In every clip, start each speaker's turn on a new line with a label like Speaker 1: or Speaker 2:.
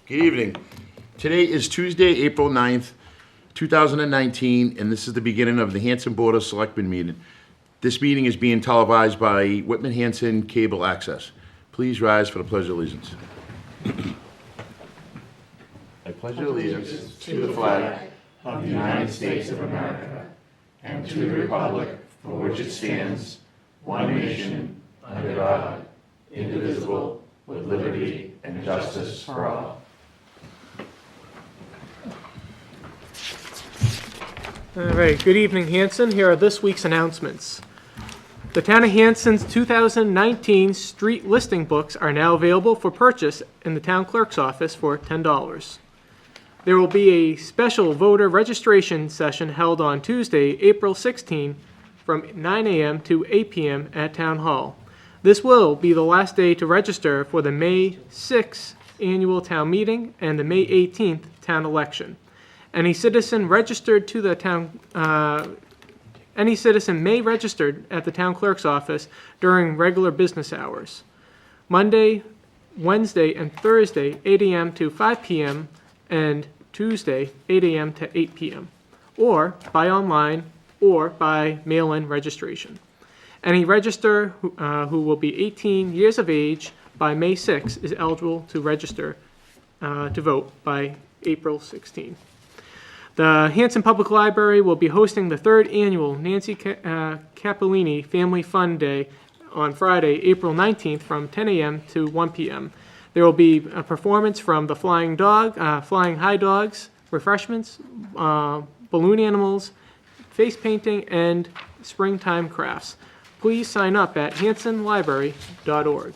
Speaker 1: Good evening. Today is Tuesday, April 9th, 2019, and this is the beginning of the Hanson Board of Selectmen meeting. This meeting is being televised by Whitman Hanson Cable Access. Please rise for the Pledge of Allegiance. I pledge allegiance to the flag of the United States of America and to the republic for which it stands, one nation, under God, indivisible, with liberty and justice for all.
Speaker 2: All right, good evening, Hanson. Here are this week's announcements. The Town of Hanson's 2019 street listing books are now available for purchase in the town clerk's office for $10. There will be a special voter registration session held on Tuesday, April 16, from 9 a.m. to 8 p.m. at Town Hall. This will be the last day to register for the May 6th annual town meeting and the May 18th town election. Any citizen registered to the town, any citizen may register at the town clerk's office during regular business hours. Monday, Wednesday, and Thursday, 8 a.m. to 5 p.m., and Tuesday, 8 a.m. to 8 p.m., or by online or by mail-in registration. Any register who will be 18 years of age by May 6 is eligible to register to vote by April 16. The Hanson Public Library will be hosting the third annual Nancy Capellini Family Fun Day on Friday, April 19th from 10 a.m. to 1 p.m. There will be a performance from the Flying High Dogs, refreshments, balloon animals, face painting, and springtime crafts. Please sign up at hansonlibrary.org.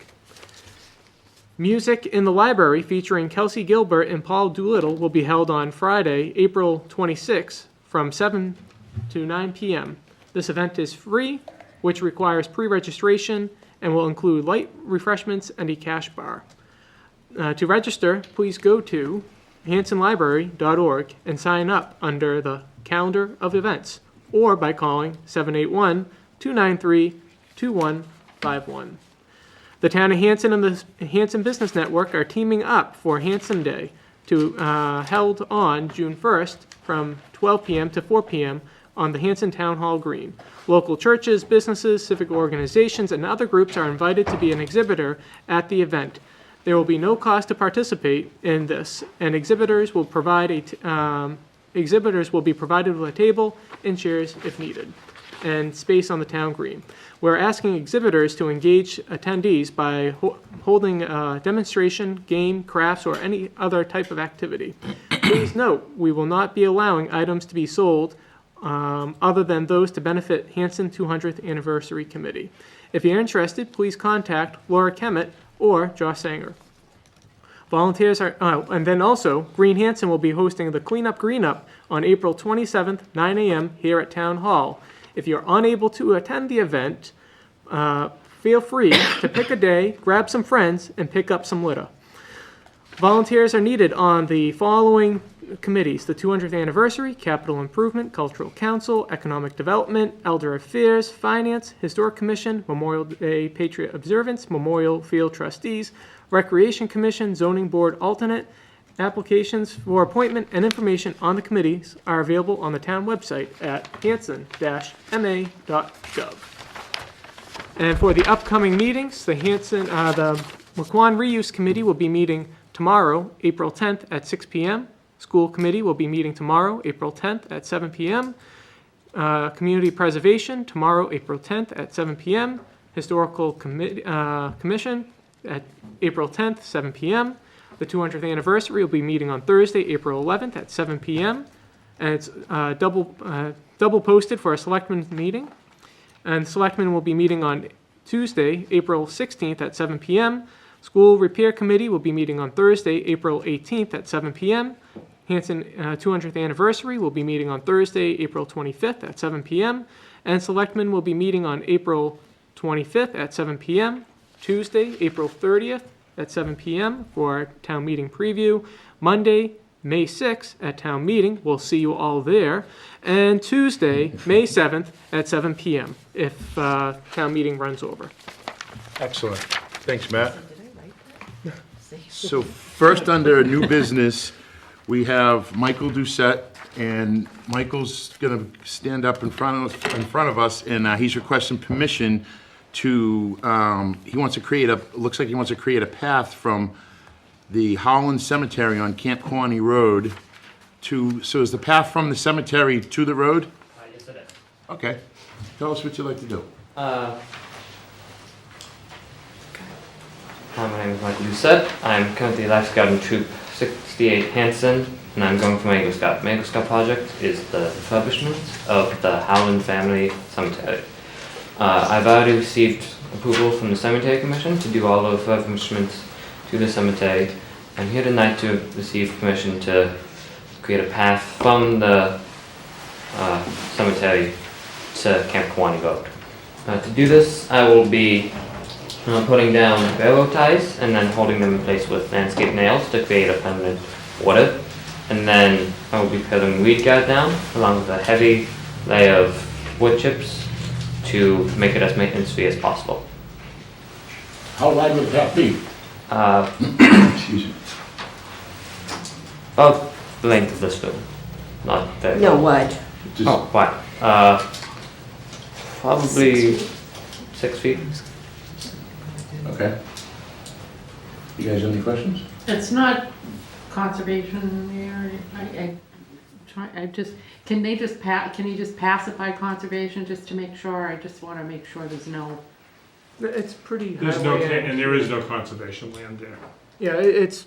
Speaker 2: Music in the Library featuring Kelsey Gilbert and Paul Doolittle will be held on Friday, April 26 from 7 to 9 p.m. This event is free, which requires pre-registration and will include light refreshments and a cash bar. To register, please go to hansonlibrary.org and sign up under the calendar of events or by calling 781-293-2151. The Town of Hanson and the Hanson Business Network are teaming up for Hanson Day, held on June 1st from 12 p.m. to 4 p.m. on the Hanson Town Hall Green. Local churches, businesses, civic organizations, and other groups are invited to be an exhibitor at the event. There will be no cost to participate in this, and exhibitors will be provided with a table and chairs if needed, and space on the town green. We're asking exhibitors to engage attendees by holding a demonstration, game, crafts, or any other type of activity. Please note, we will not be allowing items to be sold other than those to benefit Hanson 200th Anniversary Committee. If you're interested, please contact Laura Kemet or Josh Sanger. Volunteers are, and then also, Green Hanson will be hosting the Cleanup Green Up on April 27th, 9 a.m. here at Town Hall. If you're unable to attend the event, feel free to pick a day, grab some friends, and pick up some litter. Volunteers are needed on the following committees: the 200th Anniversary, Capital Improvement, Cultural Council, Economic Development, Elder Affairs, Finance, Historic Commission, Memorial Day Patriot Observance, Memorial Field Trustees, Recreation Commission, Zoning Board Alternate. Applications for appointment and information on the committees are available on the town website at hanson-ma.gov. And for the upcoming meetings, the Mclean Reuse Committee will be meeting tomorrow, April 10th at 6 p.m. School Committee will be meeting tomorrow, April 10th at 7 p.m. Community Preservation tomorrow, April 10th at 7 p.m. Historical Commission at April 10th, 7 p.m. The 200th anniversary will be meeting on Thursday, April 11th at 7 p.m. And it's double posted for a selectmen's meeting. And selectmen will be meeting on Tuesday, April 16th at 7 p.m. School Repair Committee will be meeting on Thursday, April 18th at 7 p.m. Hanson 200th anniversary will be meeting on Thursday, April 25th at 7 p.m. And selectmen will be meeting on April 25th at 7 p.m. Tuesday, April 30th at 7 p.m. for our town meeting preview. Monday, May 6th at town meeting. We'll see you all there. And Tuesday, May 7th at 7 p.m. if town meeting runs over.
Speaker 1: Excellent. Thanks, Matt. So first under new business, we have Michael Doucette, and Michael's gonna stand up in front of us, and he's requesting permission to, he wants to create looks like he wants to create a path from the Holland Cemetery on Camp Quaney Road so is the path from the cemetery to the road?
Speaker 2: Yes, it is.
Speaker 1: Okay. Tell us what you'd like to do.
Speaker 3: Hi, my name is Michael Doucette. I'm currently lifeguard in Troop 68 Hanson, and I'm going for my Eagle Scout. My Eagle Scout project is the refurbishment of the Howland Family Cemetery. I've already received approval from the Cemetery Commission to do all the refurbishments to the cemetery. I'm here tonight to receive permission to create a path from the cemetery to Camp Quaney Road. To do this, I will be putting down railroad ties and then holding them in place with landscape nails to create a permanent border. And then I will be putting weed guard down along with a heavy layer of wood chips to make it as maintenance-free as possible.
Speaker 1: How wide would that be? Excuse me.
Speaker 3: About the length of this room, not very
Speaker 4: No,
Speaker 3: long.
Speaker 4: what?
Speaker 1: Just-
Speaker 3: Oh, wide. Probably 6 feet.
Speaker 1: Okay. You guys have any questions?
Speaker 5: It's not conservation area, can you just pass it by conservation just to make sure? I just wanna make sure there's no,
Speaker 2: It's pretty
Speaker 6: There's no,
Speaker 2: highway
Speaker 6: and there is no conservation land there.
Speaker 2: Yeah, there's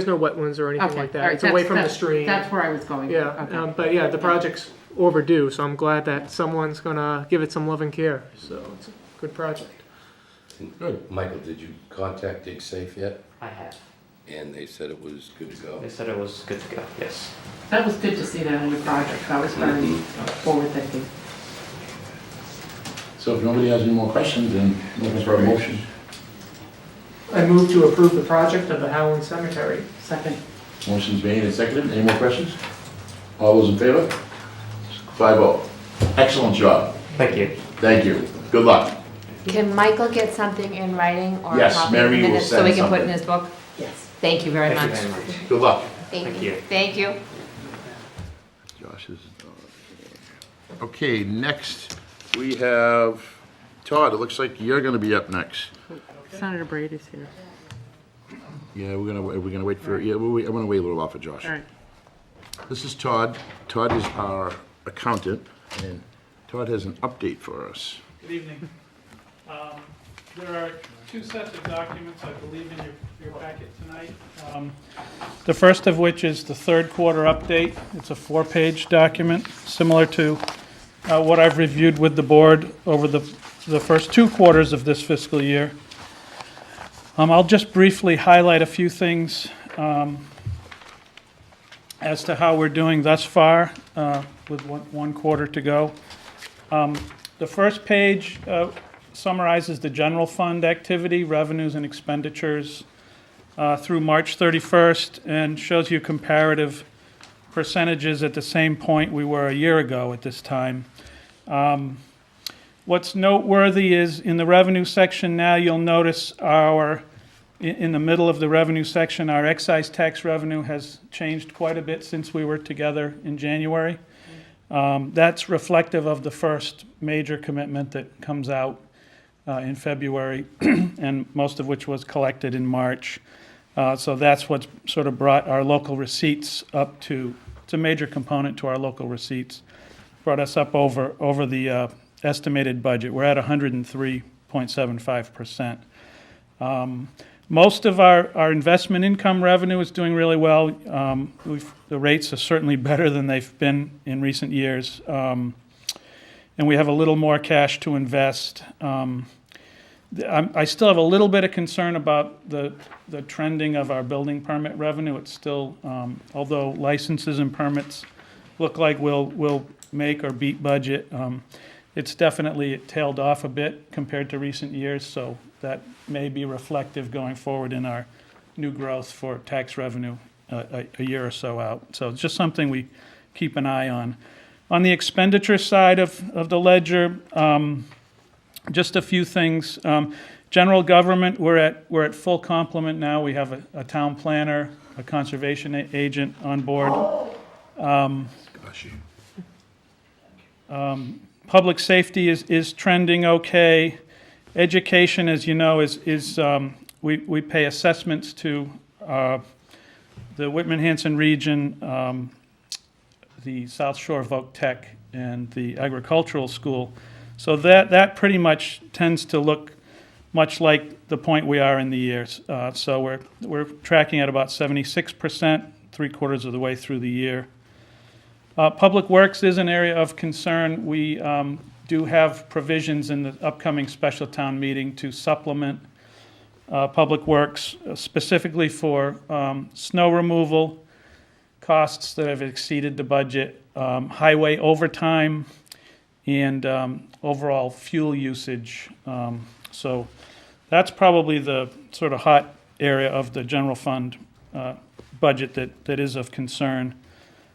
Speaker 2: no wetlands or anything
Speaker 5: okay.
Speaker 2: like
Speaker 5: all
Speaker 2: that.
Speaker 5: right,
Speaker 2: It's away from the
Speaker 5: that's-
Speaker 2: stream.
Speaker 5: That's where I was going.
Speaker 2: Yeah,
Speaker 5: Okay.
Speaker 2: but yeah, the project's overdue, so I'm glad that someone's gonna give it some love and care. So it's a good project.
Speaker 1: Good.
Speaker 7: Michael, did you contact Dig Safe yet?
Speaker 3: I have.
Speaker 7: And they said it was good to go?
Speaker 3: They said it was good to go, yes.
Speaker 5: That was good to see that in your project, that was very forward thinking.
Speaker 1: So if nobody has any more questions, then looking for a motion.
Speaker 2: I move to approve the project of the Howland Cemetery.
Speaker 5: Second.
Speaker 1: Motion's made and seconded. Any more questions? All those in favor? 5-0. Excellent job.
Speaker 3: Thank you.
Speaker 1: Thank you. Good luck.
Speaker 4: Can Michael get something in writing or a
Speaker 1: Yes,
Speaker 4: copy of the
Speaker 1: Mary will
Speaker 4: minutes so
Speaker 1: send
Speaker 4: we can put
Speaker 1: something.
Speaker 4: in his book?
Speaker 5: Yes.
Speaker 4: Thank you very
Speaker 3: Thank
Speaker 4: much.
Speaker 3: you very much.
Speaker 1: Good luck.
Speaker 3: Thank you.
Speaker 4: Thank you.
Speaker 1: Josh is. Okay, next we have Todd. It looks like you're going to be up next.
Speaker 5: Senator Brady's here.
Speaker 1: Yeah, we're gonna wait for. Yeah, I'm gonna wait a little while for Josh.
Speaker 5: All right.
Speaker 1: This is Todd. Todd is our accountant, and Todd has an update for us.
Speaker 6: Good evening. There are two sets of documents, I believe, in your packet tonight. The first of which is the third quarter update. It's a 4-page document, similar to what I've reviewed with the board over the first 2 quarters of this fiscal year. I'll just briefly highlight a few things as to how we're doing thus far with one quarter to go. The first page summarizes the general fund activity, revenues and expenditures through March 31st and shows you comparative percentages at the same point we were a year ago at this time. What's noteworthy is in the revenue section now, you'll notice in the middle of the revenue section, our excise tax revenue has changed quite a bit since we were together in January. That's reflective of the first major commitment that comes out in February, and most of which was collected in March. So that's what's sort of brought our local receipts up to, it's a major component to our local receipts, brought us up over the estimated budget. We're at 103.75%. Most of our investment income revenue is doing really well. The rates are certainly better than they've been in recent years. And we have a little more cash to invest. I still have a little bit of concern about the trending of our building permit revenue. It's still, although licenses and permits look like we'll make or beat budget, it's definitely tailed off a bit compared to recent years, so that may be reflective going forward in our new growth for tax revenue a year or so out. So it's just something we keep an eye on. On the expenditure side of the ledger, just a few things. General government, we're at full complement now. We have a town planner, a conservation agent on board. Public safety is trending okay. Education, as you know, we pay assessments to the Whitman-Hanson region, the South Shore Voc Tech, and the agricultural school. So that pretty much tends to look much like the point we are in the year. So we're tracking at about 76%, 3/4 of the way through the year. Public Works is an area of concern. We do have provisions in the upcoming special town meeting to supplement Public Works, specifically for snow removal costs that have exceeded the budget, highway overtime, and overall fuel usage. So that's probably the sort of hot area of the general fund budget that is of concern.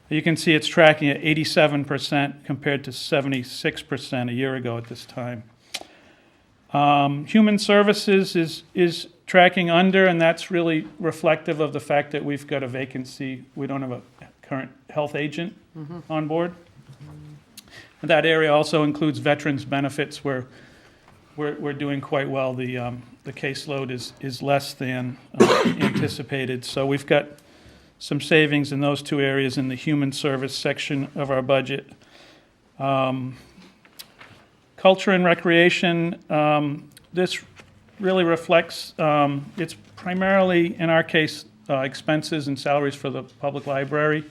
Speaker 6: You can see it's tracking at 87% compared to 76% a year ago at this time. Human Services is tracking under, and that's really reflective of the fact that we've got a vacancy. We don't have a current health agent on board. And that area also includes veterans benefits, where we're doing quite well. The caseload is less than anticipated. So we've got some savings in those two areas in the human service section of our budget. Culture and recreation, this really reflects, it's primarily, in our case, expenses and salaries for the public library.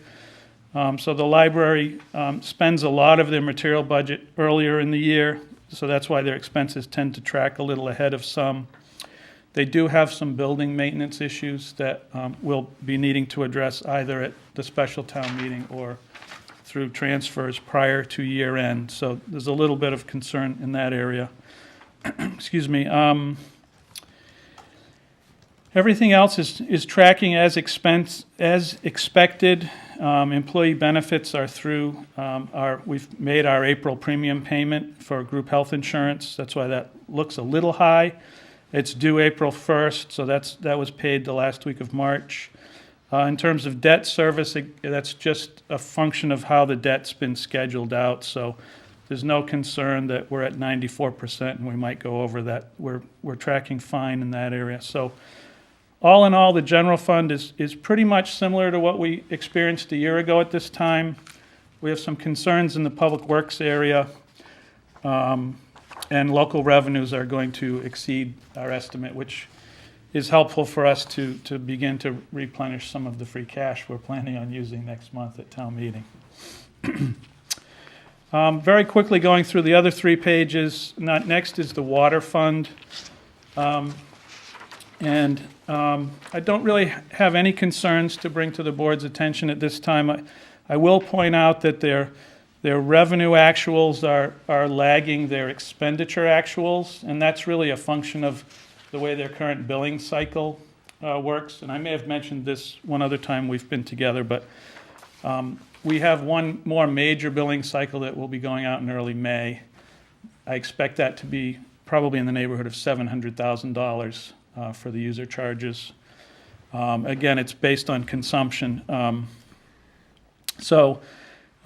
Speaker 6: So the library spends a lot of their material budget earlier in the year, so that's why their expenses tend to track a little ahead of some. They do have some building maintenance issues that we'll be needing to address either at the special town meeting or through transfers prior to year end. So there's a little bit of concern in that area. Excuse me. Everything else is tracking as expected. Employee benefits are through. We've made our April premium payment for group health insurance. That's why that looks a little high. It's due April 1st, so that was paid the last week of March. In terms of debt service, that's just a function of how the debt's been scheduled out. So there's no concern that we're at 94% and we might go over that. We're tracking fine in that area. So all in all, the general fund is pretty much similar to what we experienced a year ago at this time. We have some concerns in the public works area, and local revenues are going to exceed our estimate, which is helpful for us to begin to replenish some of the free cash we're planning on using next month at town meeting. Very quickly going through the other three pages. Next is the water fund. I don't really have any concerns to bring to the board's attention at this time. I will point out that their revenue actuals are lagging their expenditure actuals, and that's really a function of the way their current billing cycle works. And I may have mentioned this one other time we've been together, but we have one more major billing cycle that will be going out in early May. I expect that to be probably in the neighborhood of $700,000 for the user charges. Again, it's based on consumption.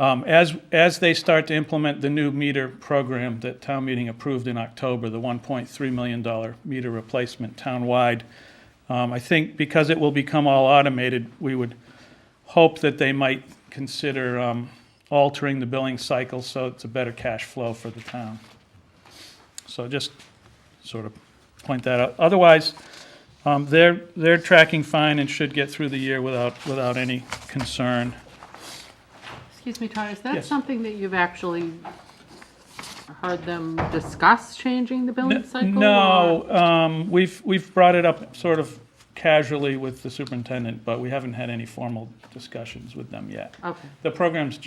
Speaker 6: As they start to implement the new meter program that town meeting approved in October, the $1.3 million meter replacement townwide, I think because it will become all automated, we would hope that they might consider altering the billing cycle so it's a better cash flow for the town. So just sort of point that out. Otherwise, they're tracking fine and should get through the year without any concern.
Speaker 5: Excuse me, Todd, is that
Speaker 6: Yes.
Speaker 5: something that you've actually heard them discuss, changing the billing cycle?
Speaker 6: No, we've brought it up sort of casually with the superintendent, but we haven't had any formal discussions with them yet.
Speaker 5: Okay.
Speaker 6: The program's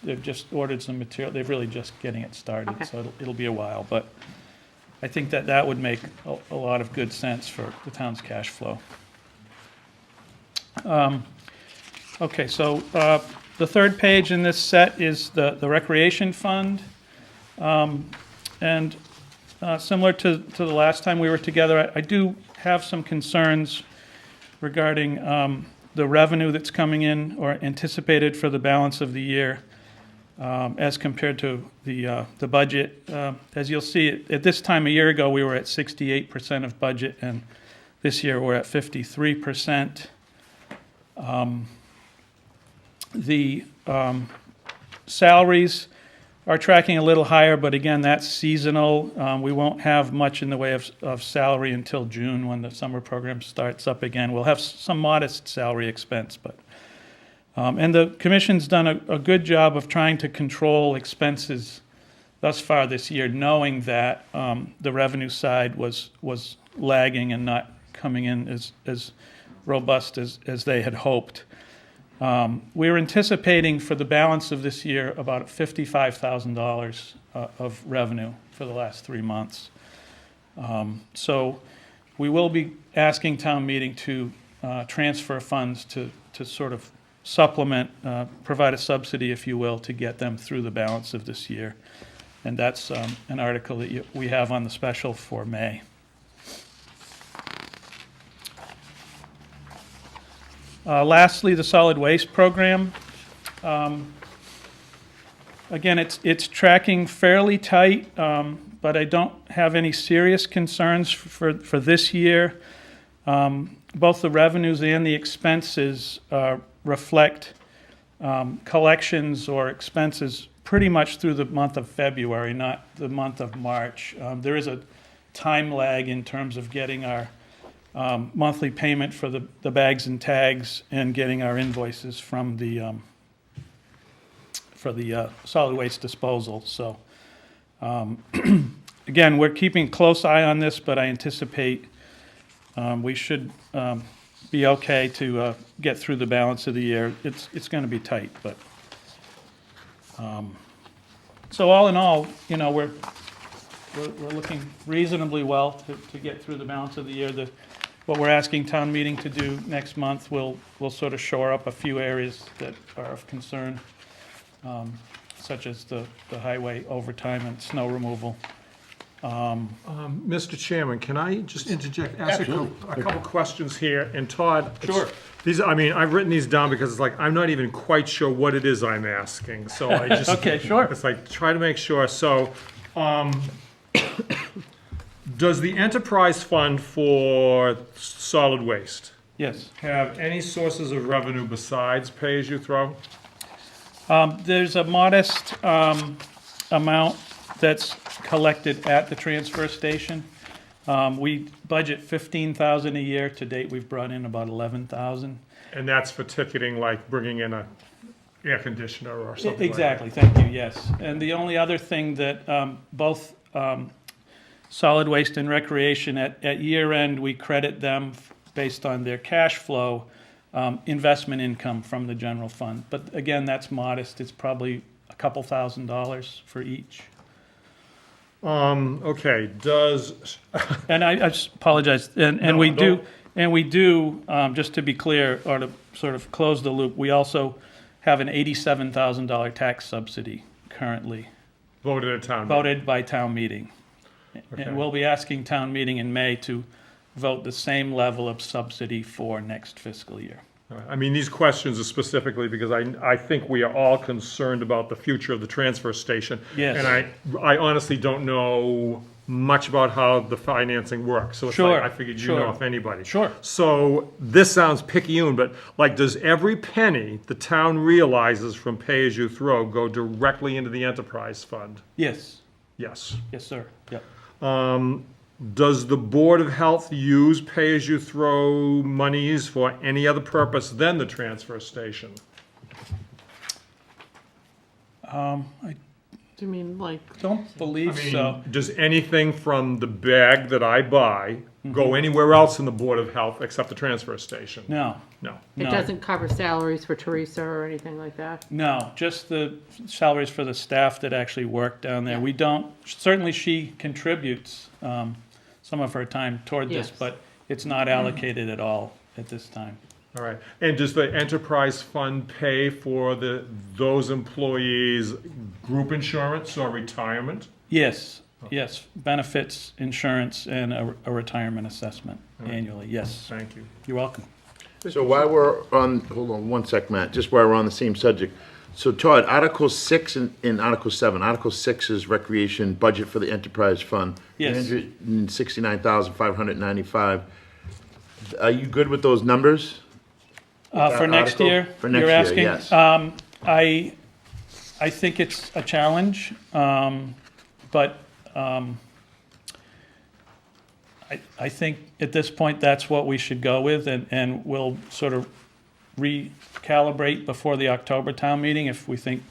Speaker 6: they've just ordered some material. They're really just getting it started,
Speaker 5: Okay.
Speaker 6: so it'll be a while. But I think that would make a lot of good sense for the town's cash flow. Okay, so the third page in this set is the recreation fund. And similar to the last time we were together. I do have some concerns regarding the revenue that's coming in or anticipated for the balance of the year as compared to the budget. As you'll see, at this time a year ago, we were at 68% of budget, and this year we're at 53%. The salaries are tracking a little higher, but again, that's seasonal. We won't have much in the way of salary until June when the summer program starts up again. We'll have some modest salary expense, but and the commission's done a good job of trying to control expenses thus far this year, knowing that the revenue side was lagging and not coming in as robust as they had hoped. We're anticipating for the balance of this year about $55,000 of revenue for the last 3 months. So we will be asking town meeting to transfer funds to sort of supplement, provide a subsidy, if you will, to get them through the balance of this year. And that's an article that we have on the special for May. Lastly, the solid waste program. Again, it's tracking fairly tight, but I don't have any serious concerns for this year. Both the revenues and the expenses reflect collections or expenses pretty much through the month of February, not the month of March. There is a time lag in terms of getting our monthly payment for the bags and tags and getting our invoices from the solid waste disposal. So again, we're keeping a close eye on this, but I anticipate we should be okay to get through the balance of the year. It's going to be tight, but so all in all, you know, we're looking reasonably well to get through the balance of the year. What we're asking town meeting to do next month will sort of shore up a few areas that are of concern, such as the highway overtime and snow removal.
Speaker 8: Mr. Chairman, can I just interject, ask a couple questions here? And Todd,
Speaker 6: Sure.
Speaker 8: I've written these down because it's like, I'm not even quite sure what it is I'm asking, so I just.
Speaker 6: Okay, sure.
Speaker 8: It's like, try to make sure. So, does the enterprise fund for solid waste
Speaker 6: Yes.
Speaker 8: have any sources of revenue besides pay-as-you-throw?
Speaker 6: There's a modest amount that's collected at the transfer station. We budget $15,000 a year. To date, we've brought in about $11,000.
Speaker 8: And that's for ticketing, like bringing in a air conditioner or something like that?
Speaker 6: Exactly, thank you, yes. And the only other thing that both solid waste and recreation, at year end, we credit them based on their cash flow, investment income from the general fund. But again, that's modest. It's probably a couple $1,000s for each.
Speaker 8: Okay,
Speaker 6: And I just apologize, and
Speaker 8: No,
Speaker 6: we
Speaker 8: don't.
Speaker 6: do, just to be clear, or to sort of close the loop, we also have an $87,000 tax subsidy currently,
Speaker 8: voted at town meeting?
Speaker 6: voted by town meeting.
Speaker 8: Okay.
Speaker 6: And we'll be asking town meeting in May to vote the same level of subsidy for next fiscal year.
Speaker 8: I mean, these questions are specifically because I think we are all concerned about the future of the transfer station.
Speaker 6: Yes.
Speaker 8: And I honestly don't know much about how the financing works. So it's
Speaker 6: Sure,
Speaker 8: like, I figured you know
Speaker 6: sure.
Speaker 8: if anybody.
Speaker 6: Sure.
Speaker 8: So this sounds picayune, but like, does every penny the town realizes from pay-as-you-throw go directly into the enterprise fund?
Speaker 6: Yes,
Speaker 8: Yes.
Speaker 6: yes, sir, yep.
Speaker 8: Does the Board of Health use pay-as-you-throw monies for any other purpose than the transfer station?
Speaker 6: I
Speaker 5: Do you mean like,
Speaker 6: don't believe so.
Speaker 8: Does anything from the bag that I buy go anywhere else in the Board of Health except the transfer station?
Speaker 6: No,
Speaker 8: No.
Speaker 5: it
Speaker 6: No.
Speaker 5: doesn't cover salaries for Teresa or anything like that?
Speaker 6: no, just the salaries for the staff that actually work down there. We don't, certainly she contributes some of her time toward this,
Speaker 5: Yes.
Speaker 6: but it's not allocated at all at this time.
Speaker 8: All right. And does the enterprise fund pay for those employees' group insurance or retirement?
Speaker 6: Yes, Yes, benefits, insurance, and a retirement assessment annually, yes.
Speaker 8: Thank you.
Speaker 6: You're welcome.
Speaker 1: So while we're on, hold on one sec, Matt, just while we're on the same subject. So Todd, Article 6 and Article 7. Article 6 is recreation budget for the enterprise fund.
Speaker 6: Yes.
Speaker 1: 369,595. Are you good with those numbers?
Speaker 6: For next
Speaker 1: article?
Speaker 6: year,
Speaker 1: For next
Speaker 6: you're
Speaker 1: year,
Speaker 6: asking?
Speaker 1: yes.
Speaker 6: I think it's a challenge, but I think at this point, that's what we should go with, and we'll sort of recalibrate before the October town meeting if we think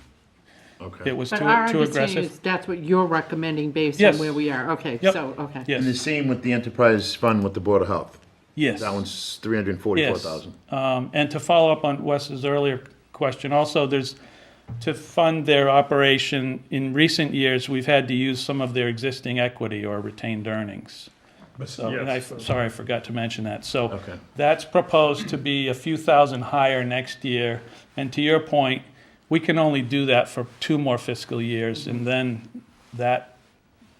Speaker 1: Okay.
Speaker 6: it was
Speaker 5: But
Speaker 6: too
Speaker 5: our understanding
Speaker 6: aggressive.
Speaker 5: is that's what you're recommending based
Speaker 6: Yes.
Speaker 5: on where we are. Okay,
Speaker 6: Yep.
Speaker 5: so, okay.
Speaker 1: And the
Speaker 6: Yes,
Speaker 1: same with the enterprise fund with the Board of Health.
Speaker 6: yes.
Speaker 1: That one's 344,000.
Speaker 6: And to follow up on Wes's earlier question, also, there's, to fund their operation, in recent years, we've had to use some of their existing equity or retained earnings. So, and sorry, I forgot to mention that. So
Speaker 1: Okay.
Speaker 6: that's proposed to be a few thousand higher next year. And to your point, we can only do that for 2 more fiscal years, and then that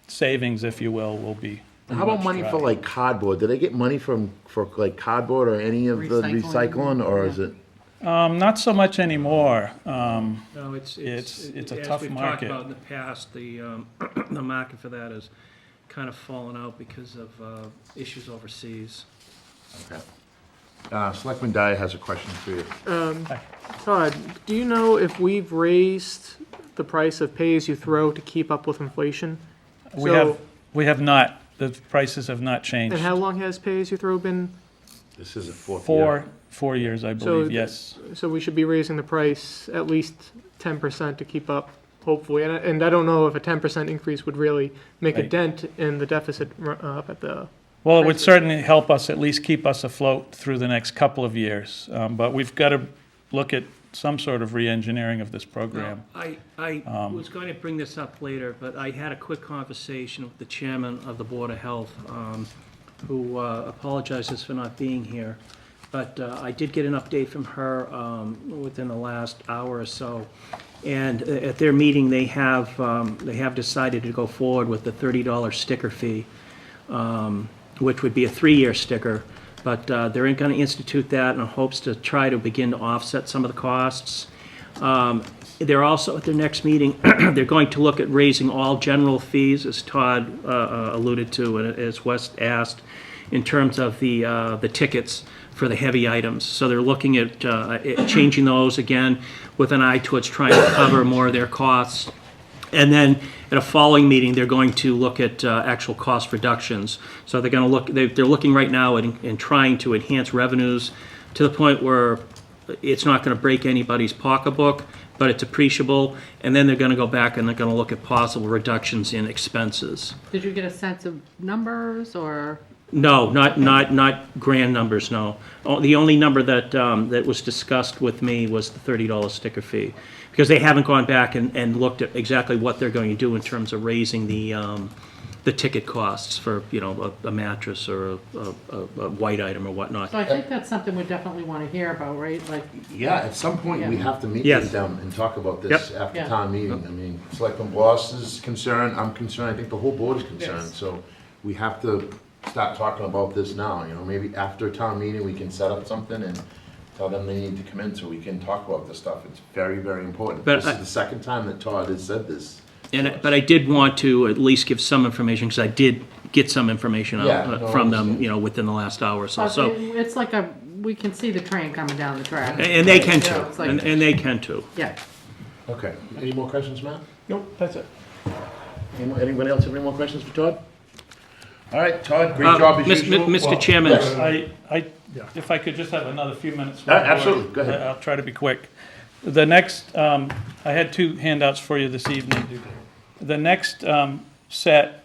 Speaker 6: savings, if you will be.
Speaker 1: How about
Speaker 6: much
Speaker 1: money for
Speaker 6: dropped.
Speaker 1: like cardboard? Do they get money for like cardboard or any of the
Speaker 5: Recycling.
Speaker 1: recycling, or is it?
Speaker 6: Not so much anymore.
Speaker 9: No,
Speaker 6: It's a
Speaker 9: as
Speaker 6: tough
Speaker 9: we've
Speaker 6: market.
Speaker 9: talked about in the past, the the market for that has kind of fallen out because of issues overseas.
Speaker 1: Okay. Selectman Dyer has a question for you.
Speaker 2: Todd, do you know if we've raised the price of pay-as-you-throw to keep up with inflation?
Speaker 6: We have not. The prices have not changed.
Speaker 2: And how long has pay-as-you-throw been?
Speaker 1: This is a fourth year.
Speaker 6: 4 years, I
Speaker 2: So
Speaker 6: believe,
Speaker 2: th-
Speaker 6: yes.
Speaker 2: So we should be raising the price at least 10% to keep up, hopefully. And I don't know if a 10% increase would really make a
Speaker 6: Right.
Speaker 2: dent in the deficit up at the,
Speaker 6: Well, it would
Speaker 2: prices.
Speaker 6: certainly help us at least keep us afloat through the next couple of years. But we've got to look at some sort of re-engineering of this program.
Speaker 9: I was going to bring this up later, but I had a quick conversation with the chairman of the Board of Health, who apologizes for not being here. But I did get an update from her within the last hour or so. And at their meeting, they have decided to go forward with the $30 sticker fee, which would be a 3-year sticker. But they're going to institute that in hopes to try to begin to offset some of the costs. They're also, at their next meeting, they're going to look at raising all general fees, as Todd alluded to and as Wes asked, in terms of the tickets for the heavy items. So they're looking at changing those again with an eye towards trying to cover more of their costs. And then at a following meeting, they're going to look at actual cost reductions. So they're going to look, they're looking right now in trying to enhance revenues to the point where it's not going to break anybody's pocketbook, but it's appreciable. And then they're going to go back and they're going to look at possible reductions in expenses.
Speaker 5: Did you get a sense of numbers or?
Speaker 9: No, not grand numbers, no. The only number that was discussed with me was the $30 sticker fee. Because they haven't gone back and looked at exactly what they're going to do in terms of raising the ticket costs for, a mattress or a white item or whatnot.
Speaker 5: So I think that's something we definitely want to hear about, right? Like,
Speaker 1: Yeah, at some point, we have to meet
Speaker 9: Yes.
Speaker 1: with them and talk about this after
Speaker 5: Yeah.
Speaker 1: town meeting. I mean, Selectman Bloss is concerned, I'm concerned, I think the whole board is concerned.
Speaker 5: Yes.
Speaker 1: So we have to start talking about this now, maybe after town meeting, we can set up something and tell them they need to come in so we can talk about this stuff. It's very, very important.
Speaker 9: But
Speaker 1: This is the second time that Todd has said this.
Speaker 9: But I did want to at least give some information, because I did get some information out
Speaker 1: Yeah, no,
Speaker 9: from
Speaker 1: I
Speaker 9: them,
Speaker 1: understand.
Speaker 9: within the last hour or so. So,
Speaker 5: it's like we can see the train coming down the track.
Speaker 9: and they can
Speaker 5: Yeah,
Speaker 9: too,
Speaker 5: it's like-
Speaker 9: and they can too.
Speaker 5: Yeah.
Speaker 1: Okay, any more questions, Matt?
Speaker 2: nope, that's it.
Speaker 1: Anybody else have any more questions for Todd? All right, Todd, great job as usual.
Speaker 9: Mr. Chairman,
Speaker 1: Yes.
Speaker 6: If I could just have another few minutes. for the board,
Speaker 1: Absolutely, go ahead.
Speaker 6: I'll try to be quick. The next, I had 2 handouts for you this evening. The next set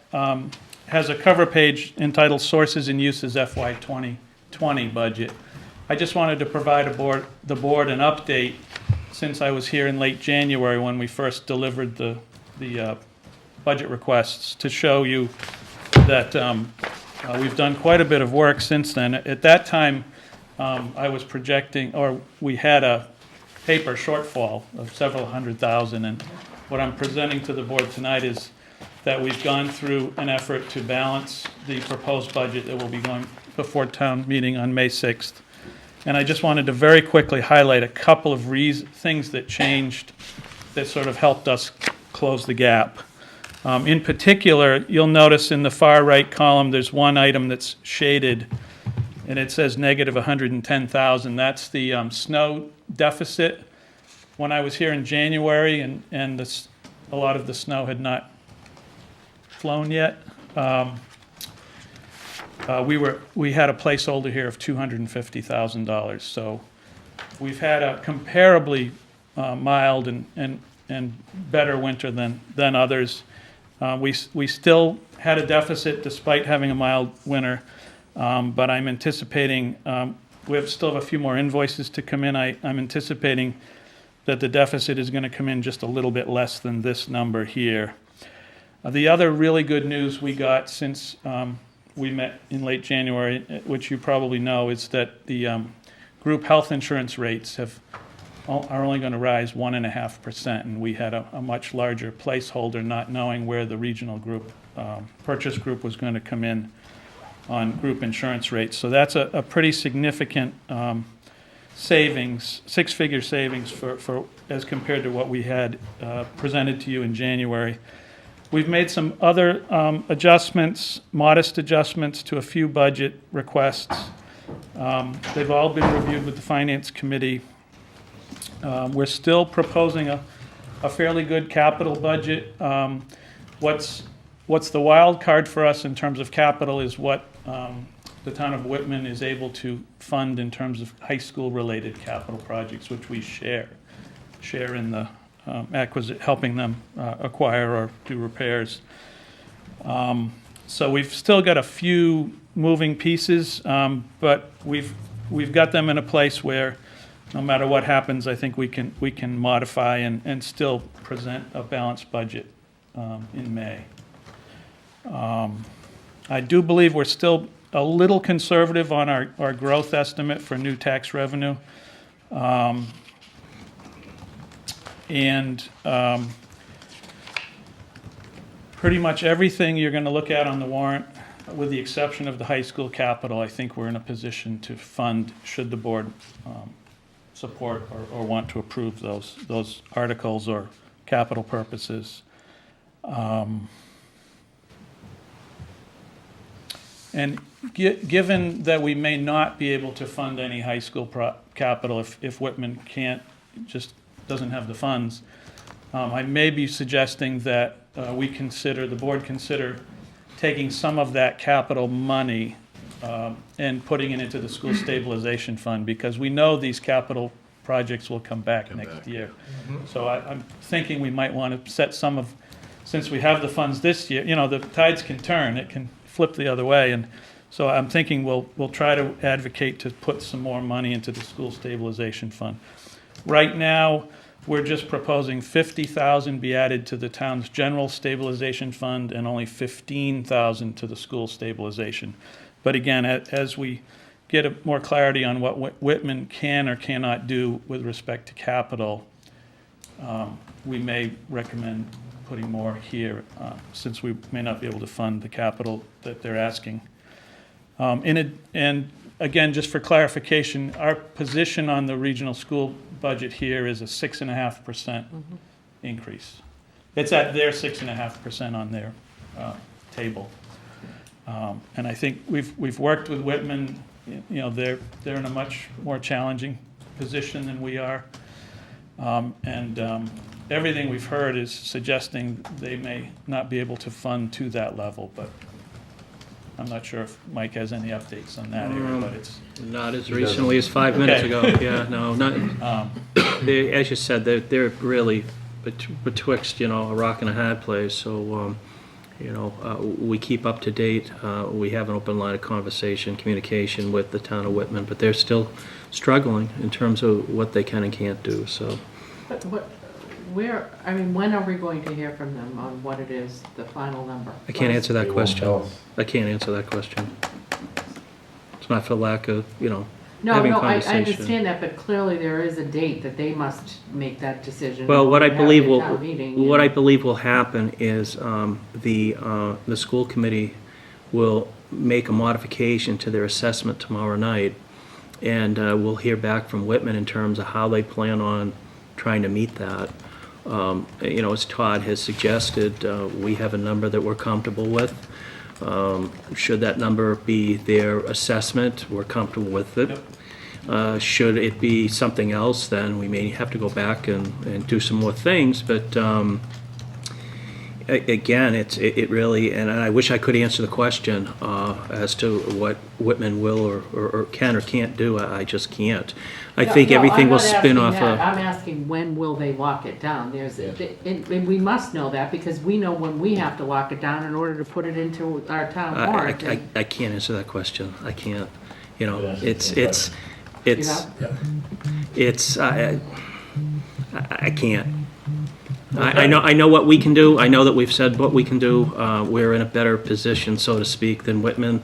Speaker 6: has a cover page entitled Sources and Uses FY 2020 Budget. I just wanted to provide the board an update since I was here in late January when we first delivered the budget requests, to show you that we've done quite a bit of work since then. At that time, I was projecting, or we had a paper shortfall of several $100,000, and what I'm presenting to the board tonight is that we've gone through an effort to balance the proposed budget that will be going before town meeting on May 6th. And I just wanted to very quickly highlight a couple of things that changed that sort of helped us close the gap. In particular, you'll notice in the far right column, there's one item that's shaded, and it says negative 110,000. That's the snow deficit. When I was here in January and a lot of the snow had not flown yet, we had a placeholder here of $250,000. So we've had a comparably mild and better winter than others. We still had a deficit despite having a mild winter, but I'm anticipating, we still have a few more invoices to come in. I'm anticipating that the deficit is going to come in just a little bit less than this number here. The other really good news we got since we met in late January, which you probably know, is that the group health insurance rates are only going to rise 1.5%, and we had a much larger placeholder, not knowing where the regional group purchase group was going to come in on group insurance rates. So that's a pretty significant savings, six-figure savings for as compared to what we had presented to you in January. We've made some other adjustments, modest adjustments to a few budget requests. They've all been reviewed with the Finance Committee. We're still proposing a fairly good capital budget. What's the wild card for us in terms of capital is what the town of Whitman is able to fund in terms of high school related capital projects, which we share in the helping them acquire or do repairs. So we've still got a few moving pieces, but we've got them in a place where no matter what happens, I think we can modify and still present a balanced budget in May. I do believe we're still a little conservative on our growth estimate for new tax revenue. Pretty much everything you're going to look at on the warrant, with the exception of the high school capital, I think we're in a position to fund should the board support or want to approve those articles or capital purposes. And given that we may not be able to fund any high school capital if Whitman doesn't have the funds, I may be suggesting that the board consider taking some of that capital money and putting it into the school stabilization fund, because we know these capital projects will come back next year. So I'm thinking we might want to set since we have the funds this year, the tides can turn, it can flip the other way, and so I'm thinking we'll try to advocate to put some more money into the school stabilization fund. Right now, we're just proposing $50,000 be added to the town's general stabilization fund and only $15,000 to the school stabilization. But again, as we get more clarity on what Whitman can or cannot do with respect to capital, we may recommend putting more here, since we may not be able to fund the capital that they're asking. And again, just for clarification, our position on the regional school budget here is a 6.5% increase. It's at their 6.5% on their table. And I think we've worked with Whitman. They're in a much more challenging position than we are. Everything we've heard is suggesting they may not be able to fund to that level, but I'm not sure if Mike has any updates on that area, but it's...
Speaker 9: Not as recently as 5 minutes ago, yeah, no, not, as you said, they're really betwixt, a rock and a hard place, so, we keep up to date, we have an open line of communication with the town of Whitman, but they're still struggling in terms of what they can and can't do, so.
Speaker 5: But when are we going to hear from them on what it is, the final number?
Speaker 9: I can't answer that question. I can't answer that question. It's not for lack of,
Speaker 5: No,
Speaker 9: having
Speaker 5: no, I
Speaker 9: conversation.
Speaker 5: understand that, but clearly there is a date that they must make that decision.
Speaker 9: Well, what I
Speaker 5: and have
Speaker 9: believe
Speaker 5: their
Speaker 9: will,
Speaker 5: town meeting,
Speaker 9: what I
Speaker 5: and-
Speaker 9: believe will happen is the school committee will make a modification to their assessment tomorrow night, and we'll hear back from Whitman in terms of how they plan on trying to meet that. You know, as Todd has suggested, we have a number that we're comfortable with. Should that number be their assessment, we're comfortable with it. Should it be something else, then we may have to go back and do some more things, but again, it really, and I wish I could answer the question as to what Whitman will or can or can't do. I just can't. I think
Speaker 5: No,
Speaker 9: everything
Speaker 5: I'm
Speaker 9: will
Speaker 5: not
Speaker 9: spin
Speaker 5: asking
Speaker 9: off
Speaker 5: that.
Speaker 9: a.
Speaker 5: I'm asking when will they lock it down? And we must know that because we know when we have to lock it down in order to put it into our town warrant.
Speaker 9: I can't answer that question. I can't. You know,
Speaker 1: Yeah.
Speaker 9: I can't. I know what we can do. I know that we've said what we can do. We're in a better position, so to speak, than Whitman.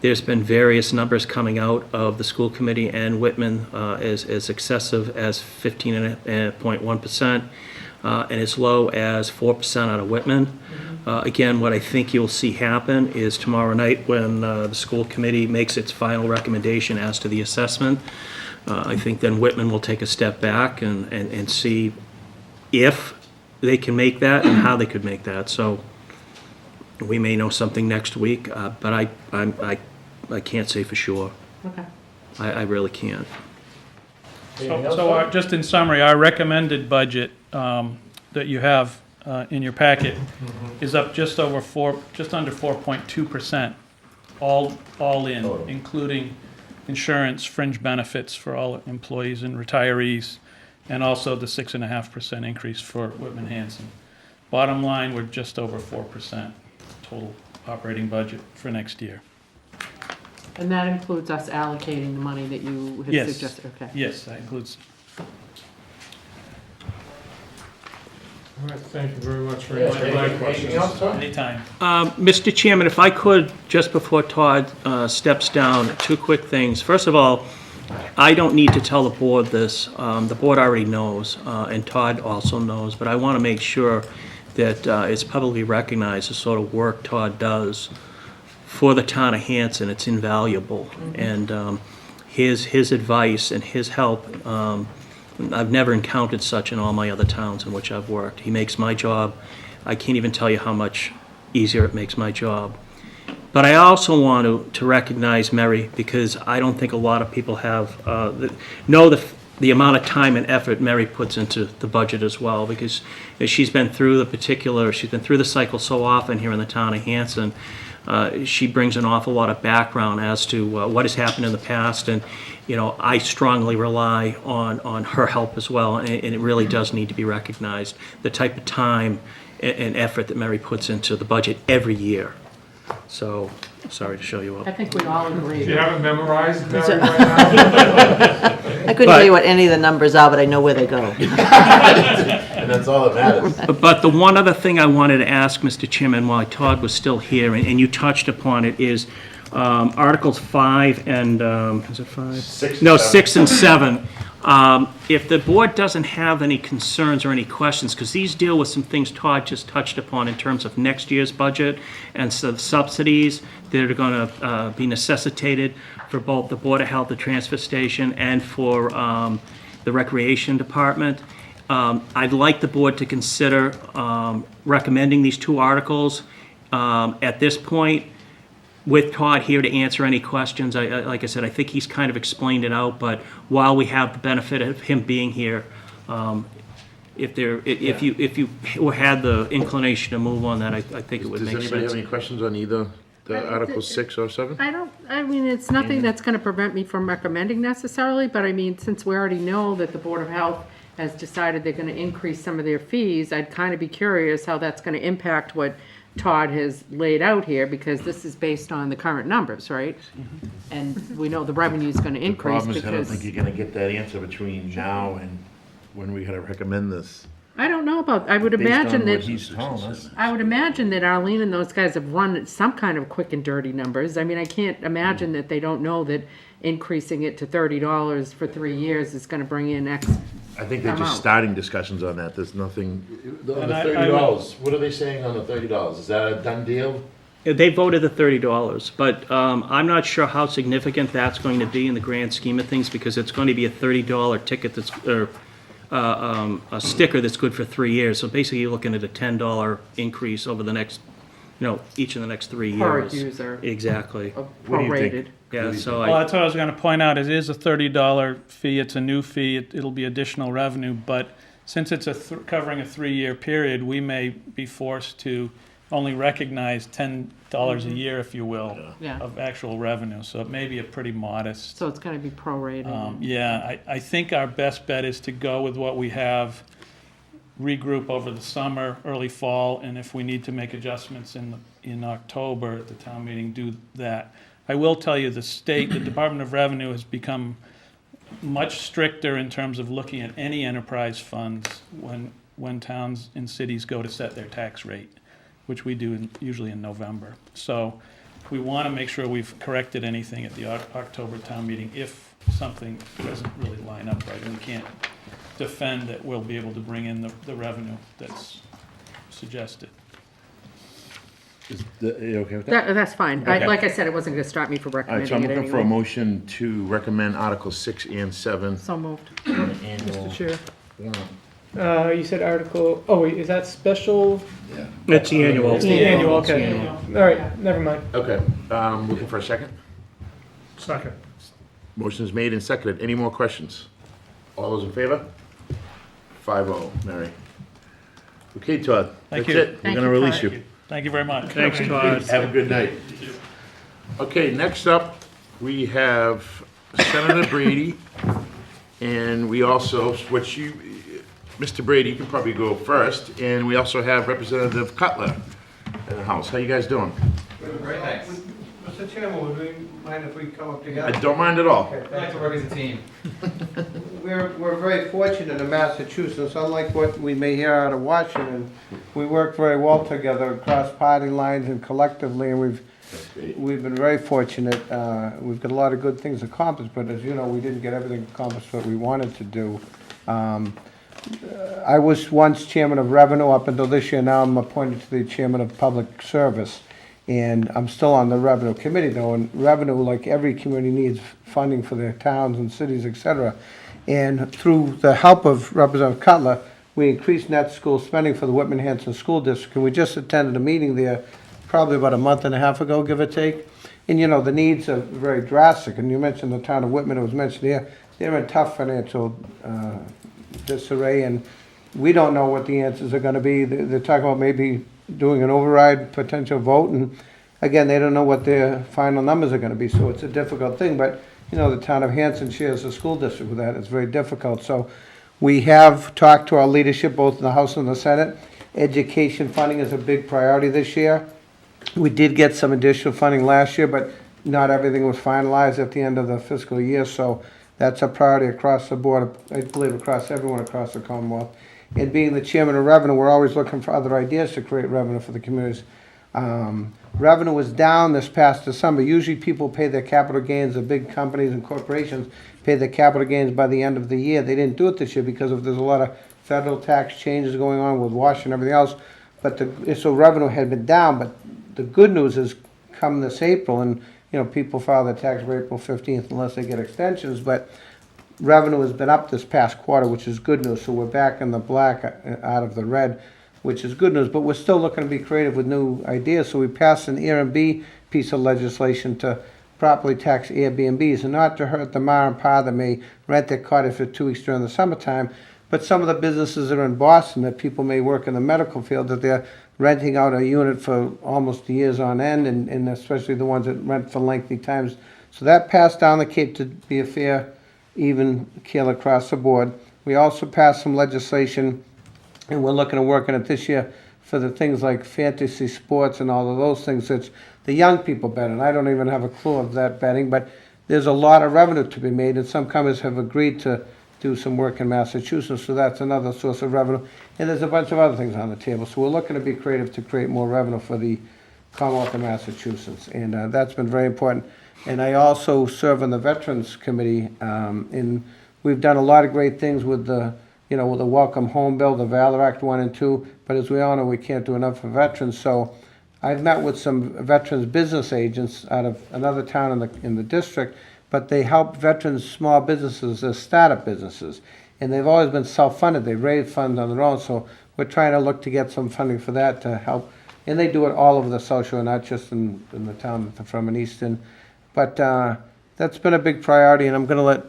Speaker 9: There's been various numbers coming out of the school committee and Whitman as excessive as 15.1%, and as low as 4% out of Whitman. Again, what I think you'll see happen is tomorrow night when the school committee makes its final recommendation as to the assessment, I think then Whitman will take a step back and see if they can make that and how they could make that. So we may know something next week, but I can't say for sure.
Speaker 5: Okay.
Speaker 9: I really can't.
Speaker 6: So just in summary, our recommended budget that you have in your packet is up just under 4.2%, all in, including insurance, fringe benefits for all employees and retirees, and also the 6.5% increase for Whitman Hanson. Bottom line, we're just over 4% total operating budget for next year.
Speaker 5: And that includes us allocating the money that you had
Speaker 6: Yes.
Speaker 5: suggested, okay.
Speaker 6: Yes, that includes.
Speaker 8: All right, thank you very much for
Speaker 1: Yeah,
Speaker 8: answering my
Speaker 1: anything
Speaker 8: questions.
Speaker 1: else, Tom?
Speaker 6: Anytime.
Speaker 9: Mr. Chairman, if I could, just before Todd steps down, two quick things. First of all, I don't need to tell the board this. The board already knows, and Todd also knows, but I want to make sure that it's publicly recognized the sort of work Todd does for the town of Hanson. It's invaluable. And his advice and his help, I've never encountered such in all my other towns in which I've worked. He makes my job, I can't even tell you how much easier it makes my job. But I also want to recognize Mary, because I don't think a lot of people know the amount of time and effort Mary puts into the budget as well, because she's been through the cycle so often here in the town of Hanson. She brings an awful lot of background as to what has happened in the past, and I strongly rely on her help as well, and it really does need to be recognized, the type of time and effort that Mary puts into the budget every year. So, sorry to show you
Speaker 5: I
Speaker 9: up.
Speaker 5: think we all agree.
Speaker 8: If you haven't memorized Mary right now,
Speaker 10: I couldn't tell you what any of the numbers are, but I know where they go.
Speaker 1: And that's all that matters.
Speaker 9: But the one other thing I wanted to ask, Mr. Chairman, while Todd was still here, and you touched upon it, is Articles 5 and, is it 5?
Speaker 1: 6
Speaker 9: No,
Speaker 1: and 7.
Speaker 9: 6 and 7. If the board doesn't have any concerns or any questions, because these deal with some things Todd just touched upon in terms of next year's budget and some subsidies that are going to be necessitated for both the Board of Health, the transfer station, and for the Recreation Department. I'd like the board to consider recommending these two articles at this point, with Todd here to answer any questions. Like I said, I think he's kind of explained it out, but while we have the benefit of him being here, if you had the inclination to move on that, I think it would
Speaker 1: Does
Speaker 9: make
Speaker 1: anybody have
Speaker 9: sense.
Speaker 1: any questions on either the Articles 6 or 7?
Speaker 5: I mean, it's nothing that's gonna prevent me from recommending necessarily, but I mean, since we already know that the Board of Health has decided they're gonna increase some of their fees, I'd kind of be curious how that's gonna impact what Todd has laid out here, because this is based on the current numbers, right? And we know the revenue's gonna increase
Speaker 1: Problem is, I don't
Speaker 5: because.
Speaker 1: think you're gonna get that answer between now and when we gotta recommend this.
Speaker 5: I don't know about, I would
Speaker 1: based
Speaker 5: imagine
Speaker 1: on what
Speaker 5: that,
Speaker 1: he's telling us.
Speaker 5: I would imagine that Arlene and those guys have run some kind of quick and dirty numbers. I mean, I can't imagine that they don't know that increasing it to $30 for 3 years is gonna bring in X.
Speaker 1: I think they're just
Speaker 5: Amount.
Speaker 1: starting discussions on that, there's nothing. The
Speaker 6: And I-
Speaker 1: $30, what are they saying on the $30? Is that a done deal?
Speaker 9: They voted the $30, but I'm not sure how significant that's going to be in the grand scheme of things, because it's going to be a $30 ticket that's, or a sticker that's good for 3 years. So basically, you're looking at a $10 increase over the next, each of the next 3
Speaker 5: Per
Speaker 9: years.
Speaker 5: user.
Speaker 9: Exactly.
Speaker 1: What do you think?
Speaker 5: Prorated.
Speaker 9: Yeah, so
Speaker 6: Well, that's what I was gonna point out, it is a $30 fee, it's a new fee, it'll be additional revenue, but since it's covering a 3-year period, we may be forced to only recognize $10 a year, if you will,
Speaker 5: Yeah.
Speaker 6: of actual revenue, so it may be a pretty modest.
Speaker 5: So it's gonna be prorated.
Speaker 6: Yeah, I think our best bet is to go with what we have, regroup over the summer, early fall, and if we need to make adjustments in October at the town meeting, do that. I will tell you, the Department of Revenue has become much stricter in terms of looking at any enterprise funds when towns and cities go to set their tax rate, which we do usually in November. So we want to make sure we've corrected anything at the October town meeting if something doesn't really line up right, and we can't defend that we'll be able to bring in the revenue that's suggested.
Speaker 1: Are you okay with that?
Speaker 5: That's fine.
Speaker 1: Okay.
Speaker 5: Like I said, it wasn't gonna stop me from
Speaker 1: All right, so I'm
Speaker 5: recommending it
Speaker 1: looking for a
Speaker 5: anyway.
Speaker 1: motion to recommend Articles 6 and 7.
Speaker 5: So moved.
Speaker 2: Mr. Chair.
Speaker 1: warrant.
Speaker 2: You said article, oh wait, is that special?
Speaker 9: it's the annual.
Speaker 2: It's the annual,
Speaker 9: It's the
Speaker 2: okay.
Speaker 9: annual.
Speaker 2: All right, never mind.
Speaker 1: Okay, looking for a second?
Speaker 6: Second.
Speaker 1: Motion is made and seconded. Any more questions? All those in favor? 5-0, Mary. Okay, Todd.
Speaker 6: Thank
Speaker 1: That's
Speaker 6: you.
Speaker 1: it. We're
Speaker 5: Thank
Speaker 1: gonna
Speaker 5: you,
Speaker 1: release
Speaker 5: Todd.
Speaker 1: you.
Speaker 6: Thank you very much.
Speaker 9: Thanks, Todd.
Speaker 1: Have a good night. Okay, next up, we have Senator Brady, and we also, Mr. Brady, you can probably go first, and we also have Representative Cutler in the house. How you guys doing?
Speaker 11: Very nice. Mr. Chairman, would we mind if we come up
Speaker 1: I
Speaker 11: together?
Speaker 1: don't mind at all.
Speaker 11: Okay,
Speaker 3: We like to work as a team.
Speaker 11: We're very fortunate in Massachusetts, unlike what we may hear out of Washington. We work very well together across party lines and collectively, and we've been very fortunate. We've got a lot of good things accomplished, but as you know, we didn't get everything accomplished that we wanted to do. I was once chairman of Revenue up until this year. Now I'm appointed to the chairman of Public Service. And I'm still on the Revenue Committee though, and Revenue, like every community, needs funding for their towns and cities, et cetera. And through the help of Representative Cutler, we increased net school spending for the Whitman Hanson School District. And we just attended a meeting there probably about a month and a half ago, give or take. And the needs are very drastic. And you mentioned the town of Whitman, it was mentioned here. They're in tough financial disarray, and we don't know what the answers are going to be. They're talking about maybe doing an override potential vote, and again, they don't know what their final numbers are going to be, so it's a difficult thing. But the town of Hanson shares the school district with that. It's very difficult. So we have talked to our leadership both in the House and the Senate. Education funding is a big priority this year. We did get some additional funding last year, but not everything was finalized at the end of the fiscal year, so that's a priority across the board, I believe across everyone across the Commonwealth. And being the chairman of Revenue, we're always looking for other ideas to create revenue for the communities. Revenue was down this past December. Usually people pay their capital gains, the big companies and corporations pay their capital gains by the end of the year. They didn't do it this year because there's a lot of federal tax changes going on with Washington and everything else. But so revenue had been down, but the good news is come this April, and people file their tax for April 15th unless they get extensions, but revenue has been up this past quarter, which is good news. So we're back in the black out of the red, which is good news. But we're still looking to be creative with new ideas. So we passed an Airbnb piece of legislation to properly tax Airbnbs, and not to hurt the ma and pa that may rent their cottage for 2 weeks during the summertime, but some of the businesses that are in Boston that people may work in the medical field, that they're renting out a unit for almost years on end, and especially the ones that rent for lengthy times. So that passed down the Cape to be a fair, even keel across the board. We also passed some legislation, and we're looking to work on it this year for the things like fantasy sports and all of those things that the young people bet, and I don't even have a clue of that betting, but there's a lot of revenue to be made, and some companies have agreed to do some work in Massachusetts, so that's another source of revenue. And there's a bunch of other things on the table. So we're looking to be creative to create more revenue for the Commonwealth of Massachusetts. And that's been very important. And I also serve on the Veterans Committee. And we've done a lot of great things with the, with the Welcome Home Bill, the Valor Act 1 and 2. But as we all know, we can't do enough for veterans. So I've met with some veterans business agents out of another town in the district, but they help veterans small businesses as startup businesses. And they've always been self-funded. They raise funds on their own, so we're trying to look to get some funding for that to help. And they do it all over the South Shore, not just in the town that they're from in Easton. But that's been a big priority, and I'm going to let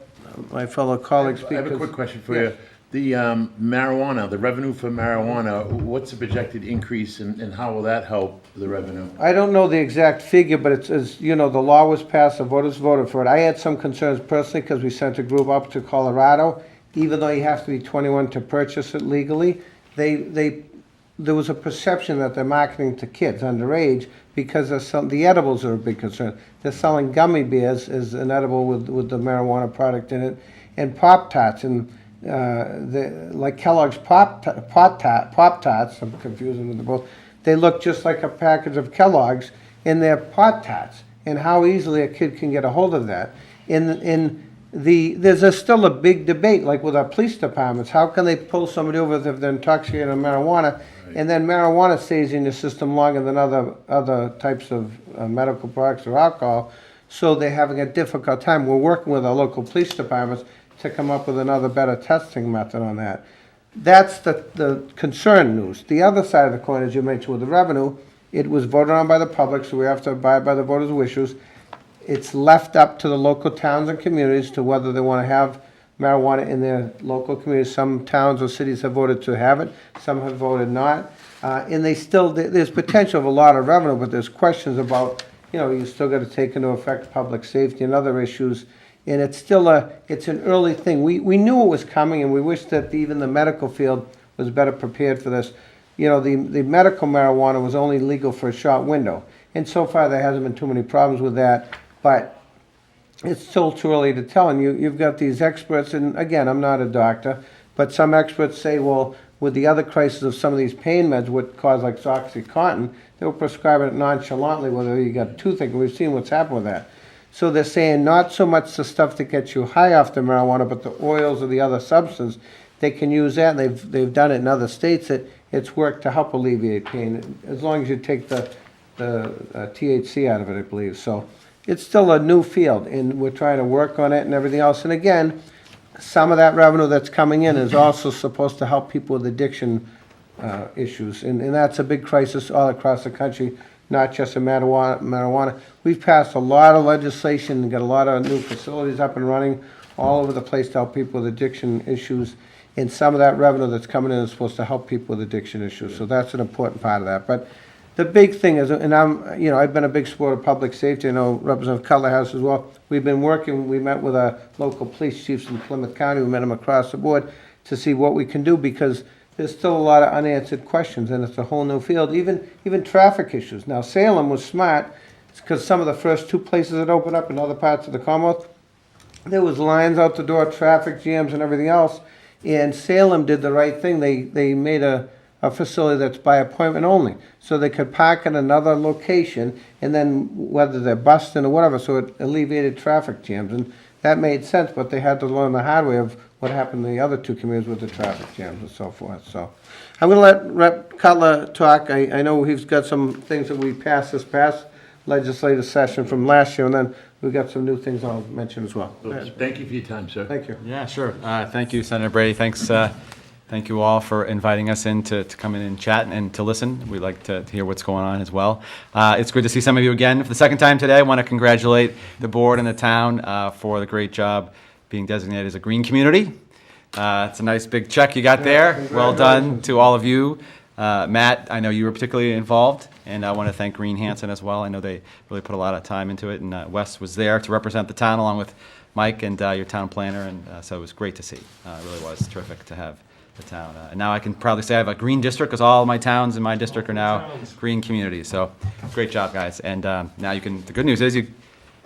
Speaker 11: my fellow colleagues speak.
Speaker 1: I have a quick question for you. The marijuana, the revenue for marijuana, what's the projected increase and how will that help the revenue?
Speaker 11: I don't know the exact figure, but it's, as the law was passed, the voters voted for it. I had some concerns personally because we sent a group up to Colorado. Even though you have to be 21 to purchase it legally, there was a perception that they're marketing to kids underage because the edibles are a big concern. They're selling gummy bears as an edible with the marijuana product in it, and Pop-Tarts, and like Kellogg's Pop-Tarts, I'm confusing with the both, they look just like a package of Kellogg's, and they're Pop-Tarts, and how easily a kid can get a hold of that. There's still a big debate, like with our police departments. How can they pull somebody over if they're intoxicated on marijuana? Right. And then marijuana stays in your system longer than other types of medical products or alcohol, so they're having a difficult time. We're working with our local police departments to come up with another better testing method on that. That's the concern news. The other side of the coin, as you mentioned, with the revenue, it was voted on by the public, so we have to abide by the voters' wishes. It's left up to the local towns and communities to whether they want to have marijuana in their local communities. Some towns or cities have voted to have it, some have voted not. And there's potential of a lot of revenue, but there's questions about, you still got to take into effect public safety and other issues. And it's still it's an early thing. We knew it was coming, and we wish that even the medical field was better prepared for this. The medical marijuana was only legal for a short window. And so far, there hasn't been too many problems with that. But it's still too early to tell. And you've got these experts, and again, I'm not a doctor, but some experts say, well, with the other crisis of some of these pain meds, what cause like OxyContin, they were prescribing it nonchalantly, whether you got toothache, and we've seen what's happened with that. So they're saying not so much the stuff that gets you high off the marijuana, but the oils or the other substance, they can use that, and they've done it in other states that it's worked to help alleviate pain, as long as you take the THC out of it, I believe. So it's still a new field, and we're trying to work on it and everything else. And again, some of that revenue that's coming in is also supposed to help people with addiction issues. And that's a big crisis all across the country, not just in marijuana. We've passed a lot of legislation and got a lot of new facilities up and running all over the place to help people with addiction issues. And some of that revenue that's coming in is supposed to help people with addiction issues. So that's an important part of that. But the big thing is, and I've been a big supporter of public safety. I know Representative Cutler has as well. We've been working, we met with our local police chiefs in Plymouth County. We met them across the board to see what we can do, because there's still a lot of unanswered questions, and it's a whole new field. Even traffic issues. Now, Salem was smart, because some of the first two places that opened up in other parts of the Commonwealth, there was lines out the door, traffic jams and everything else. And Salem did the right thing. They made a facility that's by appointment only, so they could park in another location, and then whether they're busting or whatever, so it alleviated traffic jams, and that made sense. But they had to learn the hard way of what happened in the other two communities with the traffic jams and so forth. So I'm going to let Rep. Cutler talk. I know he's got some things that we passed this past legislative session from last year, and then we've got some new things I'll mention as well.
Speaker 1: Thank you for your time, sir.
Speaker 11: Thank you.
Speaker 12: Yeah, sure. Thank you, Senator Brady. Thank you all for inviting us in to come in and chat and to listen. We'd like to hear what's going on as well. It's good to see some of you again for the second time today. I want to congratulate the board and the town for the great job being designated as a green community. It's a nice big check you got there. Well done to all of you. Matt, I know you were particularly involved, and I want to thank Green Hanson as well. I know they really put a lot of time into it, and Wes was there to represent the town along with Mike and your town planner, and so it was great to see. It really was terrific to have the town. And now I can proudly say I have a green district, because all my towns in my district are now green communities. So great job, guys. And now you can, the good news is, as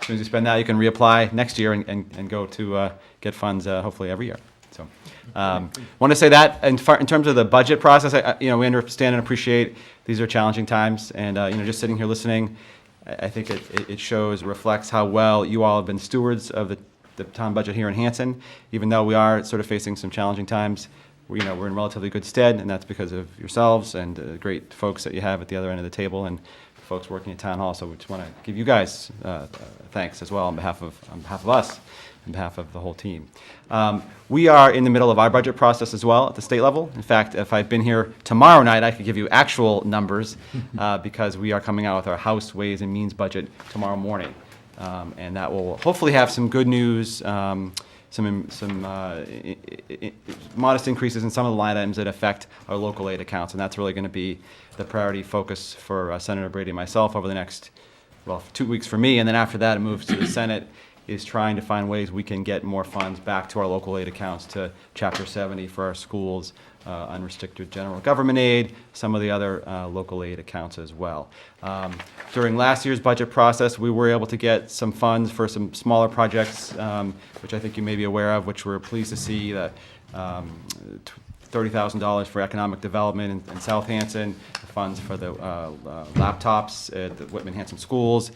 Speaker 12: soon as you spend that, you can reapply next year and go to get funds hopefully every year. So Want to say that in terms of the budget process, we understand and appreciate these are challenging times, and just sitting here listening, I think it shows, reflects how well you all have been stewards of the town budget here in Hanson. Even though we are sort of facing some challenging times, we're in relatively good stead, and that's because of yourselves and the great folks that you have at the other end of the table and folks working at Town Hall. So we just want to give you guys thanks as well on behalf of us, on behalf of the whole team. We are in the middle of our budget process as well at the state level. In fact, if I'd been here tomorrow night, I could give you actual numbers because we are coming out with our House Ways and Means budget tomorrow morning. And that will hopefully have some good news, some modest increases in some of the line items that affect our local aid accounts. And that's really going to be the priority focus for Senator Brady and myself over the next, 2 weeks for me. And then after that, it moves to the Senate, is trying to find ways we can get more funds back to our local aid accounts, to Chapter 70 for our schools, unrestricted general government aid, some of the other local aid accounts as well. During last year's budget process, we were able to get some funds for some smaller projects, which I think you may be aware of, which we're pleased to see that $30,000 for economic development in South Hanson, funds for the laptops at the Whitman Hanson schools,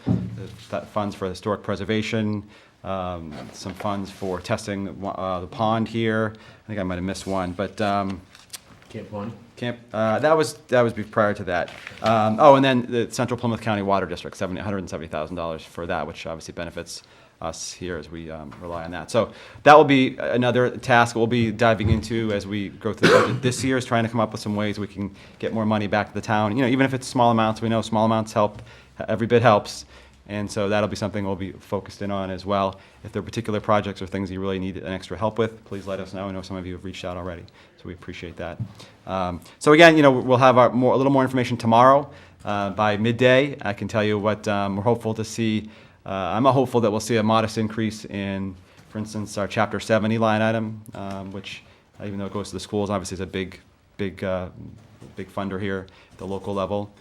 Speaker 12: the funds for historic preservation, some funds for testing the pond here. I think I might have missed one, but
Speaker 1: Camp Bonnie?
Speaker 12: that was prior to that. And then the Central Plymouth County Water District, $170,000 for that, which obviously benefits us here as we rely on that. So that will be another task we'll be diving into as we go through the budget this year, is trying to come up with some ways we can get more money back to the town. Even if it's small amounts, we know small amounts help, every bit helps. And so that'll be something we'll be focused in on as well. If there are particular projects or things you really need an extra help with, please let us know. I know some of you have reached out already, so we appreciate that. So again, we'll have a little more information tomorrow by midday. I can tell you what we're hopeful to see. I'm hopeful that we'll see a modest increase in, for instance, our Chapter 70 line item, which, even though it goes to the schools, obviously is a big funder here at the local level.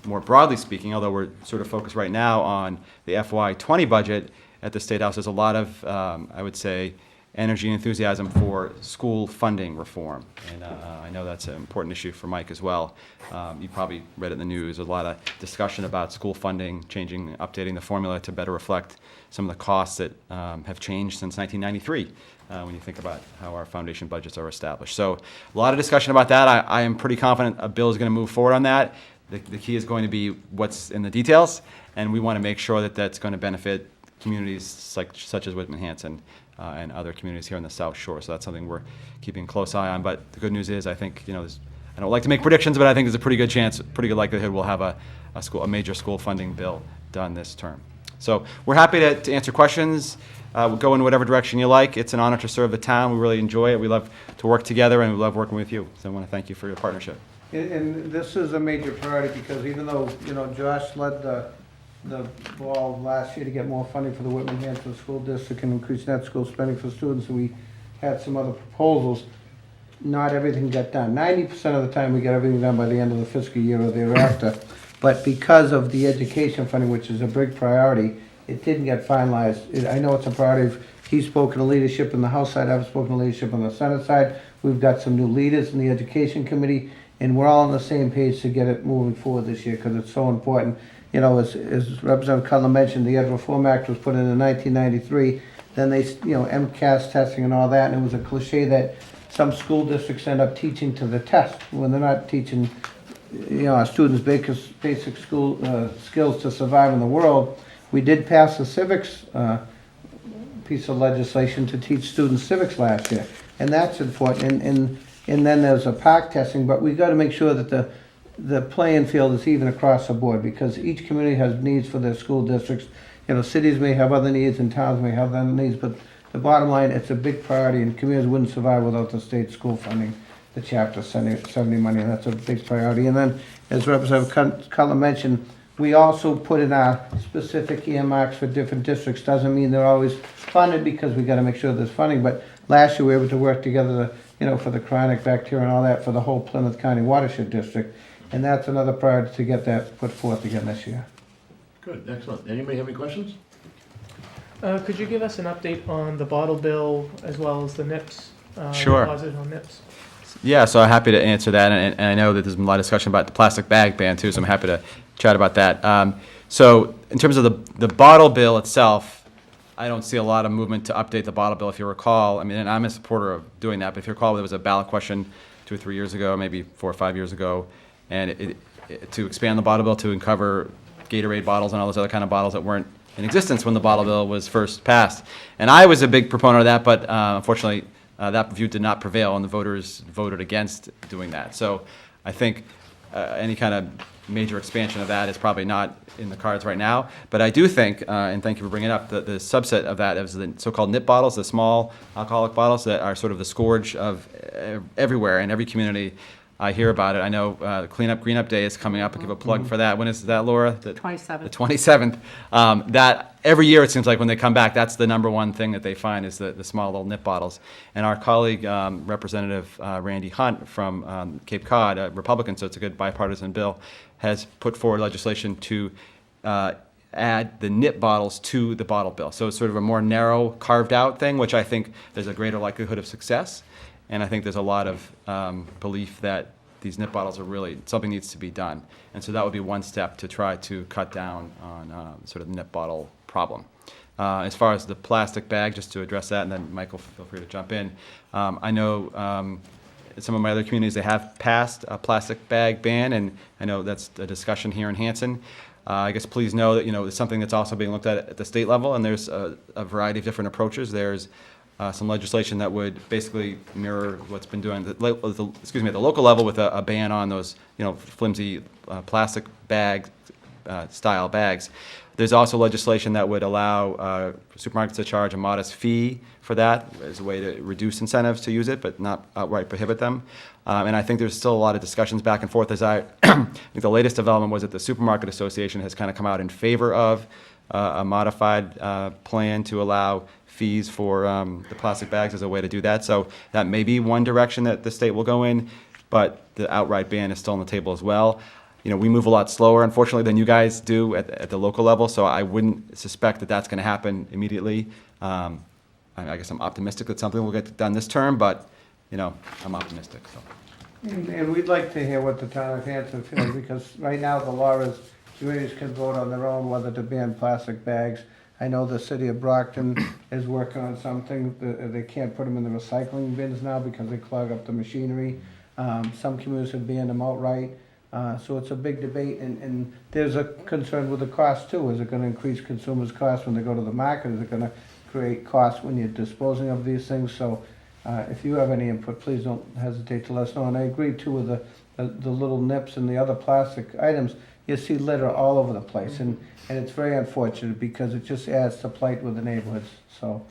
Speaker 12: More broadly speaking, although we're sort of focused right now on the FY20 budget at the State House, there's a lot of, I would say, energy and enthusiasm for school funding reform. And I know that's an important issue for Mike as well. You probably read it in the news. There's a lot of discussion about school funding, updating the formula to better reflect some of the costs that have changed since 1993. When you think about how our foundation budgets are established. So a lot of discussion about that. I am pretty confident a bill is going to move forward on that. The key is going to be what's in the details, and we want to make sure that that's going to benefit communities such as Whitman Hanson and other communities here on the South Shore. So that's something we're keeping a close eye on. But the good news is, I think, I don't like to make predictions, but I think there's a pretty good chance, pretty good likelihood we'll have a major school funding bill done this term. So we're happy to answer questions. We'll go in whatever direction you like. It's an honor to serve the town. We really enjoy it. We love to work together, and we love working with you. So I want to thank you for your partnership.
Speaker 11: And this is a major priority because even though, Josh led the ball last year to get more funding for the Whitman Hanson School District and increase net school spending for students, and we had some other proposals, not everything got done. 90% of the time we get everything done by the end of the fiscal year or thereafter. But because of the education funding, which is a big priority, it didn't get finalized. I know it's a priority. He's spoken to leadership in the House side, I've spoken to leadership on the Senate side. We've got some new leaders in the Education Committee, and we're all on the same page to get it moving forward this year because it's so important. As Representative Cutler mentioned, the Ed Reform Act was put in 1993. Then they, MCAS testing and all that, and it was a cliche that some school districts end up teaching to the test when they're not teaching, our students basic school skills to survive in the world. We did pass a civics piece of legislation to teach students civics last year, and that's important. And then there's a PAC testing, but we've got to make sure that the playing field is even across the board because each community has needs for their school districts. Cities may have other needs and towns may have other needs, but the bottom line, it's a big priority, and communities wouldn't survive without the state school funding, the Chapter 70 money, and that's a big priority. And then, as Representative Cutler mentioned, we also put in our specific earmarks for different districts. Doesn't mean they're always funded because we got to make sure there's funding, but last year we were able to work together for the chronic bacteria and all that for the whole Plymouth County Watershed District. And that's another priority to get that put forth again this year.
Speaker 1: Good, excellent. Anybody have any questions?
Speaker 2: Could you give us an update on the bottle bill as well as the NIPS?
Speaker 12: Sure.
Speaker 2: Deposit on NIPS?
Speaker 12: Yeah, so I'm happy to answer that, and I know that there's been a lot of discussion about the plastic bag ban too, so I'm happy to chat about that. So in terms of the bottle bill itself, I don't see a lot of movement to update the bottle bill. If you recall, I mean, and I'm a supporter of doing that, but if you recall, there was a ballot question 2 or 3 years ago, maybe 4 or 5 years ago, and to expand the bottle bill to cover Gatorade bottles and all those other kind of bottles that weren't in existence when the bottle bill was first passed. And I was a big proponent of that, but unfortunately, that view did not prevail, and the voters voted against doing that. So I think any kind of major expansion of that is probably not in the cards right now. But I do think, and thank you for bringing it up, the subset of that is the so-called nip bottles, the small alcoholic bottles that are sort of the scourge of everywhere in every community. I hear about it. I know Green Up Day is coming up. I'll give a plug for that. When is that, Laura? The
Speaker 5: 27th.
Speaker 12: The 27th. That every year it seems like when they come back, that's the number one thing that they find is the small little nip bottles. And our colleague, Representative Randy Hunt from Cape Cod, a Republican, so it's a good bipartisan bill, has put forward legislation to add the nip bottles to the bottle bill. So it's sort of a more narrow, carved out thing, which I think there's a greater likelihood of success. And I think there's a lot of belief that these nip bottles are really, something needs to be done. And so that would be one step to try to cut down on sort of the nip bottle problem. As far as the plastic bag, just to address that, and then Michael, feel free to jump in. I know in some of my other communities, they have passed a plastic bag ban, and I know that's a discussion here in Hanson. I guess please know that, it's something that's also being looked at the state level, and there's a variety of different approaches. There's some legislation that would basically mirror what's been doing at the local level with a ban on those, flimsy plastic bag style bags. There's also legislation that would allow supermarkets to charge a modest fee for that as a way to reduce incentives to use it, but not outright prohibit them. And I think there's still a lot of discussions back and forth. I think the latest development was that the Supermarket Association has kind of come out in favor of a modified plan to allow fees for the plastic bags as a way to do that. So that may be one direction that the state will go in, but the outright ban is still on the table as well. We move a lot slower, unfortunately, than you guys do at the local level, so I wouldn't suspect that that's going to happen immediately. I guess I'm optimistic that something will get done this term, but, I'm optimistic. So.
Speaker 11: And we'd like to hear what the town of Hanson feels, because right now the law is communities can vote on their own whether to ban plastic bags. I know the city of Brockton is working on something. They can't put them in the recycling bins now because they clog up the machinery. Some communities have banned them outright. So it's a big debate, and there's a concern with the cost too. Is it going to increase consumers' costs when they go to the market? Is it going to create costs when you're disposing of these things? So if you have any input, please don't hesitate to let us know. And I agree too with the little nips and the other plastic items. You see litter all over the place, and it's very unfortunate because it just adds to plight with the neighborhoods. So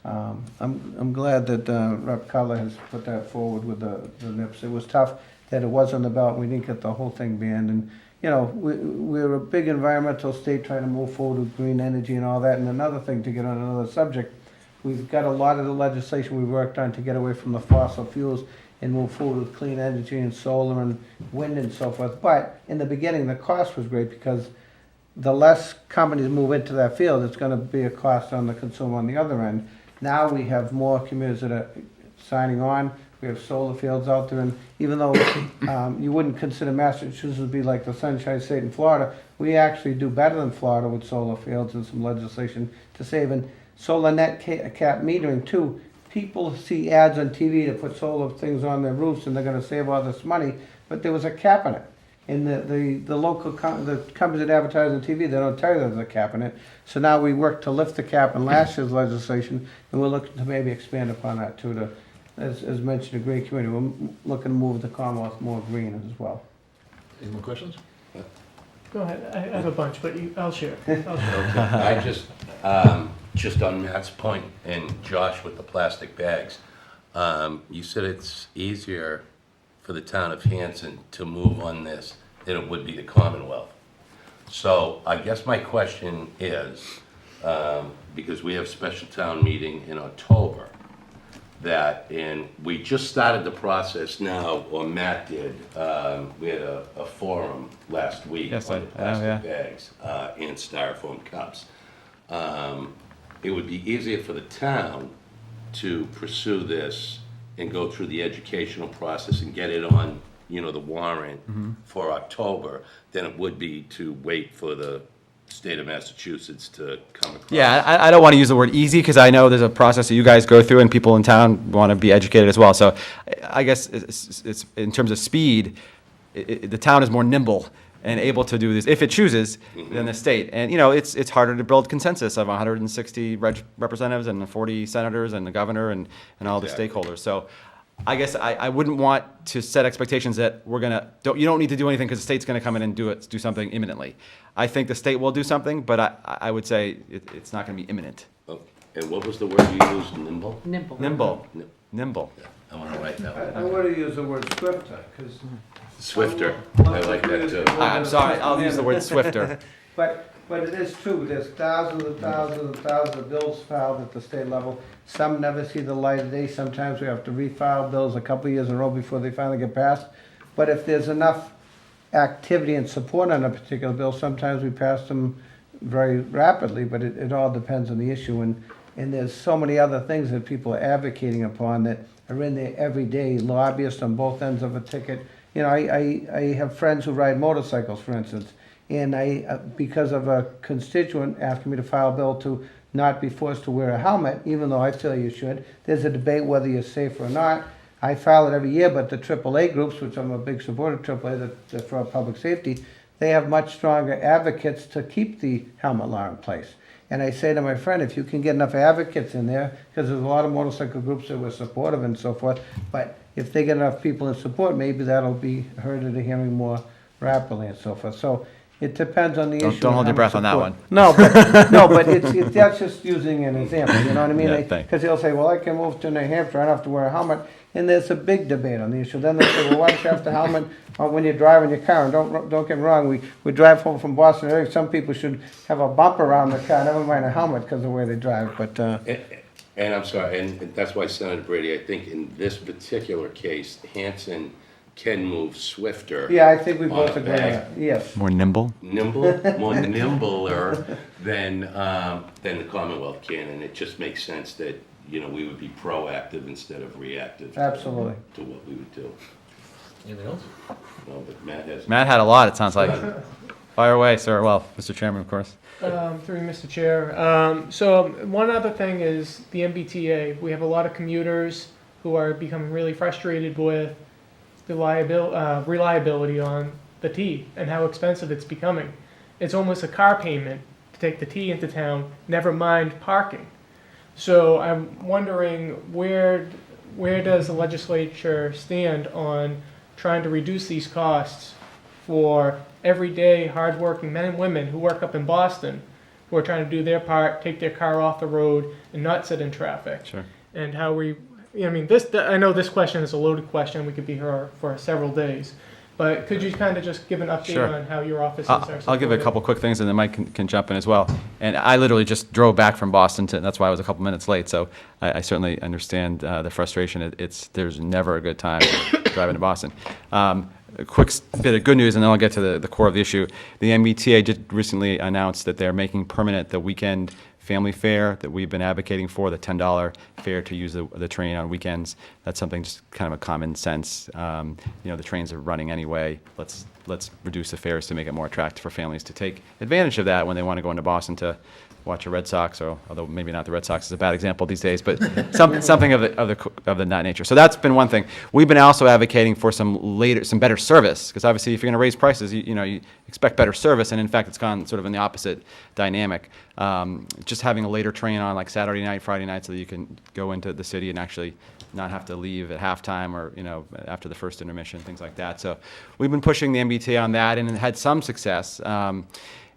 Speaker 11: I'm glad that Rep. Cutler has put that forward with the nips. It was tough that it was on the ballot. We didn't get the whole thing banned, and we're a big environmental state trying to move forward with green energy and all that. And another thing, to get on another subject, we've got a lot of the legislation we worked on to get away from the fossil fuels and move forward with clean energy and solar and wind and so forth. But in the beginning, the cost was great because the less companies move into that field, it's going to be a cost on the consumer on the other end. Now we have more communities that are signing on. We have solar fields out there, and even though you wouldn't consider Massachusetts to be like the Sunshine State in Florida, we actually do better than Florida with solar fields and some legislation to save. And solar net cap metering too. People see ads on TV to put solar things on their roofs and they're going to save all this money, but there was a cap in it. And the local the companies that advertise on TV, they don't tell you there's a cap in it. So now we work to lift the cap in last year's legislation, and we're looking to maybe expand upon that too, to, as mentioned, a green community. We're looking to move the Commonwealth more green as well.
Speaker 1: Any more questions?
Speaker 2: Go ahead. I have a bunch, but I'll share.
Speaker 7: Okay. I just on Matt's point, and Josh with the plastic bags, you said it's easier for the town of Hanson to move on this than it would be the Commonwealth. So I guess my question is, because we have special town meeting in October, and we just started the process now, or Matt did, we had a forum last week on the plastic bags and styrofoam cups. it would be easier for the town to pursue this and go through the educational process and get it on, the warrant for October than it would be to wait for the state of Massachusetts to come across.
Speaker 12: Yeah, I don't want to use the word easy because I know there's a process that you guys go through and people in town want to be educated as well. So I guess it's in terms of speed, the town is more nimble and able to do this if it chooses than the state. And, it's harder to build consensus of 160 representatives and the 40 senators and the governor and all the stakeholders. So I guess I wouldn't want to set expectations that you don't need to do anything because the state's going to come in and do something imminently. I think the state will do something, but I would say it's not going to be imminent.
Speaker 7: Oh, and what was the word you used, nimble?
Speaker 5: Nimble.
Speaker 12: Nimble.
Speaker 7: I want to write that
Speaker 11: I
Speaker 7: one.
Speaker 11: would have used the word swifter, because.
Speaker 7: Swifter, I like that too.
Speaker 12: I'm sorry, I'll use the word swifter.
Speaker 11: But it is true, there's thousands and thousands and thousands of bills filed at the state level. Some never see the light of day, sometimes we have to refile bills a couple of years in a row before they finally get passed. But if there's enough activity and support on a particular bill, sometimes we pass them very rapidly, but it all depends on the issue. And there's so many other things that people are advocating upon that are in there every day, lobbyists on both ends of a ticket. I have friends who ride motorcycles, for instance, and because of a constituent asking me to file a bill to not be forced to wear a helmet, even though I feel you should, there's a debate whether you're safe or not. I file it every year, but the AAA groups, which I'm a big supporter of AAA, that's for public safety, they have much stronger advocates to keep the helmet law in place. And I say to my friend, if you can get enough advocates in there, because there's a lot of motorcycle groups that were supportive and so forth, but if they get enough people in support, maybe that'll be heard at a hearing more rapidly and so forth. So it depends on the issue.
Speaker 12: Don't hold your
Speaker 11: and
Speaker 12: breath
Speaker 11: how
Speaker 12: on
Speaker 11: much
Speaker 12: that
Speaker 11: support. No, but that's just using an example, you know what I mean?
Speaker 12: Yeah, thanks.
Speaker 11: Because they'll say, well, I can move to New Hampshire, I don't have to wear a helmet. And there's a big debate on the issue. Then they say, well, why don't you have the helmet when you're driving your car? And don't get me wrong, we drive home from Boston. I think some people should have a bumper around the car, never mind a helmet, because of the way they drive. But
Speaker 7: And I'm sorry, and that's why Senator Brady, I think in this particular case, Hanson can move swifter.
Speaker 11: yeah, I think we both
Speaker 7: on a
Speaker 11: agree on
Speaker 7: bag.
Speaker 11: that. Yes.
Speaker 12: More nimble?
Speaker 7: More nimbler than the Commonwealth can, and it just makes sense that, we would be proactive instead of reactive.
Speaker 11: Absolutely.
Speaker 7: To what we would do.
Speaker 1: Anything else?
Speaker 7: No, but Matt
Speaker 12: Matt had a lot, it sounds like. Fire away, sir. Well, Mr. Chairman, of course.
Speaker 2: Through you, Mr. Chair. So one other thing is the MBTA. We have a lot of commuters who are becoming really frustrated with the reliability on the T and how expensive it's becoming. It's almost a car payment to take the T into town, never mind parking. So I'm wondering where does the legislature stand on trying to reduce these costs for everyday hardworking men and women who work up in Boston, who are trying to do their part, take their car off the road and not sit in traffic.
Speaker 12: Sure.
Speaker 2: And how I know this question is a loaded question. We could be here for several days. But could you kind of just give an update
Speaker 12: Sure.
Speaker 2: on how your offices are supported?
Speaker 12: I'll give a couple quick things and then Mike can jump in as well. And I literally just drove back from Boston that's why I was a couple minutes late. So I certainly understand the frustration. There's never a good time driving to Boston. A quick bit of good news, and then I'll get to the core of the issue. The MBTA just recently announced that they're making permanent the weekend family fare that we've been advocating for, the $10 fare to use the train on weekends. That's something just kind of a common sense. The trains are running anyway. Let's reduce the fares to make it more attractive for families to take advantage of that when they want to go into Boston to watch a Red Sox, or although maybe not the Red Sox is a bad example these days, but something of that nature. So that's been one thing. We've been also advocating for some better service, because obviously if you're going to raise prices, you expect better service, and in fact it's gone sort of in the opposite dynamic. Just having a later train on like Saturday night, Friday night, so that you can go into the city and actually not have to leave at halftime or after the first intermission, things like that. So we've been pushing the MBTA on that and had some success.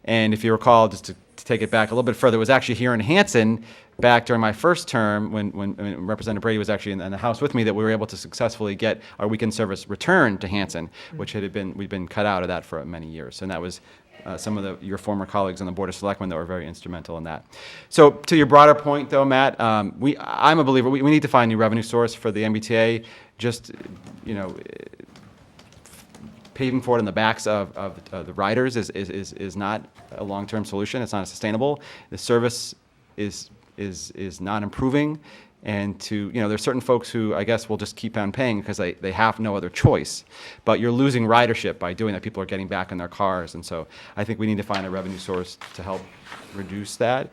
Speaker 12: And if you recall, just to take it back a little bit further, it was actually here in Hanson back during my first term when Representative Brady was actually in the House with me that we were able to successfully get our weekend service returned to Hanson, which we'd been cut out of that for many years. And that was some of your former colleagues on the Board of Selectmen that were very instrumental in that. So to your broader point, though, Matt, I'm a believer. We need to find a new revenue source for the MBTA. Just, paving for it in the backs of the riders is not a long-term solution. It's not sustainable. The service is is not improving, and to, there's certain folks who I guess will just keep on paying because they have no other choice. But you're losing ridership by doing that. People are getting back in their cars, and so I think we need to find a revenue source to help reduce that.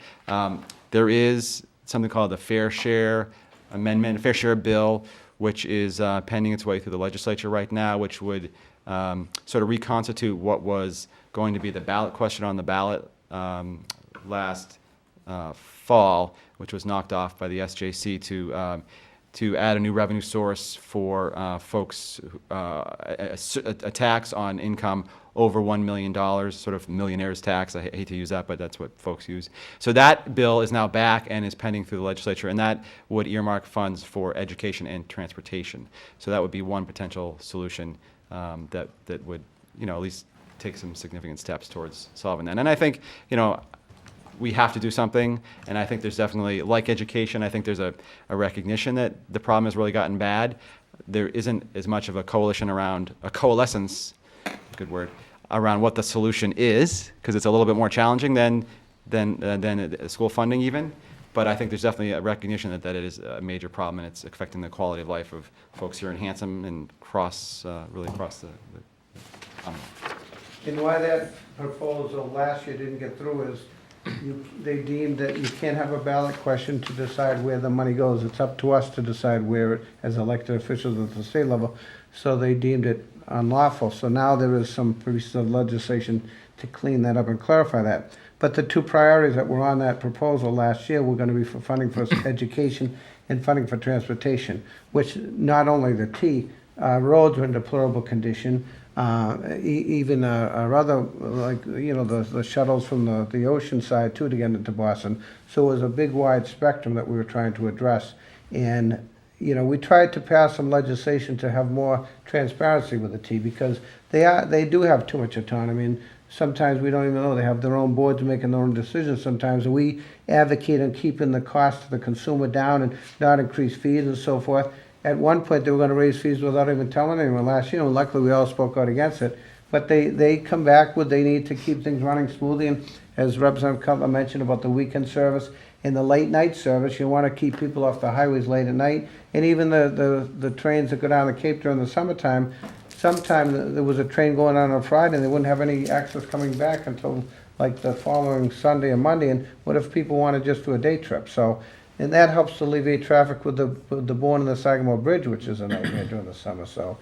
Speaker 12: There is something called the Fair Share Amendment, Fair Share Bill, which is pending its way through the legislature right now, which would sort of reconstitute what was going to be the ballot question on the ballot last fall, which was knocked off by the SJC to add a new revenue source for folks, a tax on income over $1 million, sort of millionaire's tax. I hate to use that, but that's what folks use. So that bill is now back and is pending through the legislature, and that would earmark funds for education and transportation. So that would be one potential solution that would, at least take some significant steps towards solving that. And I think, we have to do something, and I think there's definitely, like education, I think there's a recognition that the problem has really gotten bad. There isn't as much of a coalescence, good word, around what the solution is, because it's a little bit more challenging than school funding even. But I think there's definitely a recognition that it is a major problem, and it's affecting the quality of life of folks here in Hanson and really across the
Speaker 11: And why that proposal last year didn't get through is they deemed that you can't have a ballot question to decide where the money goes. It's up to us to decide where, as elected officials at the state level. So they deemed it unlawful. So now there is some piece of legislation to clean that up and clarify that. But the two priorities that were on that proposal last year were going to be for funding for education and funding for transportation, which not only the roads are in deplorable condition, even our other, like, the shuttles from the ocean side too to get into Boston. So it was a big wide spectrum that we were trying to address. And, we tried to pass some legislation to have more transparency with the T, because they do have too much autonomy. And sometimes we don't even know they have their own boards making their own decisions sometimes. And we advocate on keeping the cost to the consumer down and not increase fees and so forth. At one point, they were going to raise fees without even telling anyone last year, and luckily we all spoke out against it. But they come back with they need to keep things running smoothly, and as Representative Cutler mentioned about the weekend service and the late night service, you want to keep people off the highways late at night, and even the trains that go down the Cape during the summertime. Sometime there was a train going on Friday, and they wouldn't have any access coming back until like the following Sunday or Monday. And what if people want to just do a day trip? And that helps to alleviate traffic with the Bourne and the Sagamore Bridge, which is a nightmare during the summer. So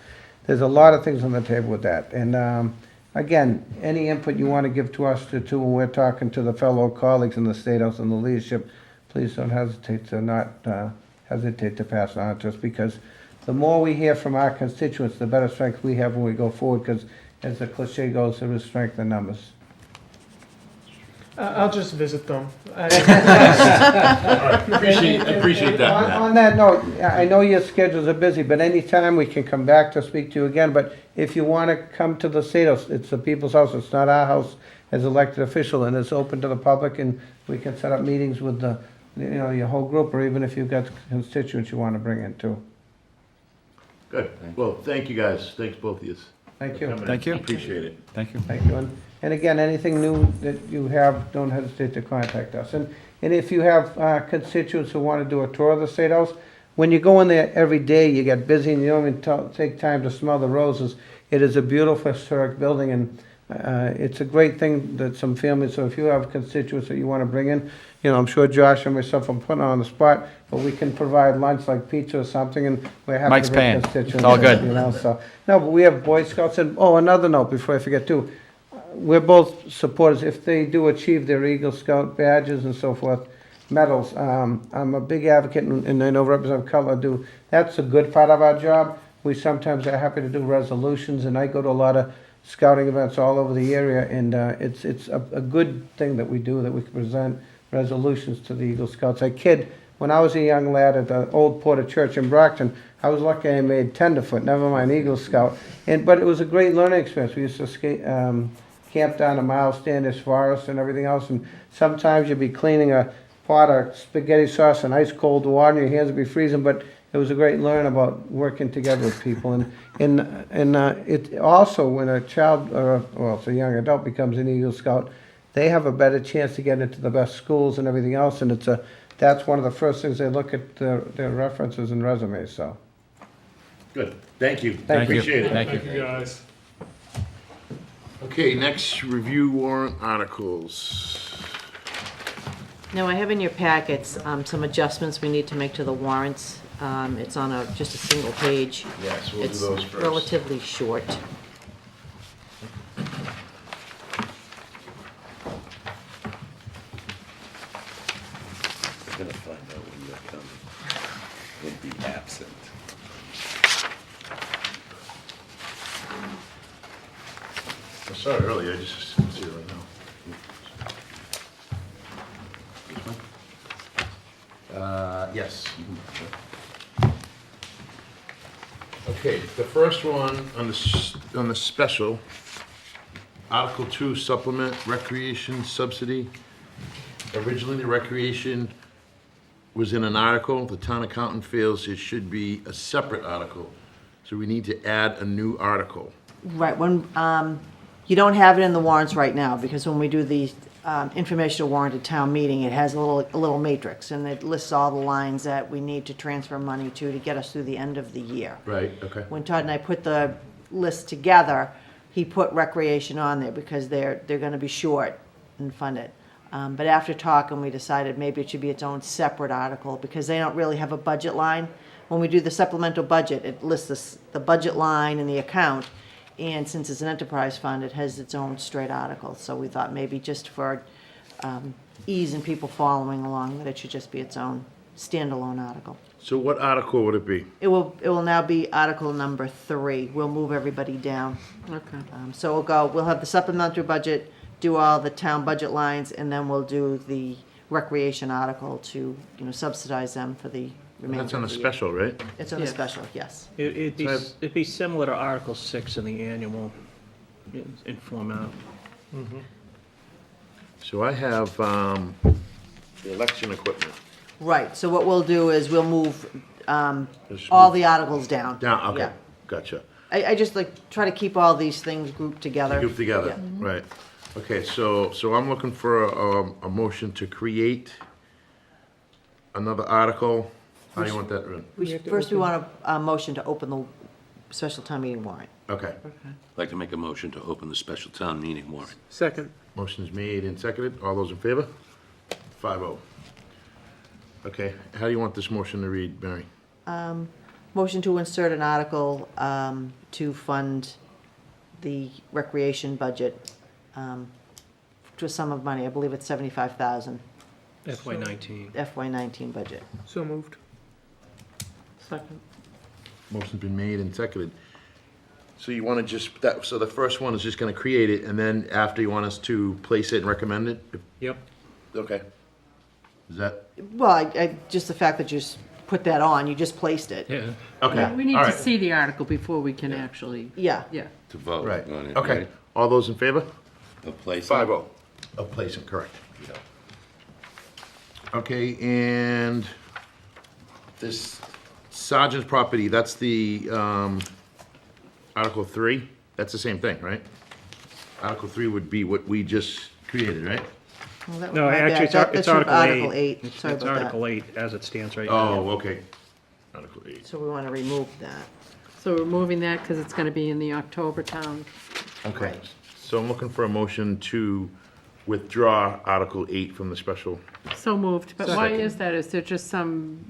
Speaker 11: there's a lot of things on the table with that. And again, any input you want to give to us too when we're talking to the fellow colleagues in the State House and the leadership, please don't hesitate to pass it on to us, because the more we hear from our constituents, the better strength we have when we go forward, because as the cliche goes, there is strength in numbers.
Speaker 2: I'll just visit them.
Speaker 1: Appreciate that, Matt.
Speaker 11: On that note, I know your schedules are busy, but anytime we can come back to speak to you again. But if you want to come to the State House, it's the people's house. It's not our house as elected official, and it's open to the public, and we can set up meetings with your whole group, or even if you've got constituents you want to bring in too.
Speaker 1: Good. Well, thank you guys. Thanks both of you.
Speaker 11: Thank you.
Speaker 12: Thank you.
Speaker 1: Appreciate it.
Speaker 12: Thank you.
Speaker 11: Thank you. And again, anything new that you have, don't hesitate to contact us. And if you have constituents who want to do a tour of the State House, when you go in there every day, you get busy and you don't even take time to smell the roses. It is a beautiful historic building, and it's a great thing that some families, so if you have constituents that you want to bring in, I'm sure Josh and myself are putting on the spot, but we can provide lunch like pizza or something, and we're happy
Speaker 12: Mike's
Speaker 11: to bring
Speaker 12: paying.
Speaker 11: constituents.
Speaker 12: It's all good.
Speaker 11: So, no, but we have Boy Scouts, and another note before I forget too, we're both supporters. If they do achieve their Eagle Scout badges and so forth, medals, I'm a big advocate, and I know Representative Cutler do. That's a good part of our job. We sometimes are happy to do resolutions, and I go to a lot of scouting events all over the area, and it's a good thing that we do, that we can present resolutions to the Eagle Scouts. I kid, when I was a young lad at the old Porter Church in Brockton, I was lucky I made tenderfoot, never mind Eagle Scout. But it was a great learning experience. We used to camp down in Miles Standish Forest and everything else, and sometimes you'd be cleaning a pot of spaghetti sauce in ice cold water, and your hands would be freezing, but it was a great learn about working together with people. And it also, when a child, it's a young adult, becomes an Eagle Scout, they have a better chance to get into the best schools and everything else, and it's a that's one of the first things they look at, their references and resumes, so.
Speaker 1: Good, thank you.
Speaker 11: Thank you.
Speaker 1: Appreciate it.
Speaker 12: Thank you.
Speaker 8: guys.
Speaker 1: Okay, next, review warrant articles.
Speaker 10: Now, I have in your packets some adjustments we need to make to the warrants. It's on just a single page.
Speaker 1: Yes, we'll do
Speaker 10: It's
Speaker 1: those first.
Speaker 10: relatively short.
Speaker 7: I'm gonna find out when you're coming. We'll be absent.
Speaker 1: I saw it earlier, I just didn't see it right now. Yes. Okay, the first one on the special, Article 2 supplement recreation subsidy. Originally, the recreation was in an article. The town accountant feels it should be a separate article. So we need to add a new article.
Speaker 10: Right, when, you don't have it in the warrants right now, because when we do the informational warrant at town meeting, it has a little matrix, and it lists all the lines that we need to transfer money to get us through the end of the year.
Speaker 1: Right, okay.
Speaker 10: When Todd and I put the list together, he put recreation on there because they're gonna be short and funded. But after talking, we decided maybe it should be its own separate article, because they don't really have a budget line. When we do the supplemental budget, it lists the budget line and the account, and since it's an enterprise fund, it has its own straight article. So we thought maybe just for ease and people following along, that it should just be its own standalone article.
Speaker 1: So what article would it be?
Speaker 10: It will now be Article number 3. We'll move everybody down.
Speaker 5: Okay.
Speaker 10: So we'll have the supplementary budget, do all the town budget lines, and then we'll do the recreation article to, subsidize them for the remainder
Speaker 1: That's on the
Speaker 10: of the year.
Speaker 1: special, right?
Speaker 10: It's on the
Speaker 5: Yes.
Speaker 10: special, yes.
Speaker 9: It'd be similar to Article 6 in the annual in format.
Speaker 1: So I have the election equipment.
Speaker 10: Right, so what we'll do is we'll move
Speaker 1: Just
Speaker 10: all
Speaker 1: move
Speaker 10: the articles down.
Speaker 1: Down, okay,
Speaker 10: Yeah.
Speaker 1: gotcha.
Speaker 10: I just try to keep all these things grouped together.
Speaker 1: Group together, right. Okay, so I'm looking for a motion to create another article. How do you want that written?
Speaker 10: First, we want a motion to open the special town meeting warrant.
Speaker 1: Okay,
Speaker 7: I'd like to make a motion to open the special town meeting warrant.
Speaker 2: Second.
Speaker 1: motion's made and seconded. All those in favor? 5-0. Okay, how do you want this motion to read, Mary?
Speaker 10: Motion to insert an article to fund the recreation budget to a sum of money. I believe it's $75,000,
Speaker 9: FY19.
Speaker 10: FY19 budget.
Speaker 2: So moved.
Speaker 5: Second.
Speaker 1: Motion's been made and seconded. So you want to just, so the first one is just going to create it, and then after you want us to place it and recommend it?
Speaker 9: Yep.
Speaker 1: Okay. Is that,
Speaker 10: Well, just the fact that you just put that on, you just placed it.
Speaker 9: Yeah.
Speaker 1: okay,
Speaker 5: We need
Speaker 1: all
Speaker 5: to
Speaker 1: right.
Speaker 5: see the article before we can actually,
Speaker 10: Yeah.
Speaker 5: yeah.
Speaker 7: To vote
Speaker 1: Right,
Speaker 7: on it,
Speaker 1: okay.
Speaker 7: right?
Speaker 1: All those in favor?
Speaker 7: A place.
Speaker 1: 5-0. Of placing, correct.
Speaker 7: Yeah.
Speaker 1: Okay, and this Sergeant's property, that's the, Article 3? That's the same thing, right? Article 3 would be what we just created, right?
Speaker 10: Well, that was
Speaker 9: No,
Speaker 10: my bad.
Speaker 9: actually,
Speaker 10: That's
Speaker 9: it's
Speaker 10: from
Speaker 9: Article 8.
Speaker 10: Sorry
Speaker 9: It's
Speaker 10: about that.
Speaker 9: Article 8 as it stands right now.
Speaker 1: Oh, okay. Article 8.
Speaker 10: So we want to remove that.
Speaker 5: So we're moving that because it's going to be in the October town.
Speaker 1: Okay, so I'm looking for a motion to withdraw Article 8 from the special.
Speaker 5: So moved. But why
Speaker 1: Second.
Speaker 5: is that? Is there just some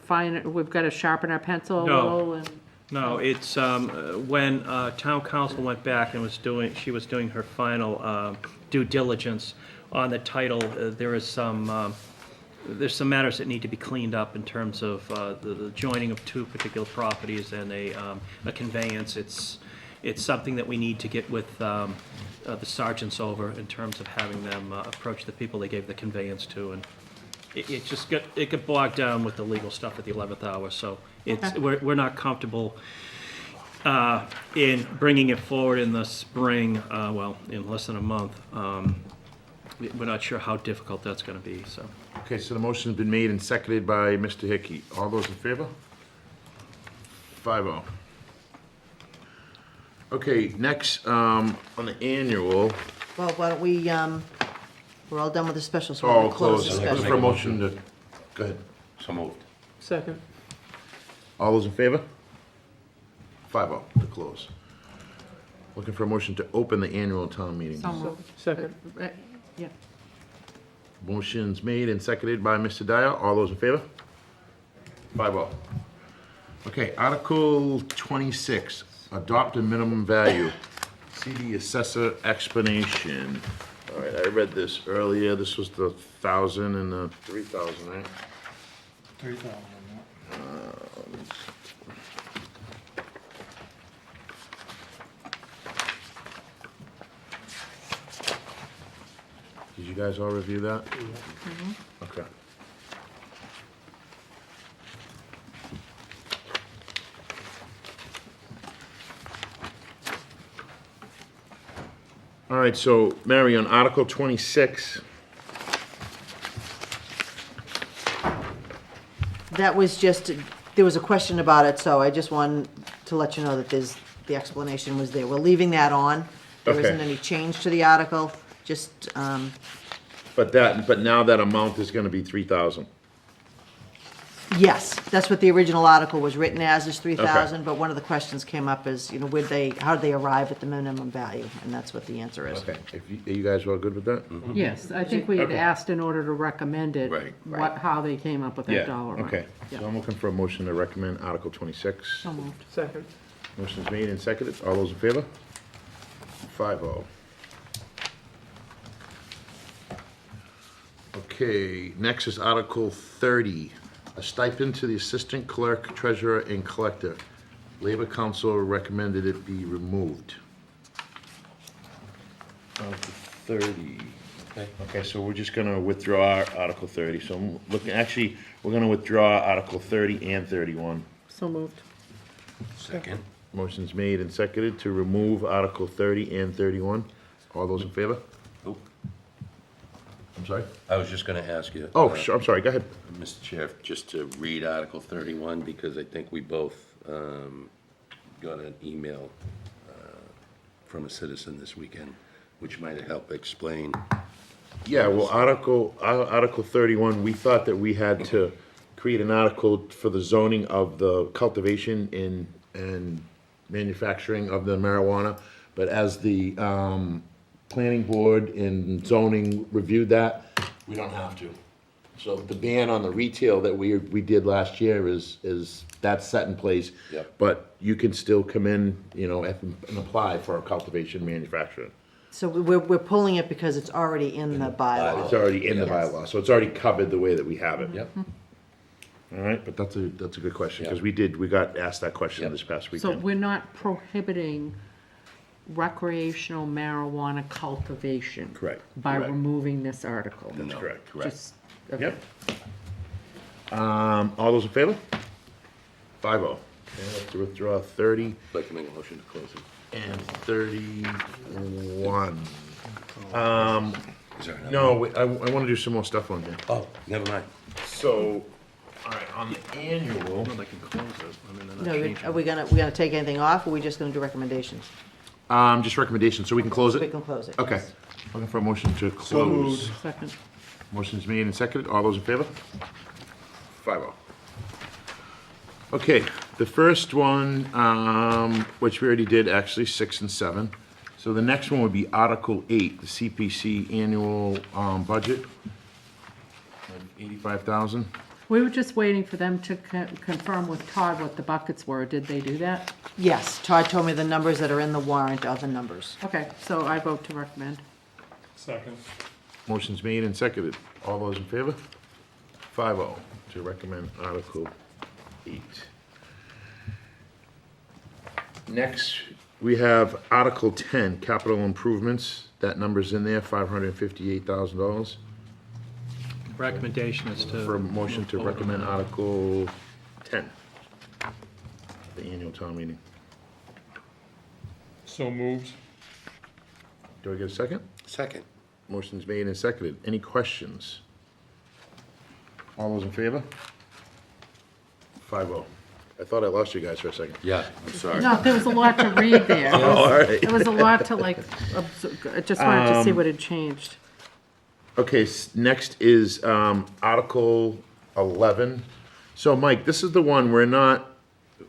Speaker 5: fine, we've got to sharpen our pencil a
Speaker 9: No.
Speaker 5: little? And
Speaker 9: No, it's, when town council went back and she was doing her final due diligence on the title, there's some matters that need to be cleaned up in terms of the joining of two particular properties and a conveyance. It's something that we need to get with the sergeants over in terms of having them approach the people they gave the conveyance to, and it just got bogged down with the legal stuff at the 11th hour, so we're not comfortable in bringing it forward in the spring, in less than a month. We're not sure how difficult that's gonna be, so.
Speaker 1: Okay, so the motion's been made and seconded by Mr. Hickey. All those in favor? 5-0. Okay, next, on the annual,
Speaker 10: Well, why don't we, we're all done with the special, so
Speaker 1: oh,
Speaker 10: we'll close the
Speaker 1: close. Looking for a
Speaker 10: special.
Speaker 1: motion to Go ahead.
Speaker 7: So moved.
Speaker 2: Second.
Speaker 1: All those in favor? 5-0 to close. Looking for a motion to open the annual town meeting.
Speaker 5: So moved.
Speaker 2: Second.
Speaker 5: Yeah.
Speaker 1: Motion's made and seconded by Mr. Dyer. All those in favor? 5-0. Okay, Article 26, adopt a minimum value. See the assessor explanation. All right, I read this earlier. This was the 1,000 and the 3,000, right?
Speaker 6: 3,000.
Speaker 1: Did you guys all review that? Okay. All right, so Mary, on Article 26,
Speaker 10: That was just, there was a question about it, so I just wanted to let you know that the explanation was there. We're leaving that on. There
Speaker 1: Okay.
Speaker 10: isn't any change to the article, just,
Speaker 1: but now that amount is gonna be 3,000.
Speaker 10: yes, that's what the original article was written as, is 3,000, but one of the questions came up is, how did they arrive at the minimum value? And that's what the answer is.
Speaker 1: Okay, are you guys all good with that?
Speaker 5: Yes, I think we had
Speaker 1: Okay.
Speaker 5: asked in order to recommend it,
Speaker 7: Right.
Speaker 5: how they came up with that dollar amount.
Speaker 1: Okay, so I'm looking for a motion to recommend Article 26.
Speaker 5: So moved.
Speaker 2: Second.
Speaker 1: Motion's made and seconded. All those in favor? 5-0. Okay, next is Article 30, a stipend to the Assistant Clerk, Treasurer, and Collector. Labor Council recommended it be removed. Article 30. Okay, so we're just gonna withdraw Article 30. So I'm looking, actually, we're gonna withdraw Article 30 and 31.
Speaker 5: So moved.
Speaker 7: Second.
Speaker 1: Motion's made and seconded to remove Article 30 and 31. All those in favor?
Speaker 7: Oh,
Speaker 1: I'm sorry?
Speaker 7: I was just gonna ask you.
Speaker 1: Oh, sure, I'm sorry, go ahead.
Speaker 7: Mr. Chair, just to read Article 31, because I think we both got an email from a citizen this weekend, which might help explain.
Speaker 1: Yeah, well, Article 31, we thought that we had to create an article for the zoning of the cultivation and manufacturing of the marijuana, but as the planning board and zoning reviewed that, we don't have to. So the ban on the retail that we did last year is that's set in place.
Speaker 7: Yep.
Speaker 1: But you can still come in, and apply for a cultivation manufacturing.
Speaker 10: So we're pulling it because it's already in the bylaw.
Speaker 1: It's already in the
Speaker 10: Yes.
Speaker 1: bylaw, so it's already covered the way that we have it.
Speaker 7: Yep.
Speaker 1: All right, but that's a good question, because
Speaker 7: Yeah.
Speaker 1: we got asked that question
Speaker 7: Yep.
Speaker 1: this past
Speaker 5: So
Speaker 1: weekend.
Speaker 5: we're not prohibiting recreational marijuana cultivation.
Speaker 1: Correct.
Speaker 5: By
Speaker 1: Correct.
Speaker 5: removing this article.
Speaker 1: That's correct.
Speaker 5: Just, okay.
Speaker 1: Yep. All those in favor? 5-0. Okay, let's withdraw 30
Speaker 7: I'd like to make a motion to close it.
Speaker 1: and 31.
Speaker 7: Is there another?
Speaker 1: No, I want to do some more stuff on here.
Speaker 7: Oh, never mind.
Speaker 1: So, all right, on the annual,
Speaker 9: They can close it. I mean, they're not
Speaker 10: No,
Speaker 9: changing
Speaker 10: are we gonna take anything off, or are we just gonna do recommendations?
Speaker 1: just recommendations, so we can close
Speaker 10: We
Speaker 1: it?
Speaker 10: can close it.
Speaker 1: Okay.
Speaker 10: yes.
Speaker 1: Looking for a motion to close.
Speaker 5: Second.
Speaker 1: Motion's made and seconded. All those in favor? 5-0. Okay, the first one, which we already did, actually, 6 and 7. So the next one would be Article 8, the CPC annual budget, 85,000.
Speaker 5: We were just waiting for them to confirm with Todd what the buckets were. Did they do that?
Speaker 10: Yes, Todd told me the numbers that are in the warrant are the numbers.
Speaker 5: Okay, so I vote to recommend.
Speaker 8: Second.
Speaker 1: Motion's made and seconded. All those in favor? 5-0 to recommend Article 8. Next, we have Article 10, capital improvements. That number's in there, $558,000.
Speaker 9: Recommendation is to.
Speaker 1: For a motion to recommend Article 10, the annual town meeting.
Speaker 8: So moved.
Speaker 1: Do I get a second?
Speaker 7: Second.
Speaker 1: Motion's made and seconded. Any questions? All those in favor? 5-0. I thought I lost you guys for a second.
Speaker 7: Yeah, I'm sorry.
Speaker 5: No, there was a lot to read there.
Speaker 1: All right.
Speaker 5: There was a lot to I just wanted to see what had changed.
Speaker 1: Okay, next is Article 11. So Mike, this is the one we're not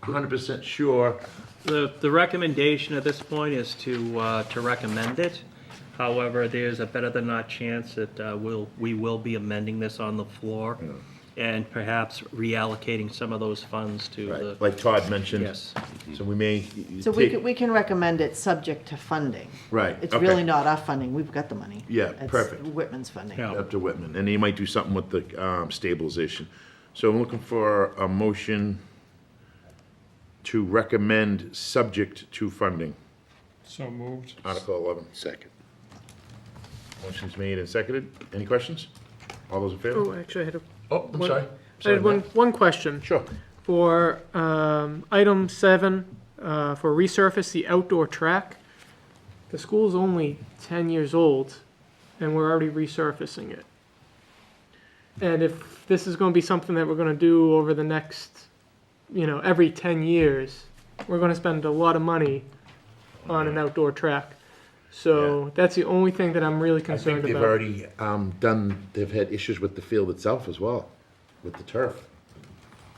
Speaker 1: 100% sure.
Speaker 9: The recommendation at this point is to recommend it. However, there's a better than not chance that we will be amending this on the floor and perhaps reallocating some of those funds to the.
Speaker 1: Like Todd mentioned.
Speaker 9: Yes.
Speaker 1: So we may
Speaker 10: So we can recommend it subject to funding.
Speaker 1: Right,
Speaker 10: It's
Speaker 1: okay.
Speaker 10: really not our funding, we've got the money.
Speaker 1: Yeah, perfect.
Speaker 10: It's Whitman's funding.
Speaker 9: Yeah.
Speaker 1: up to Whitman, and he might do something with the stabilization. So I'm looking for a motion to recommend subject to funding.
Speaker 8: So moved.
Speaker 1: Article 11. Second. Motion's made and seconded. Any questions? All those in favor?
Speaker 2: Oh, actually, I had a
Speaker 1: Oh, I'm
Speaker 2: one-
Speaker 1: sorry.
Speaker 2: I had one question.
Speaker 1: Sure.
Speaker 2: For item 7, for resurface the outdoor track, the school's only 10 years old, and we're already resurfacing it. And if this is going to be something that we're going to do over the next, every 10 years, we're going to spend a lot of money on an outdoor track. So that's the only thing that I'm really
Speaker 1: I think
Speaker 2: concerned
Speaker 1: they've
Speaker 2: about.
Speaker 1: already they've had issues with the field itself as well, with the turf.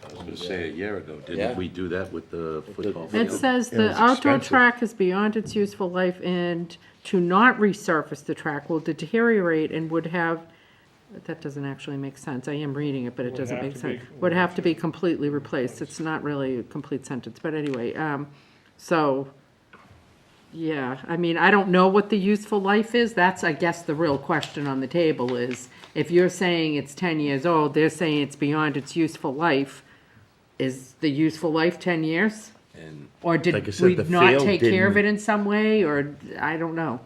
Speaker 7: I was gonna say, a year ago, didn't we do that with the football
Speaker 5: It
Speaker 7: field?
Speaker 5: says
Speaker 1: And
Speaker 5: the
Speaker 1: it's
Speaker 5: outdoor
Speaker 1: expensive.
Speaker 5: track is beyond its useful life and to not resurface the track will deteriorate and would have, that doesn't actually make sense. I am reading it, but it doesn't
Speaker 8: have
Speaker 5: make
Speaker 8: to
Speaker 5: sense.
Speaker 8: be.
Speaker 5: Would have to be completely replaced. It's not really a complete sentence, but anyway, so, yeah, I mean, I don't know what the useful life is. That's, I guess, the real question on the table is, if you're saying it's 10 years old, they're saying it's beyond its useful life. Is the useful life 10 years?
Speaker 7: And
Speaker 5: Or
Speaker 1: Like I
Speaker 5: did
Speaker 1: said,
Speaker 5: we
Speaker 1: the
Speaker 5: not
Speaker 1: field
Speaker 5: take care of it
Speaker 1: didn't-
Speaker 5: in some way, or, I don't know.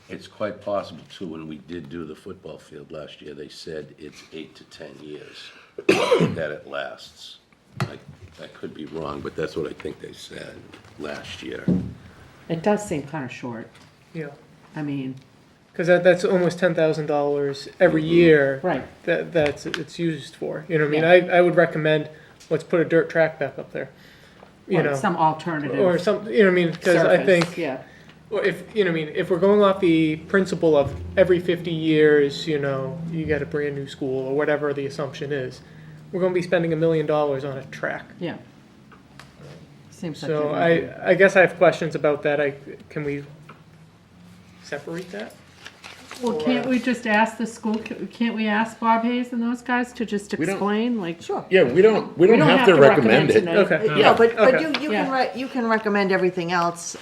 Speaker 7: it's quite possible too, when we did do the football field last year, they said it's 8 to 10 years that it lasts. I could be wrong, but that's what I think they said last year.
Speaker 5: It does seem kind of short.
Speaker 2: Yeah.
Speaker 5: I mean,
Speaker 2: Because that's almost $10,000 every year.
Speaker 5: right.
Speaker 2: That's it's used for. You know what I
Speaker 5: Yeah.
Speaker 2: mean? I would recommend let's put a dirt track back up there. You
Speaker 5: Or
Speaker 2: know,
Speaker 5: some alternative
Speaker 2: or some. You know what I mean? Because I
Speaker 5: surface,
Speaker 2: think
Speaker 5: yeah.
Speaker 2: well, if you know what I mean, if we're going off the principle of every 50 years, you get a brand new school or whatever the assumption is, we're going to be spending $1 million on a track.
Speaker 5: Yeah. Seems like.
Speaker 2: So
Speaker 5: you're right.
Speaker 2: I guess I have questions about that. Can we separate that?
Speaker 5: Well, can't we just ask the school, can't we ask Bob Hayes and those guys to just
Speaker 1: We don't-
Speaker 5: explain, like?
Speaker 10: Sure.
Speaker 1: Yeah, we don't have to recommend it.
Speaker 5: tonight.
Speaker 2: Okay.
Speaker 10: No,
Speaker 2: Yeah.
Speaker 10: but
Speaker 2: Okay.
Speaker 10: you can recommend everything else.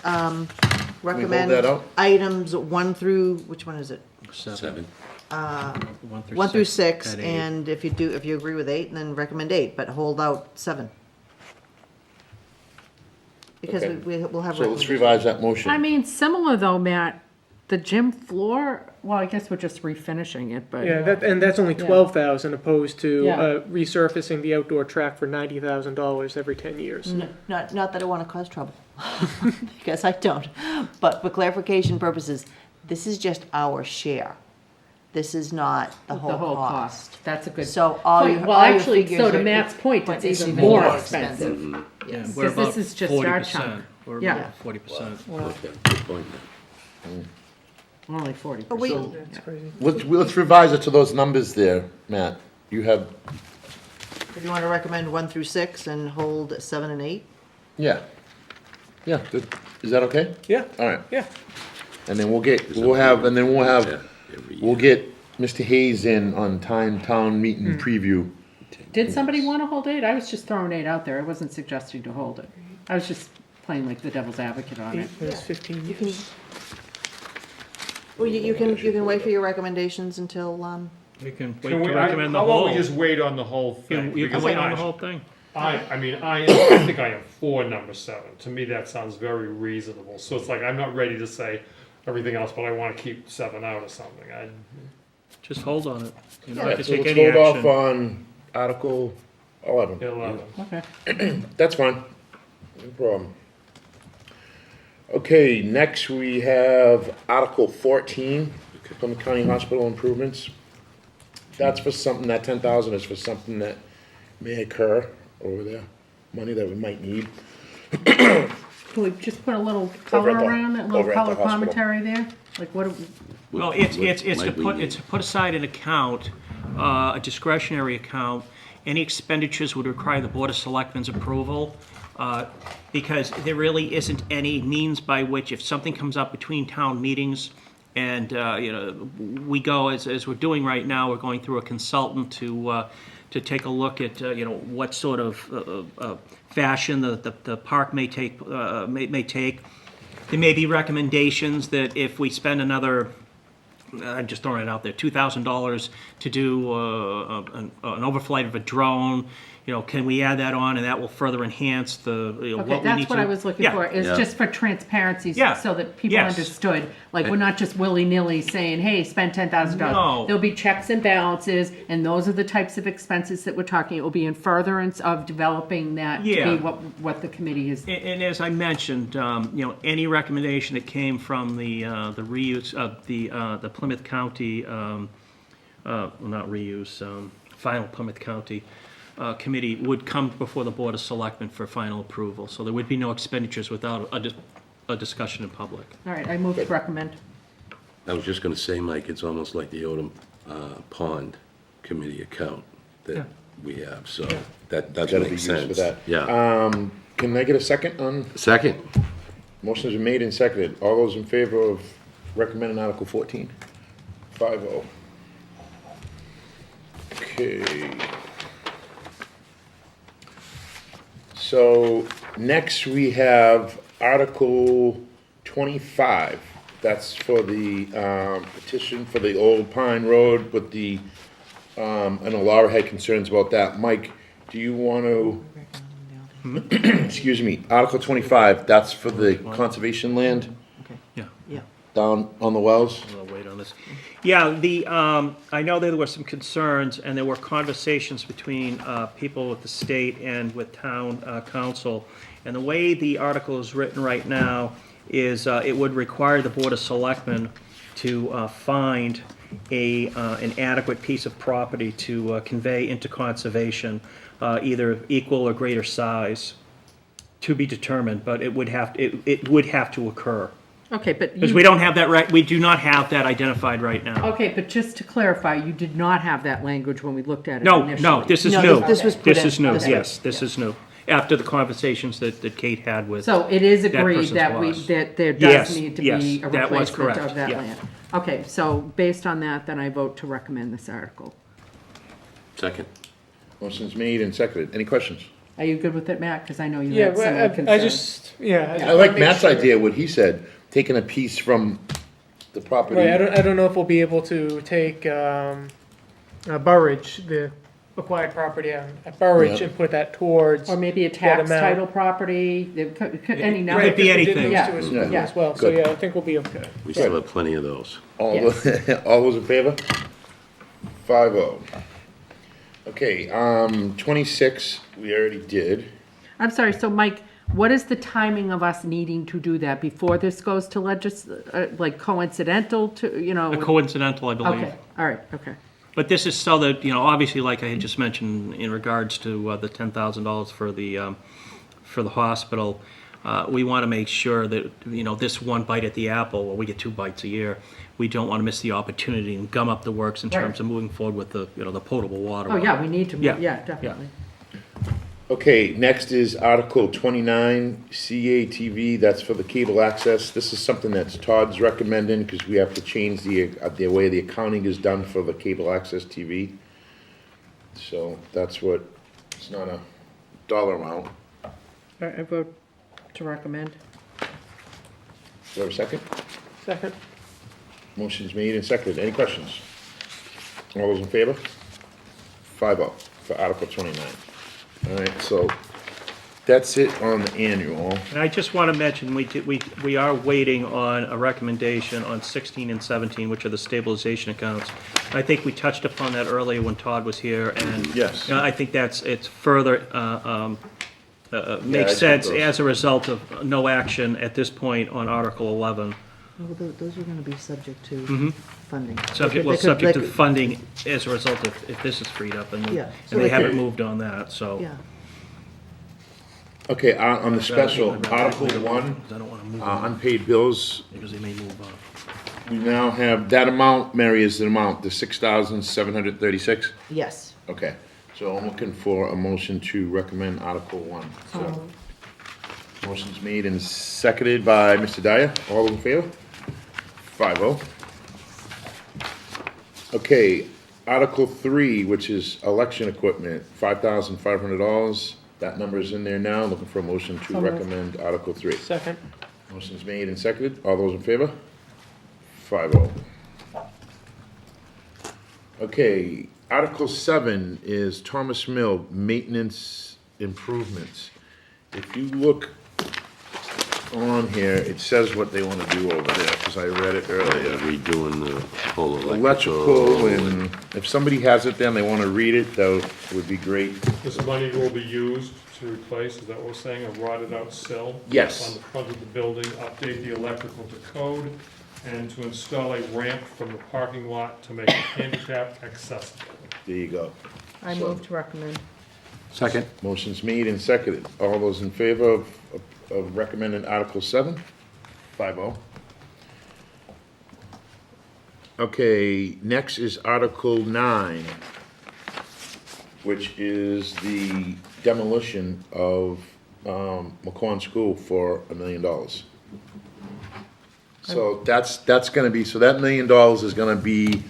Speaker 10: Recommend
Speaker 1: that out?
Speaker 10: items 1 through, which one is it?
Speaker 7: 7.
Speaker 10: 1 through 6,
Speaker 9: at 8.
Speaker 10: and if you agree with 8, then recommend 8, but hold out 7. Because
Speaker 1: Okay.
Speaker 10: we'll have.
Speaker 1: So let's
Speaker 10: recommendations.
Speaker 1: revise that motion.
Speaker 5: I mean, similar though, Matt, the gym floor, well, I guess we're just refinishing it, but.
Speaker 2: Yeah, that's only
Speaker 5: Yeah.
Speaker 2: 12,000 opposed to
Speaker 5: Yeah.
Speaker 2: resurfacing the outdoor track for $90,000 every 10 years.
Speaker 10: Not that I want to cause trouble, because I don't. But for clarification purposes, this is just our share. This is not the
Speaker 5: The
Speaker 10: whole cost.
Speaker 5: That's a good.
Speaker 10: So all
Speaker 5: point.
Speaker 10: your,
Speaker 5: Well,
Speaker 10: all your
Speaker 5: actually,
Speaker 10: figures
Speaker 5: so to
Speaker 10: are-
Speaker 5: Matt's point,
Speaker 10: but
Speaker 5: it's even more expensive.
Speaker 9: Yeah,
Speaker 10: Yes.
Speaker 9: we're
Speaker 5: Because this
Speaker 9: about
Speaker 5: is just our
Speaker 9: 40%.
Speaker 5: chunk.
Speaker 9: We're
Speaker 5: Yeah.
Speaker 9: about 40%.
Speaker 7: Okay, good point.
Speaker 5: Only 40%.
Speaker 10: But we,
Speaker 2: That's crazy.
Speaker 1: Let's revise it to those numbers there, Matt. You have,
Speaker 10: if you want to recommend 1 through 6 and hold 7 and 8,
Speaker 1: yeah. Yeah, good. Is that okay?
Speaker 2: Yeah,
Speaker 1: All right.
Speaker 2: yeah.
Speaker 1: And then we'll get Mr. Hayes in on town meeting preview.
Speaker 5: Did somebody want to hold 8? I was just throwing 8 out there. I wasn't suggesting to hold it. I was just playing like the devil's advocate on it.
Speaker 2: 8 was 15
Speaker 10: you can,
Speaker 2: years.
Speaker 10: well, you can wait for your recommendations until,
Speaker 9: We can wait
Speaker 8: Can
Speaker 9: to
Speaker 8: we,
Speaker 9: recommend the
Speaker 8: how about
Speaker 9: whole.
Speaker 8: we just wait on the whole
Speaker 9: You
Speaker 8: thing?
Speaker 9: can- you can
Speaker 8: Because
Speaker 9: wait on the whole thing.
Speaker 8: I think I am for number 7. To me, that sounds very reasonable. So it's like, I'm not ready to say everything else, but I want to keep 7 out or something.
Speaker 9: Just hold on it. You don't
Speaker 1: Yeah,
Speaker 9: have to
Speaker 1: so
Speaker 9: take
Speaker 1: let's
Speaker 9: any
Speaker 1: hold off
Speaker 9: action.
Speaker 1: on Article 11.
Speaker 8: 11.
Speaker 5: Okay.
Speaker 1: That's fine. No problem. Okay, next we have Article 14, Plymouth County Hospital improvements. That's for something, that 10,000 is for something that may occur over there, money that we might need.
Speaker 5: Can we just put a little color
Speaker 1: Over at the-
Speaker 5: around it, a
Speaker 1: over
Speaker 5: little
Speaker 1: at
Speaker 5: color
Speaker 1: the hospital.
Speaker 5: commentary there? Like what,
Speaker 9: Well, it's to put aside an account a discretionary account, any expenditures would require the Board of Selectmen's approval, because there really isn't any means by which, if something comes up between town meetings, and, we go, as we're doing right now, we're going through a consultant to take a look at, what sort of fashion the park may take. There may be recommendations that if we spend another, I'm just throwing it out there, $2,000 to do an overflight of a drone, can we add that on, and that will further enhance the, what we need to.
Speaker 5: Okay, that's what I was looking for, is just for transparency,
Speaker 9: Yeah.
Speaker 5: so that people
Speaker 9: Yes.
Speaker 5: understood. Like, we're not just willy-nilly saying, hey, spend $10,000.
Speaker 9: No.
Speaker 5: There'll be checks and balances, and those are the types of expenses that we're talking. It will be in furtherance of developing that to
Speaker 9: Yeah.
Speaker 5: be what the committee is.
Speaker 9: And as I mentioned, any recommendation that came from the reuse of the Plymouth County, not reuse, final Plymouth County committee would come before the Board of Selectmen for final approval. So there would be no expenditures without a discussion in public.
Speaker 5: All right, I move to recommend.
Speaker 7: I was just gonna say, Mike, it's almost like the Odom Pond Committee account that we have, so that does
Speaker 1: That'll be
Speaker 7: make
Speaker 1: used
Speaker 7: sense.
Speaker 1: for that.
Speaker 7: Yeah.
Speaker 1: Can I get a second on,
Speaker 7: Second?
Speaker 1: motions been made and seconded. All those in favor of recommending Article 14? 5-0. Okay. So next we have Article 25. That's for the petition for the Old Pine Road, but I know Laura had concerns about that. Mike, do you want to, excuse me, Article 25, that's for the conservation land
Speaker 9: Yeah.
Speaker 1: down on the wells?
Speaker 9: I'll wait on this. Yeah, I know there were some concerns, and there were conversations between people with the state and with town council. And the way the article is written right now is it would require the Board of Selectmen to find an adequate piece of property to convey into conservation, either equal or greater size, to be determined, but it would have to occur.
Speaker 5: Okay, but
Speaker 9: Because we don't have that right, we do not have that identified right now.
Speaker 5: Okay, but just to clarify, you did not have that language when we looked at it
Speaker 9: No,
Speaker 5: initially.
Speaker 9: no, this is
Speaker 10: No,
Speaker 9: new.
Speaker 10: this was put
Speaker 9: This
Speaker 10: in.
Speaker 9: is new,
Speaker 10: This
Speaker 9: yes, this is new. After the conversations that Kate had with.
Speaker 5: So it is
Speaker 9: that
Speaker 5: agreed
Speaker 9: person's
Speaker 5: that
Speaker 9: boss.
Speaker 5: that there
Speaker 9: Yes,
Speaker 5: does need to
Speaker 9: yes,
Speaker 5: be a
Speaker 9: that was
Speaker 5: replacement
Speaker 9: correct,
Speaker 5: of that
Speaker 9: yeah.
Speaker 5: land. Okay, so based on that, then I vote to recommend this article.
Speaker 7: Second.
Speaker 1: Motion's made and seconded. Any questions?
Speaker 5: Are you good with it, Matt? Because I know you
Speaker 2: Yeah,
Speaker 5: had similar
Speaker 2: I
Speaker 5: concerns.
Speaker 2: just, yeah.
Speaker 1: I like Matt's idea, what he said, taking a piece from the property.
Speaker 2: Right, I don't know if we'll be able to take Burridge, the acquired property at Burridge,
Speaker 1: Yeah.
Speaker 2: and put that towards.
Speaker 5: Or maybe a
Speaker 2: that
Speaker 5: tax
Speaker 2: amount.
Speaker 5: title property, any number.
Speaker 9: Could be
Speaker 2: Right, 'cause we did
Speaker 9: anything.
Speaker 2: those
Speaker 5: Yeah.
Speaker 2: two as-
Speaker 1: Yeah.
Speaker 2: as well, so
Speaker 1: Good.
Speaker 2: yeah, I think we'll be okay.
Speaker 7: We still have plenty of those.
Speaker 1: All
Speaker 5: Yes.
Speaker 1: all those in favor? 5-0. Okay, 26, we already did.
Speaker 5: I'm sorry, so Mike, what is the timing of us needing to do that before this goes to like coincidental to,
Speaker 9: A coincidental, I believe.
Speaker 5: Okay, all right, okay.
Speaker 9: But this is so that, obviously, like I had just mentioned in regards to the $10,000 for the hospital, we want to make sure that, this one bite at the apple, well, we get 2 bites a year. We don't want to miss the opportunity and gum up the works in
Speaker 5: Right.
Speaker 9: terms of moving forward with the potable water.
Speaker 5: Oh, yeah, we need to,
Speaker 9: Yeah,
Speaker 5: yeah, definitely.
Speaker 1: Okay, next is Article 29, CATV, that's for the cable access. This is something that's Todd's recommending, because we have to change the way the accounting is done for the cable access TV. So that's what, it's not a dollar amount.
Speaker 5: All right, I vote to recommend.
Speaker 1: Do you have a second?
Speaker 2: Second.
Speaker 1: Motion's made and seconded. Any questions? All those in favor? 5-0 for Article 29. All right, so that's it on the annual.
Speaker 9: And I just want to mention, we are waiting on a recommendation on 16 and 17, which are the stabilization accounts. I think we touched upon that earlier when Todd was here, and
Speaker 1: Yes.
Speaker 9: I think it's further
Speaker 1: I
Speaker 9: makes
Speaker 1: took
Speaker 9: sense
Speaker 1: those.
Speaker 9: as a result of no action at this point on Article 11.
Speaker 10: Those are gonna be subject to funding.
Speaker 9: Subject to funding as a result of if this is freed up, and
Speaker 10: Yeah.
Speaker 9: and they haven't
Speaker 1: Okay.
Speaker 9: moved on that, so.
Speaker 10: Yeah,
Speaker 1: Okay, on the special,
Speaker 9: I'd rather
Speaker 1: Article
Speaker 9: wait a
Speaker 1: 1,
Speaker 9: I don't want to move on,
Speaker 1: unpaid bills,
Speaker 9: because they may move on.
Speaker 1: we now have, that amount, Mary, is the amount, the 6,736?
Speaker 10: Yes.
Speaker 1: Okay, so I'm looking for a motion to recommend Article 1. So, motion's made and seconded by Mr. Dyer. All in favor? 5-0. Okay, Article 3, which is election equipment, $5,500. That number is in there now. Looking for a motion to recommend Article 3.
Speaker 2: Second.
Speaker 1: Motion's made and seconded. All those in favor? 5-0. Okay, Article 7 is Thomas Mill Maintenance Improvements. If you look on here, it says what they want to do over there, because I read it earlier.
Speaker 7: Redoing the whole
Speaker 1: Electrical, and if somebody has it then they want to read it, that would be great.
Speaker 8: This money will be used to replace, is that what we're saying, a rotted out sill?
Speaker 1: Yes.
Speaker 8: On the front of the building, update the electrical to code, and to install a ramp from the parking lot to make it handicap accessible.
Speaker 1: There you go.
Speaker 5: I move to recommend.
Speaker 12: Second.
Speaker 1: Motion's made and seconded. All those in favor of recommending Article 7? 5-0. Okay, next is Article 9, which is the demolition of McLean School for $1 million. So that's gonna be, so that $1 million is gonna be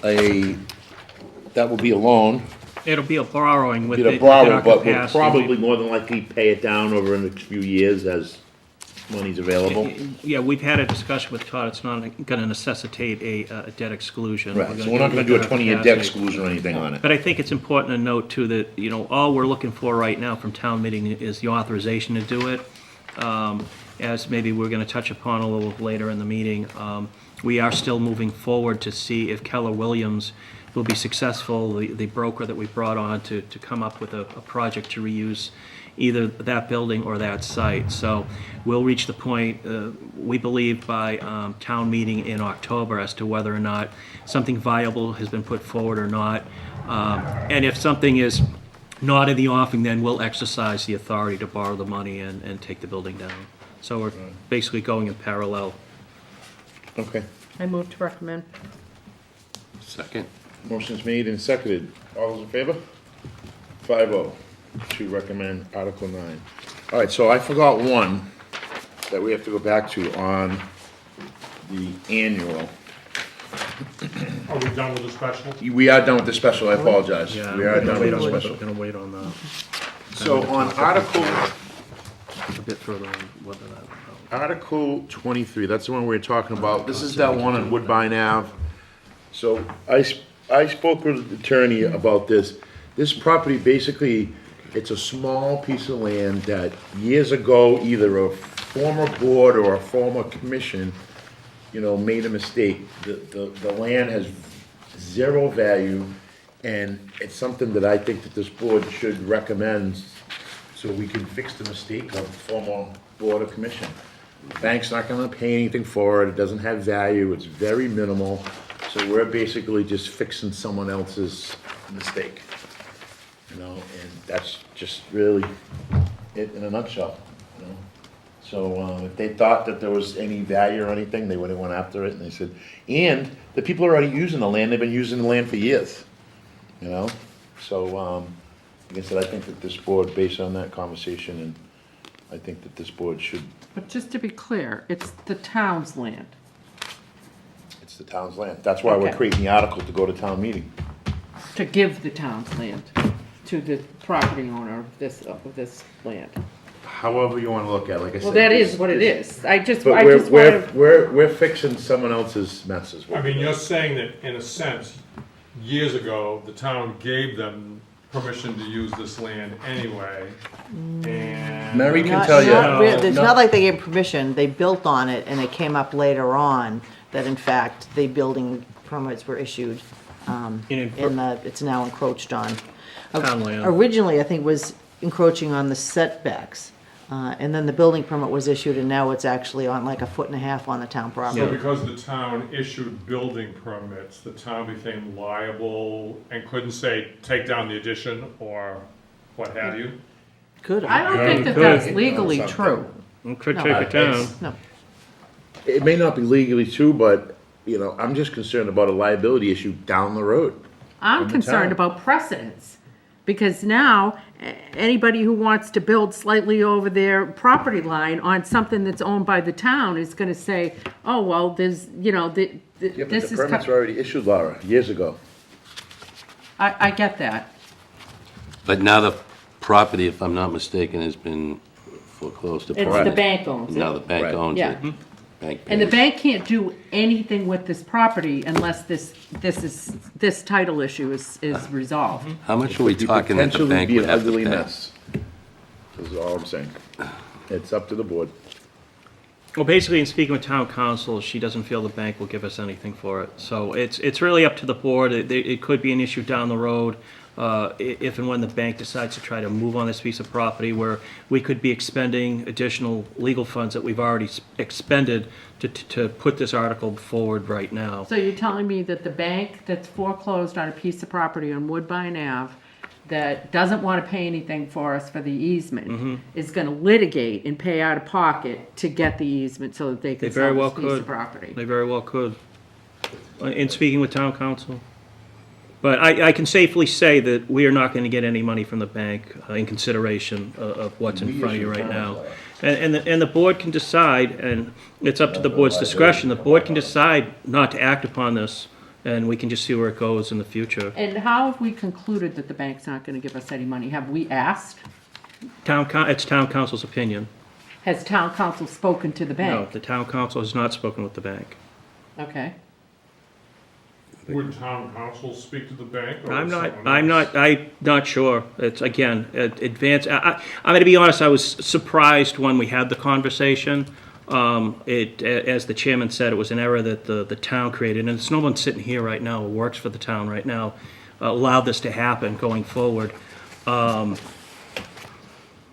Speaker 1: that will be a loan.
Speaker 9: It'll be a borrowing
Speaker 1: Be a
Speaker 9: within
Speaker 1: borrow,
Speaker 9: our
Speaker 1: but we'll
Speaker 9: capacity.
Speaker 1: probably more than likely pay it down over the next few years as money's available.
Speaker 9: Yeah, we've had a discussion with Todd, it's not gonna necessitate a debt exclusion.
Speaker 1: Right, so we're not gonna do a
Speaker 9: within our
Speaker 1: 20-year debt
Speaker 9: capacity.
Speaker 1: exclusion or anything on it.
Speaker 9: But I think it's important to note too that, you know, all we're looking for right now from town meeting is the authorization to do it. As maybe we're gonna touch upon a little later in the meeting, we are still moving forward to see if Keller Williams will be successful, the broker that we brought on to come up with a project to reuse either that building or that site. So we'll reach the point, we believe, by town meeting in October as to whether or not something viable has been put forward or not. And if something is not in the offing, then we'll exercise the authority to borrow the money and take the building down. So we're basically going in parallel.
Speaker 1: Okay,
Speaker 5: I move to recommend.
Speaker 7: Second.
Speaker 1: motion's made and seconded. All those in favor? 5-0 to recommend Article 9. All right, so I forgot one that we have to go back to on the annual.
Speaker 8: Are we done with the special?
Speaker 1: We are done with the special, I apologize.
Speaker 9: Yeah,
Speaker 1: We are
Speaker 9: we're
Speaker 1: done
Speaker 9: gonna
Speaker 1: with the
Speaker 9: wait on-
Speaker 1: special.
Speaker 9: Gonna wait on that.
Speaker 1: So on Article,
Speaker 9: A bit further on whether that.
Speaker 1: Article 23, that's the one we're talking about. This is that one on Woodbine Ave. So I spoke with the attorney about this. This property, basically, it's a small piece of land that years ago, either a former board or a former commission, made a mistake. The land has zero value, and it's something that I think that this board should recommend so we can fix the mistake of former board or commission. Bank's not gonna pay anything for it, it doesn't have value, it's very minimal, so we're basically just fixing someone else's mistake. And that's just really it in a nutshell. So if they thought that there was any value or anything, they would've went after it, and they said, and the people are already using the land, they've been using the land for years, So, like I said, I think that this board, based on that conversation, and I think that this board should,
Speaker 5: But just to be clear, it's the town's land.
Speaker 1: it's the town's land. That's why we're
Speaker 5: Okay.
Speaker 1: creating the article to go to town meeting.
Speaker 5: To give the town's land to the property owner of this land.
Speaker 1: However you wanna look at it, like I said.
Speaker 5: Well, that
Speaker 1: this-
Speaker 5: is what it is.
Speaker 1: But
Speaker 5: I just
Speaker 1: we're,
Speaker 5: wanna,
Speaker 1: we're fixing someone else's messes.
Speaker 8: I mean, you're saying that, in a sense, years ago, the town gave them permission to use this land anyway, and.
Speaker 1: Mary can
Speaker 10: Not-
Speaker 1: tell you.
Speaker 10: not really. It's
Speaker 1: No.
Speaker 10: not like they gave permission, they built on it, and it came up later on that in fact, the building permits were issued, it's now encroached on.
Speaker 9: Town land.
Speaker 10: Originally, I think, was encroaching on the setbacks, and then the building permit was issued, and now it's actually on like 1.5 feet on the town
Speaker 8: So
Speaker 10: property.
Speaker 8: because the town issued building permits, the town became liable and couldn't say, take down the addition or what have you?
Speaker 10: Could
Speaker 5: I
Speaker 10: have.
Speaker 5: don't think that that's legally true.
Speaker 9: Could
Speaker 5: No.
Speaker 9: take it down.
Speaker 10: No,
Speaker 1: It may not be legally true, but you know, I'm just concerned about a liability issue down the road.
Speaker 5: I'm
Speaker 1: in the
Speaker 5: concerned
Speaker 1: town.
Speaker 5: about precedence, because now, anybody who wants to build slightly over their property line on something that's owned by the town is gonna say, oh, well, there's, you know,
Speaker 1: Yeah, but
Speaker 5: this
Speaker 1: the
Speaker 5: is.
Speaker 1: permits were already issued, Laura, years ago.
Speaker 5: I get that.
Speaker 7: But now the property, if I'm not mistaken, has been foreclosed upon.
Speaker 5: It's the bank owns
Speaker 7: Now
Speaker 5: it.
Speaker 7: the bank
Speaker 1: Right.
Speaker 7: owns
Speaker 5: Yeah.
Speaker 7: it. Bank
Speaker 5: And the
Speaker 7: pays.
Speaker 5: bank can't do anything with this property unless this title issue is resolved.
Speaker 7: How much are we
Speaker 1: Could
Speaker 7: talking that the
Speaker 1: potentially
Speaker 7: bank
Speaker 1: be
Speaker 7: would
Speaker 1: an
Speaker 7: have to
Speaker 1: ugly
Speaker 7: pay?
Speaker 1: mess. Is all I'm saying. It's up to the board.
Speaker 9: Well, basically, in speaking with town council, she doesn't feel the bank will give us anything for it. So it's really up to the board. It could be an issue down the road, if and when the bank decides to try to move on this piece of property, where we could be expending additional legal funds that we've already expended to put this article forward right now.
Speaker 5: So you're telling me that the bank that's foreclosed on a piece of property on Woodbine Ave that doesn't want to pay anything for us for the easement is going to litigate and pay out of pocket to get the easement so that they
Speaker 9: They
Speaker 5: can
Speaker 9: very
Speaker 5: sell
Speaker 9: well
Speaker 5: this piece
Speaker 9: could.
Speaker 5: of property?
Speaker 9: They very well could, in speaking with town council. But I can safely say that we are not going to get any money from the bank in consideration of what's in front of you right now. And the board can decide, and it's up to the board's discretion, the board can decide not to act upon this, and we can just see where it goes in the future.
Speaker 5: And how have we concluded that the bank's not going to give us any money? Have we asked?
Speaker 9: It's town council's opinion.
Speaker 5: Has town council spoken to the
Speaker 9: No,
Speaker 5: bank?
Speaker 9: the town council has not spoken with the bank.
Speaker 5: Okay.
Speaker 8: Would town council speak to the bank? or
Speaker 9: I'm
Speaker 8: someone
Speaker 9: not,
Speaker 8: else?
Speaker 9: I'm not sure. It's, again, advanced, I'm gonna be honest, I was surprised when we had the conversation. As the chairman said, it was an error that the town created, and it's no one sitting here right now who works for the town right now allowed this to happen going forward.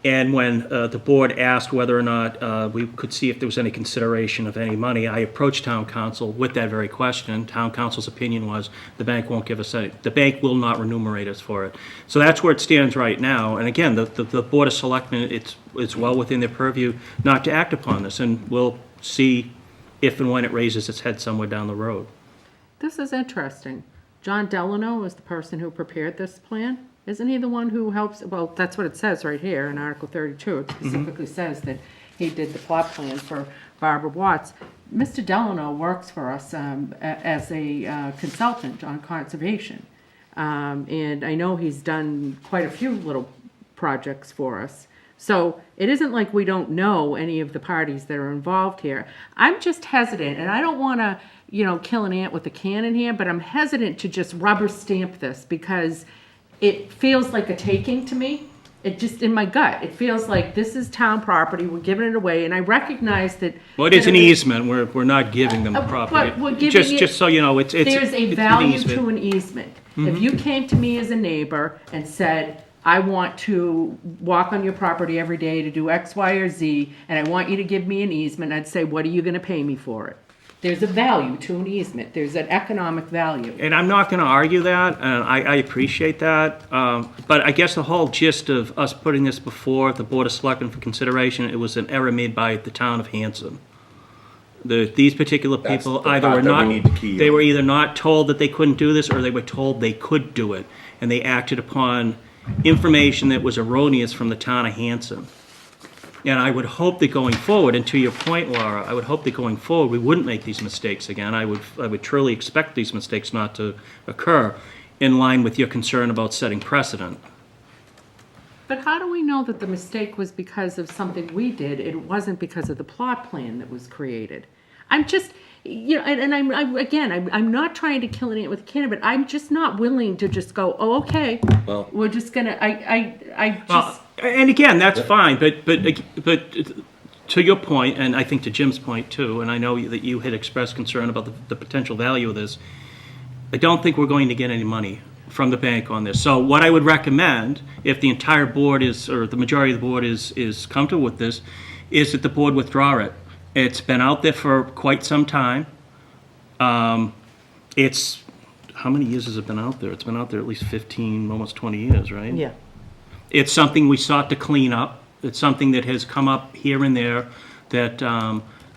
Speaker 9: And when the board asked whether or not we could see if there was any consideration of any money, I approached town council with that very question. Town council's opinion was the bank won't give us any, the bank will not remunerate us for it. So that's where it stands right now. And again, the Board of Selectmen, it's well within their purview not to act upon this, and we'll see if and when it raises its head somewhere down the road.
Speaker 5: This is interesting. John Delano was the person who prepared this plan. Isn't he the one who helps, well, that's what it says right here in Article 32. It specifically says that he did the plot plan for Barbara Watts. Mr. Delano works for us as a consultant on conservation. And I know he's done quite a few little projects for us. So it isn't like we don't know any of the parties that are involved here. I'm just hesitant, and I don't want to, kill an ant with a cannon here, but I'm hesitant to just rubber stamp this because it feels like a taking to me. It just, in my gut, it feels like this is town property, we're giving it away, and I recognize that.
Speaker 9: Well, it is an easement, we're not giving them the property.
Speaker 5: But we're giving
Speaker 9: Just,
Speaker 5: it-
Speaker 9: just so you know, it's an
Speaker 5: There's a
Speaker 9: easement.
Speaker 5: value to an easement. If you came to me as a neighbor and said, I want to walk on your property every day to do X, Y, or Z, and I want you to give me an easement, I'd say, what are you gonna pay me for it? There's a value to an easement, there's an economic value.
Speaker 9: And I'm not going to argue that, and I appreciate that. But I guess the whole gist of us putting this before the Board of Selectmen for consideration, it was an error made by the town of Hanson. These particular
Speaker 1: That's
Speaker 9: people
Speaker 1: the
Speaker 9: either
Speaker 1: part
Speaker 9: were
Speaker 1: that we
Speaker 9: not,
Speaker 1: need to key
Speaker 9: they
Speaker 1: on.
Speaker 9: were either not told that they couldn't do this, or they were told they could do it. And they acted upon information that was erroneous from the town of Hanson. And I would hope that going forward, and to your point, Laura, I would hope that going forward, we wouldn't make these mistakes again. I would truly expect these mistakes not to occur, in line with your concern about setting precedent.
Speaker 5: But how do we know that the mistake was because of something we did? It wasn't because of the plot plan that was created. I'm just, and I'm not trying to kill an ant with a cannon, but I'm just not willing to just go, oh, okay,
Speaker 7: Well-
Speaker 5: we're just gonna, I just.
Speaker 9: Well, and again, that's fine, but to your point, and I think to Jim's point too, and I know that you had expressed concern about the potential value of this, I don't think we're going to get any money from the bank on this. So what I would recommend, if the entire board is, or the majority of the board is comfortable with this, is that the board withdraw it. It's been out there for quite some time. It's, how many years has it been out there? It's been out there at least 15, almost 20 years, right?
Speaker 10: Yeah.
Speaker 9: It's something we sought to clean up. It's something that has come up here and there that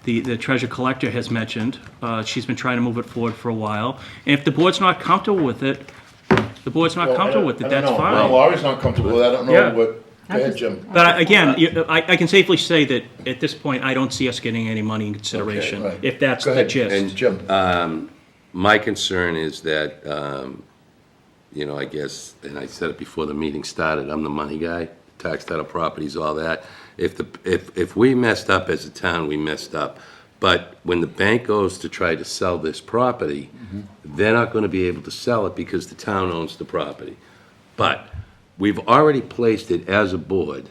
Speaker 9: the treasure collector has mentioned. She's been trying to move it forward for a while. And if the board's not comfortable with it, the board's not comfortable with it, that's fine.
Speaker 1: Well, Laurie's not comfortable with it. I don't
Speaker 9: Yeah.
Speaker 1: know what, go ahead, Jim.
Speaker 9: But again, I can safely say that at this point, I don't see us getting any money in consideration,
Speaker 1: right.
Speaker 9: if that's
Speaker 1: Go
Speaker 9: the
Speaker 1: ahead,
Speaker 9: gist.
Speaker 1: and Jim.
Speaker 7: My concern is that, I guess, and I said it before the meeting started, I'm the money guy, tax title properties, all that. If we messed up as a town, we messed up. But when the bank goes to try to sell this property, they're not gonna be able to sell it because the town owns the property. But we've already placed it as a board,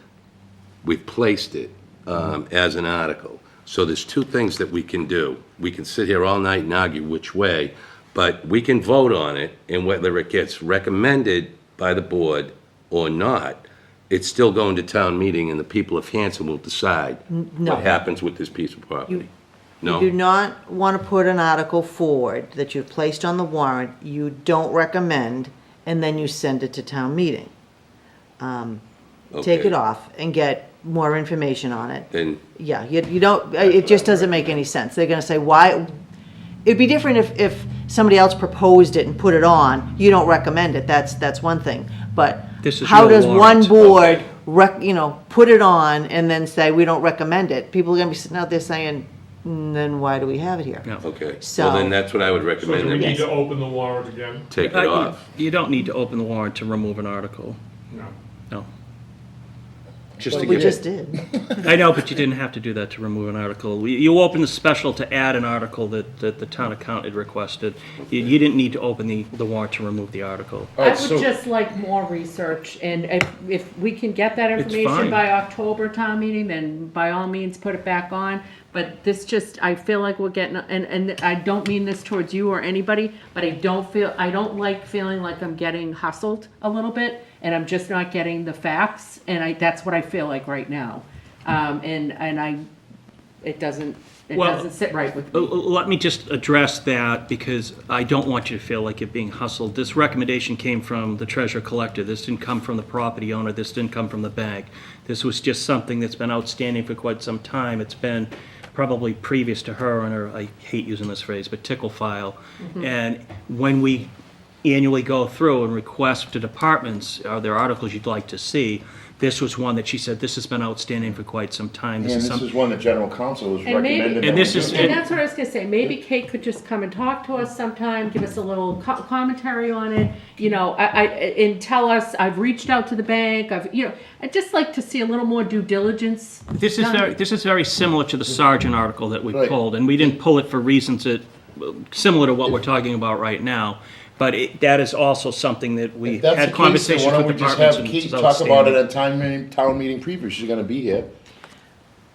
Speaker 7: we've placed it as an article. So there's two things that we can do. We can sit here all night and argue which way, but we can vote on it, and whether it gets recommended by the board or not, it's still going to town meeting, and the people of Hanson will decide
Speaker 10: No.
Speaker 7: what happens with this piece of property.
Speaker 10: You
Speaker 7: No?
Speaker 10: do not want to put an article forward that you've placed on the warrant, you don't recommend, and then you send it to town meeting. Take
Speaker 7: Okay.
Speaker 10: it off and get more information on it.
Speaker 7: Then,
Speaker 10: Yeah, you don't, it just doesn't make any sense. They're gonna say, why? It'd be different if somebody else proposed it and put it on, you don't recommend it, that's one thing. But
Speaker 9: This is
Speaker 10: how
Speaker 9: your
Speaker 10: does one
Speaker 9: warrant.
Speaker 10: board, put it on and then say, we don't recommend it? People are gonna be sitting out there saying, then why do we have it here?
Speaker 9: Yeah.
Speaker 7: okay,
Speaker 10: So-
Speaker 7: well, then that's what I would
Speaker 8: So do
Speaker 7: recommend,
Speaker 8: we
Speaker 7: that
Speaker 8: need
Speaker 7: we
Speaker 8: to open the warrant again?
Speaker 7: take it off.
Speaker 9: You don't need to open the warrant to remove an article,
Speaker 8: No.
Speaker 9: no.
Speaker 1: Just to
Speaker 10: We
Speaker 1: get
Speaker 10: just
Speaker 1: it.
Speaker 10: did.
Speaker 9: I know, but you didn't have to do that to remove an article. You opened the special to add an article that the town account had requested. You didn't need to open the warrant to remove the article.
Speaker 1: All
Speaker 5: I
Speaker 1: right,
Speaker 5: would
Speaker 1: so,
Speaker 5: just like more research, and if we can get that
Speaker 9: It's
Speaker 5: information
Speaker 9: fine.
Speaker 5: by October town meeting, then by all means, put it back on. But this just, I feel like we're getting, and I don't mean this towards you or anybody, but I don't like feeling like I'm getting hustled a little bit, and I'm just not getting the facts, and that's what I feel like right now. It doesn't sit right with me.
Speaker 9: Let me just address that, because I don't want you to feel like you're being hustled. This recommendation came from the treasurer collector. This didn't come from the property owner. This didn't come from the bank. This was just something that's been outstanding for quite some time. It's been probably previous to her on her, I hate using this phrase, but tickle file. And when we annually go through and request to departments, are there articles you'd like to see? This was one that she said, this has been outstanding for quite some time.
Speaker 1: and this is one that general counsel has
Speaker 5: And maybe-
Speaker 1: recommended.
Speaker 9: And
Speaker 1: that
Speaker 9: this
Speaker 1: we
Speaker 9: is-
Speaker 1: do.
Speaker 5: And that's what I was gonna say, maybe Kate could just come and talk to us sometime, give us a little commentary on it, and tell us, I've reached out to the bank, I'd just like to see a little more due diligence.
Speaker 9: This is very similar to the Sergeant article that we
Speaker 1: Right.
Speaker 9: pulled, and we didn't pull it for reasons that, similar to what we're talking about right now. But that is also something that we
Speaker 1: If that's the
Speaker 9: had
Speaker 1: case,
Speaker 9: conversations
Speaker 1: then why
Speaker 9: with
Speaker 1: don't we just
Speaker 9: departments
Speaker 1: have
Speaker 9: and
Speaker 1: Kate
Speaker 9: it's
Speaker 1: talk about it
Speaker 9: outstanding.
Speaker 1: at town meeting preview? She's gonna be here.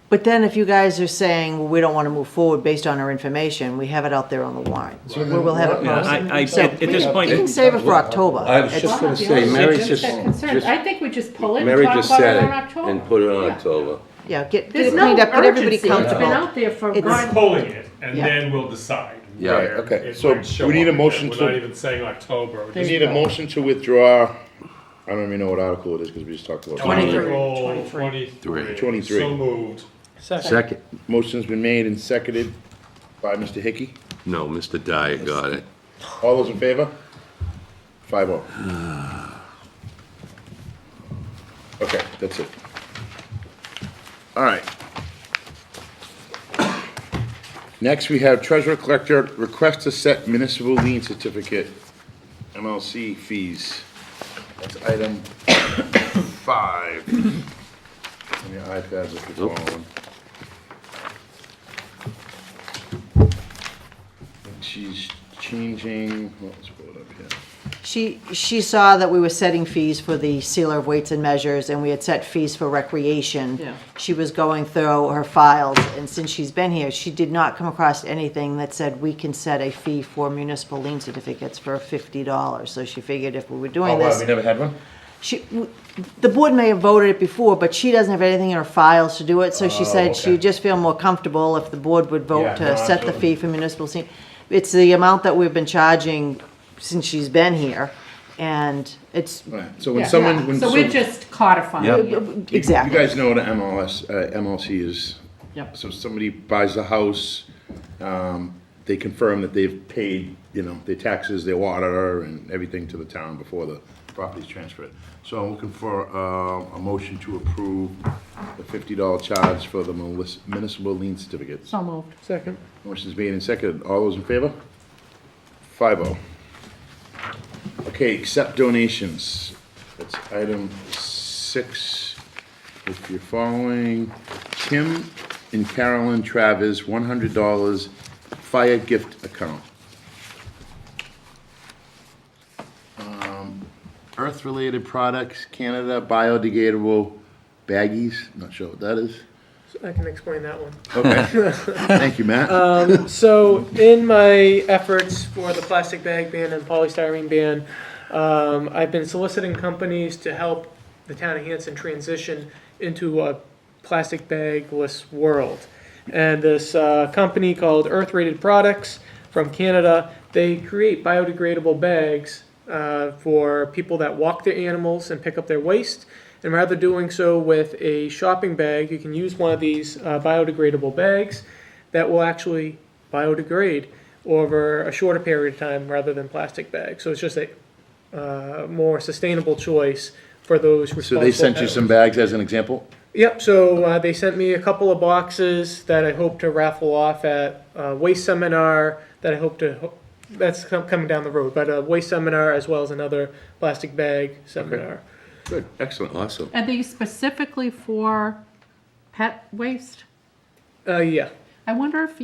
Speaker 10: But then if you guys are saying, well, we don't want to move forward based on our information, we have it out there on the warrant.
Speaker 1: So
Speaker 10: We will have it
Speaker 9: Yeah,
Speaker 10: posted. So
Speaker 9: at this point,
Speaker 10: you can save it for October.
Speaker 7: I was just gonna say, Mary's just,
Speaker 5: I think we just pull it and
Speaker 7: Mary
Speaker 5: talk
Speaker 7: just
Speaker 5: about
Speaker 7: said
Speaker 5: it in
Speaker 7: it
Speaker 5: October.
Speaker 7: and put it on
Speaker 5: Yeah.
Speaker 7: October.
Speaker 10: Yeah, get
Speaker 5: There's
Speaker 10: it
Speaker 5: no
Speaker 10: cleaned up, get everybody
Speaker 5: urgency, it's been
Speaker 10: comfortable.
Speaker 5: out there for
Speaker 10: It's-
Speaker 8: We're
Speaker 5: God.
Speaker 8: pulling it, and
Speaker 10: Yeah.
Speaker 8: then we'll decide.
Speaker 7: Yeah.
Speaker 1: Right,
Speaker 8: where
Speaker 1: okay,
Speaker 8: it
Speaker 1: so
Speaker 8: might show
Speaker 1: we need a
Speaker 8: up
Speaker 1: motion
Speaker 8: again.
Speaker 1: to-
Speaker 8: We're not even saying October.
Speaker 1: We need a motion to withdraw, I don't even know what article it is, because we just talked about it.
Speaker 5: 23.
Speaker 8: Article
Speaker 10: 23.
Speaker 8: 23. So moved.
Speaker 7: Second,
Speaker 1: Motion's been made and seconded by Mr. Hickey.
Speaker 7: no, Mr. Dyer got it.
Speaker 1: All those in favor? 5-0. Okay, that's it. All right. Next, we have treasurer collector request to set municipal lien certificate, MLC fees. That's item 5. On your iPads if you're following. And she's changing, let's pull it up here.
Speaker 10: She saw that we were setting fees for the sealer of weights and measures, and we had set fees for recreation.
Speaker 5: Yeah.
Speaker 10: She was going through her files, and since she's been here, she did not come across anything that said we can set a fee for municipal lien certificates for $50. So she figured if we were doing this.
Speaker 1: We never had one?
Speaker 10: The board may have voted it before, but she doesn't have anything in her files to do it, so she said she would just feel more comfortable if the board would
Speaker 1: Yeah,
Speaker 10: vote
Speaker 1: no,
Speaker 10: to set the
Speaker 1: absolutely.
Speaker 10: fee for municipal lien. It's the amount that we've been charging since she's been here, and it's,
Speaker 1: Right, so when
Speaker 5: Yeah.
Speaker 1: someone, when.
Speaker 5: So we're just codifying it.
Speaker 1: You
Speaker 10: exactly.
Speaker 1: guys know what an MLC is,
Speaker 5: Yep.
Speaker 1: So somebody buys a house, they confirm that they've paid, their taxes, their water, and everything to the town before the property's transferred. So I'm looking for a motion to approve the $50 charge for the municipal lien certificates.
Speaker 5: So moved.
Speaker 2: Second.
Speaker 1: Motion's made and seconded. All those in favor? 5-0. Okay, accept donations. That's item 6. If you're following, Kim and Carolyn Travers, $100 fire gift account. Earth-related products, Canada, biodegradable baggies. Not sure what that is.
Speaker 2: I can explain that one.
Speaker 1: Okay. Thank you, Matt.
Speaker 2: So in my efforts for the plastic bag ban and polystyrene ban, I've been soliciting companies to help the town of Hanson transition into a plastic bagless world. And this company called Earth Rated Products from Canada, they create biodegradable bags for people that walk their animals and pick up their waste. And rather doing so with a shopping bag, you can use one of these biodegradable bags that will actually biodegrade over a shorter period of time rather than plastic bags. So it's just a more sustainable choice for those responsible.
Speaker 1: So they sent you
Speaker 2: pet
Speaker 1: some
Speaker 2: owners.
Speaker 1: bags as an example?
Speaker 2: Yep, so they sent me a couple of boxes that I hope to raffle off at a waste seminar that I hope to, that's coming down the road, but a waste seminar as well as another plastic bag seminar.
Speaker 1: Good, excellent, awesome.
Speaker 5: Are these specifically for pet waste?
Speaker 2: Yeah.
Speaker 5: I wonder if,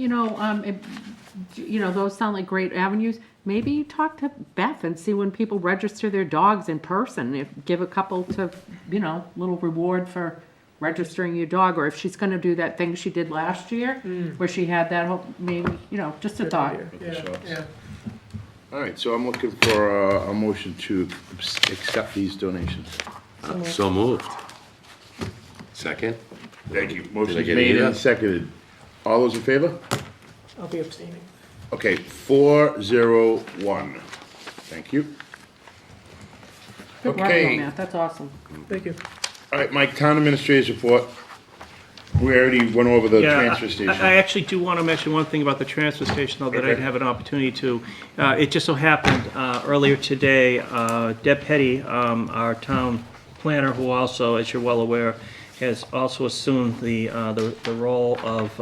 Speaker 5: those sound like great avenues. Maybe talk to Beth and see when people register their dogs in person. Give a couple to, little reward for registering your dog. Or if she's going to do that thing she did last year, where she had that whole, maybe, just a thought.
Speaker 2: Yeah.
Speaker 1: All right, so I'm looking for a motion to accept these donations.
Speaker 7: So moved. Second?
Speaker 1: Thank you.
Speaker 7: Did I
Speaker 1: Motion's
Speaker 7: get
Speaker 1: made
Speaker 7: either?
Speaker 1: and seconded. All those in favor?
Speaker 2: I'll be abstaining.
Speaker 1: Okay, 401. Thank you.
Speaker 5: Good work,
Speaker 1: Okay.
Speaker 5: Matt. That's awesome.
Speaker 2: Thank you.
Speaker 1: All right, Mike, town administrator's report. We already went over the
Speaker 9: Yeah,
Speaker 1: transfer station.
Speaker 9: I actually do want to mention one thing about the transfer station, though, that I
Speaker 1: Okay.
Speaker 9: didn't have an opportunity to. It just so happened, earlier today, Deb Petty, our town planner, who also, as you're well aware, has also assumed the role of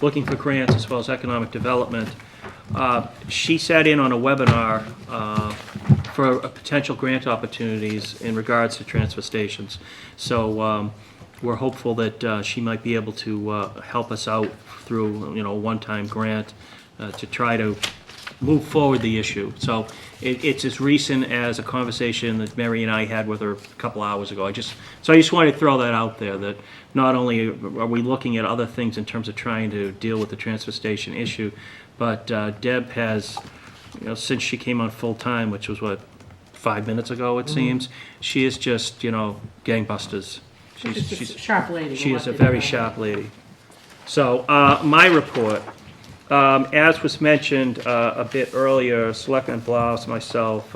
Speaker 9: looking for grants as well as economic development. She sat in on a webinar for potential grant opportunities in regards to transfer stations. So we're hopeful that she might be able to help us out through, a one-time grant to try to move forward the issue. So it's as recent as a conversation that Mary and I had with her a couple hours ago. I just wanted to throw that out there, that not only are we looking at other things in terms of trying to deal with the transfer station issue, but Deb has, since she came on full-time, which was 5 minutes ago it seems, she is just, gangbusters.
Speaker 5: She's a sharp lady.
Speaker 9: She is a very sharp lady. So, my report, as was mentioned a bit earlier, Selectman Blouse, myself,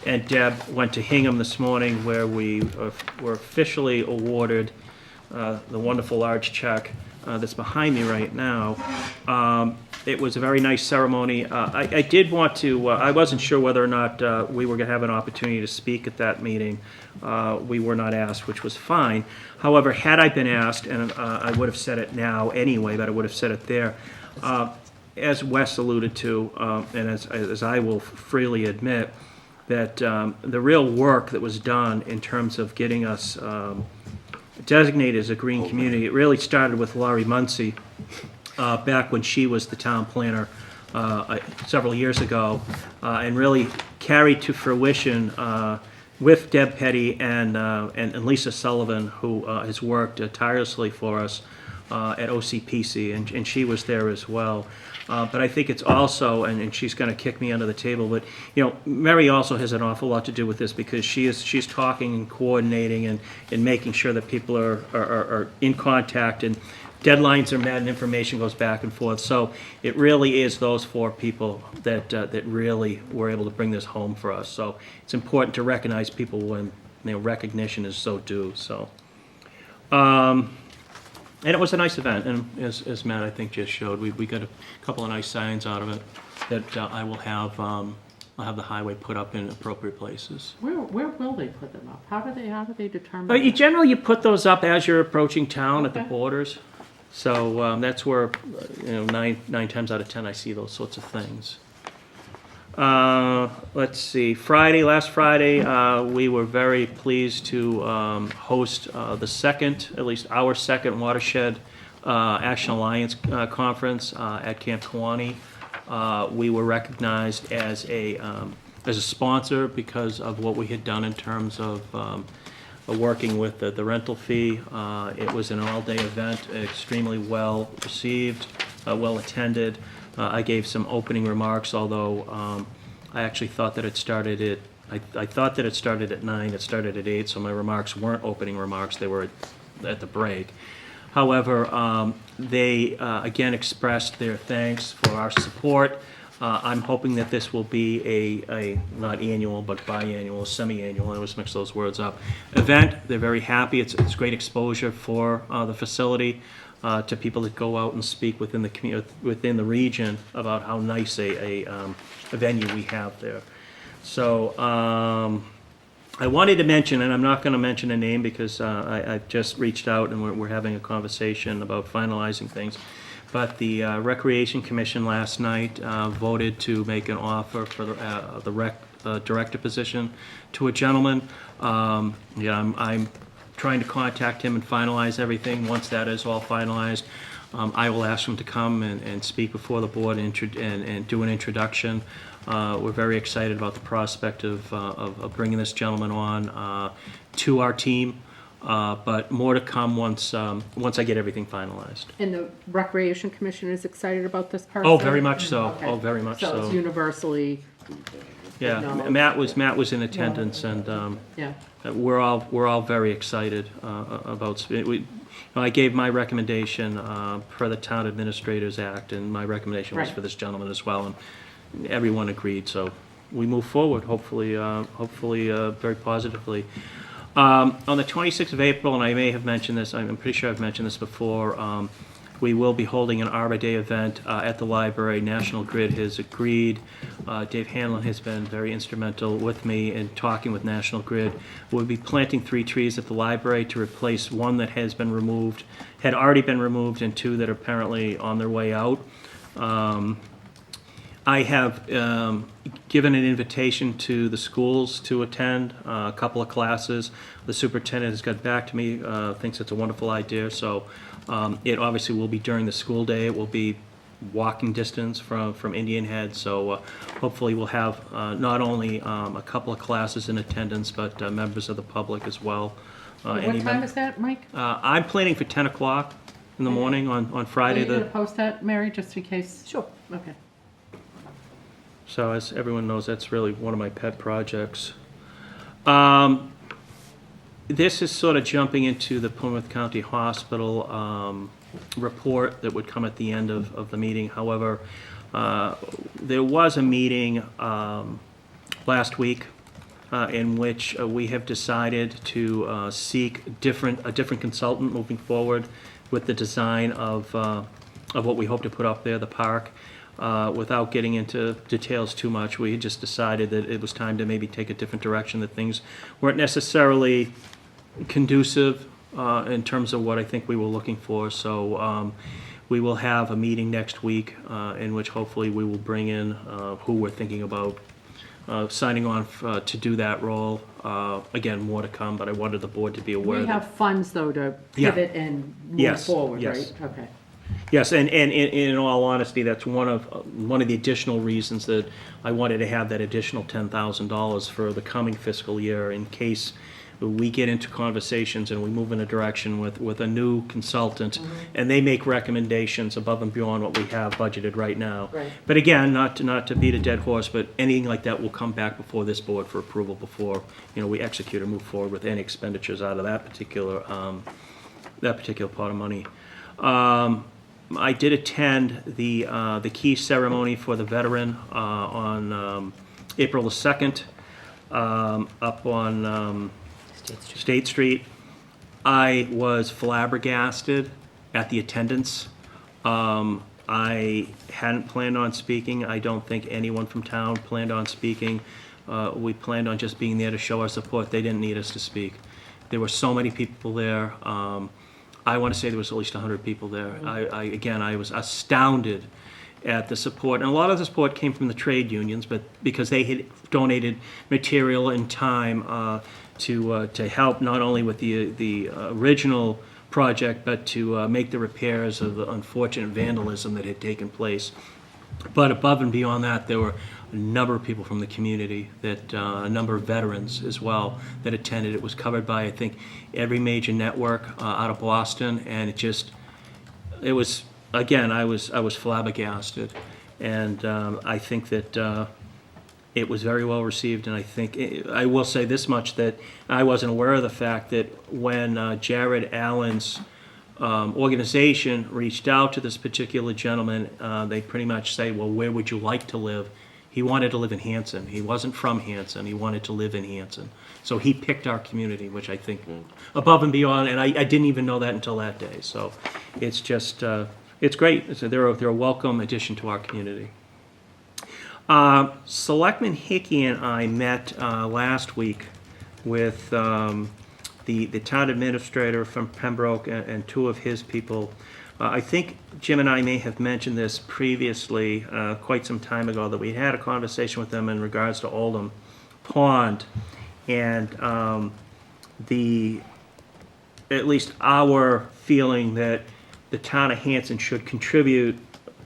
Speaker 9: and Deb went to Hingham this morning, where we were officially awarded the wonderful large check that's behind me right now. It was a very nice ceremony. I did want to, I wasn't sure whether or not we were going to have an opportunity to speak at that meeting. We were not asked, which was fine. However, had I been asked, and I would have said it now anyway, but I would have said it there, as Wes alluded to, and as I will freely admit, that the real work that was done in terms of getting us designated as a green community, it really started with Laurie Muncy back when she was the town planner several years ago, and really carried to fruition with Deb Petty and Lisa Sullivan, who has worked tirelessly for us at OCPC, and she was there as well. But I think it's also, and she's going to kick me under the table, but Mary also has an awful lot to do with this, because she's talking and coordinating and making sure that people are in contact and deadlines are met and information goes back and forth. So it really is those four people that really were able to bring this home for us. So it's important to recognize people when recognition is so due. So And it was a nice event, and as Matt, I think, just showed, we got a couple of nice signs out of it that I will have, I'll have the highway put up in appropriate places.
Speaker 5: Where will they put them up? How do they determine?
Speaker 9: You generally, you put those up as you're approaching town at the
Speaker 5: Okay.
Speaker 9: borders. So that's where, nine times out of 10, I see those sorts of things. Let's see, last Friday, we were very pleased to host the second, at least our second Watershed Action Alliance conference at Camp Kewanee. We were recognized as a sponsor because of what we had done in terms of working with the rental fee. It was an all-day event, extremely well received, well attended. I gave some opening remarks, although I actually thought that it started at, I thought that it started at 9, it started at 8, so my remarks weren't opening remarks, they were at the break. However, they again expressed their thanks for our support. I'm hoping that this will be a not annual, but biannual, semi-annual, I always mix those words up, event. They're very happy. It's great exposure for the facility to people that go out and speak within the community, within the region, about how nice a venue we have there. So I wanted to mention, and I'm not going to mention a name because I've just reached out and we're having a conversation about finalizing things. But the Recreation Commission last night voted to make an offer for the rec director position to a gentleman. I'm trying to contact him and finalize everything. Once that is all finalized, I will ask him to come and speak before the board and do an introduction. We're very excited about the prospect of bringing this gentleman on to our team. But more to come once I get everything finalized.
Speaker 5: And the Recreation Commission is excited about this person?
Speaker 9: Oh, very much so.
Speaker 5: Okay.
Speaker 9: Oh, very much so.
Speaker 5: So it's universally.
Speaker 9: Yeah, Matt was in attendance, and
Speaker 5: Yeah.
Speaker 9: we're all very excited about. I gave my recommendation per the Town Administrators Act, and my recommendation was
Speaker 5: Right.
Speaker 9: for this gentleman as well, and everyone agreed. So we move forward, hopefully very positively. On the 26th of April, and I may have mentioned this, I'm pretty sure I've mentioned this before, we will be holding an Arbor Day event at the library. National Grid has agreed. Dave Hanlon has been very instrumental with me in talking with National Grid. We'll be planting 3 trees at the library to replace one that had already been removed, and 2 that are apparently on their way out. I have given an invitation to the schools to attend a couple of classes. The superintendent has got back to me, thinks it's a wonderful idea, so it obviously will be during the school day. It will be walking distance from Indian Head, so hopefully we'll have not only a couple of classes in attendance, but members of the public as well.
Speaker 5: What time is that, Mike?
Speaker 9: I'm planning for 10 o'clock in the morning on Friday.
Speaker 5: Are you going to post that, Mary, just in case?
Speaker 10: Sure.
Speaker 5: Okay.
Speaker 9: So as everyone knows, that's really one of my pet projects. This is sort of jumping into the Plymouth County Hospital report that would come at the end of the meeting. However, there was a meeting last week in which we have decided to seek a different consultant moving forward with the design of what we hope to put up there, the park. Without getting into details too much, we had just decided that it was time to maybe take a different direction, that things weren't necessarily conducive in terms of what I think we were looking for. So we will have a meeting next week in which hopefully we will bring in who we're thinking about signing on to do that role. Again, more to come, but I wanted the board to be aware.
Speaker 5: We
Speaker 9: that-
Speaker 5: have funds, though, to
Speaker 9: Yeah.
Speaker 5: pivot and move
Speaker 9: Yes,
Speaker 5: forward,
Speaker 9: yes.
Speaker 5: right? Okay.
Speaker 9: Yes, and in all honesty, that's one of the additional reasons that I wanted to have that additional $10,000 for the coming fiscal year, in case we get into conversations and we move in a direction with a new consultant, and they make recommendations above and beyond what we have budgeted right now.
Speaker 5: Right.
Speaker 9: But again, not to beat a dead horse, but anything like that will come back before this board for approval before we execute or move forward with any expenditures out of that particular pot of money. I did attend the key ceremony for the veteran on April the 2nd up on State Street. I was flabbergasted at the attendance. I hadn't planned on speaking. I don't think anyone from town planned on speaking. We planned on just being there to show our support. They didn't need us to speak. There were so many people there. I want to say there was at least 100 people there. I was astounded at the support. And a lot of the support came from the trade unions, but because they had donated material and time to help not only with the original project, but to make the repairs of the unfortunate vandalism that had taken place. But above and beyond that, there were a number of people from the community, that a number of veterans as well that attended. It was covered by, I think, every major network out of Boston, and it was again, I was flabbergasted, and I think that it was very well received. And I think I will say this much, that I wasn't aware of the fact that when Jared Allen's organization reached out to this particular gentleman, they pretty much say, well, where would you like to live? He wanted to live in Hanson. He wasn't from Hanson. He wanted to live in Hanson. So he picked our community, which I think above and beyond, and I didn't even know that until that day. So it's just, it's great. They're a welcome addition to our community. Selectman Hickey and I met last week with the town administrator from Pembroke and two of his people. I think Jim and I may have mentioned this previously, quite some time ago, that we had a conversation with them in regards to Oldham Pond, and at least our feeling that the town of Hanson should contribute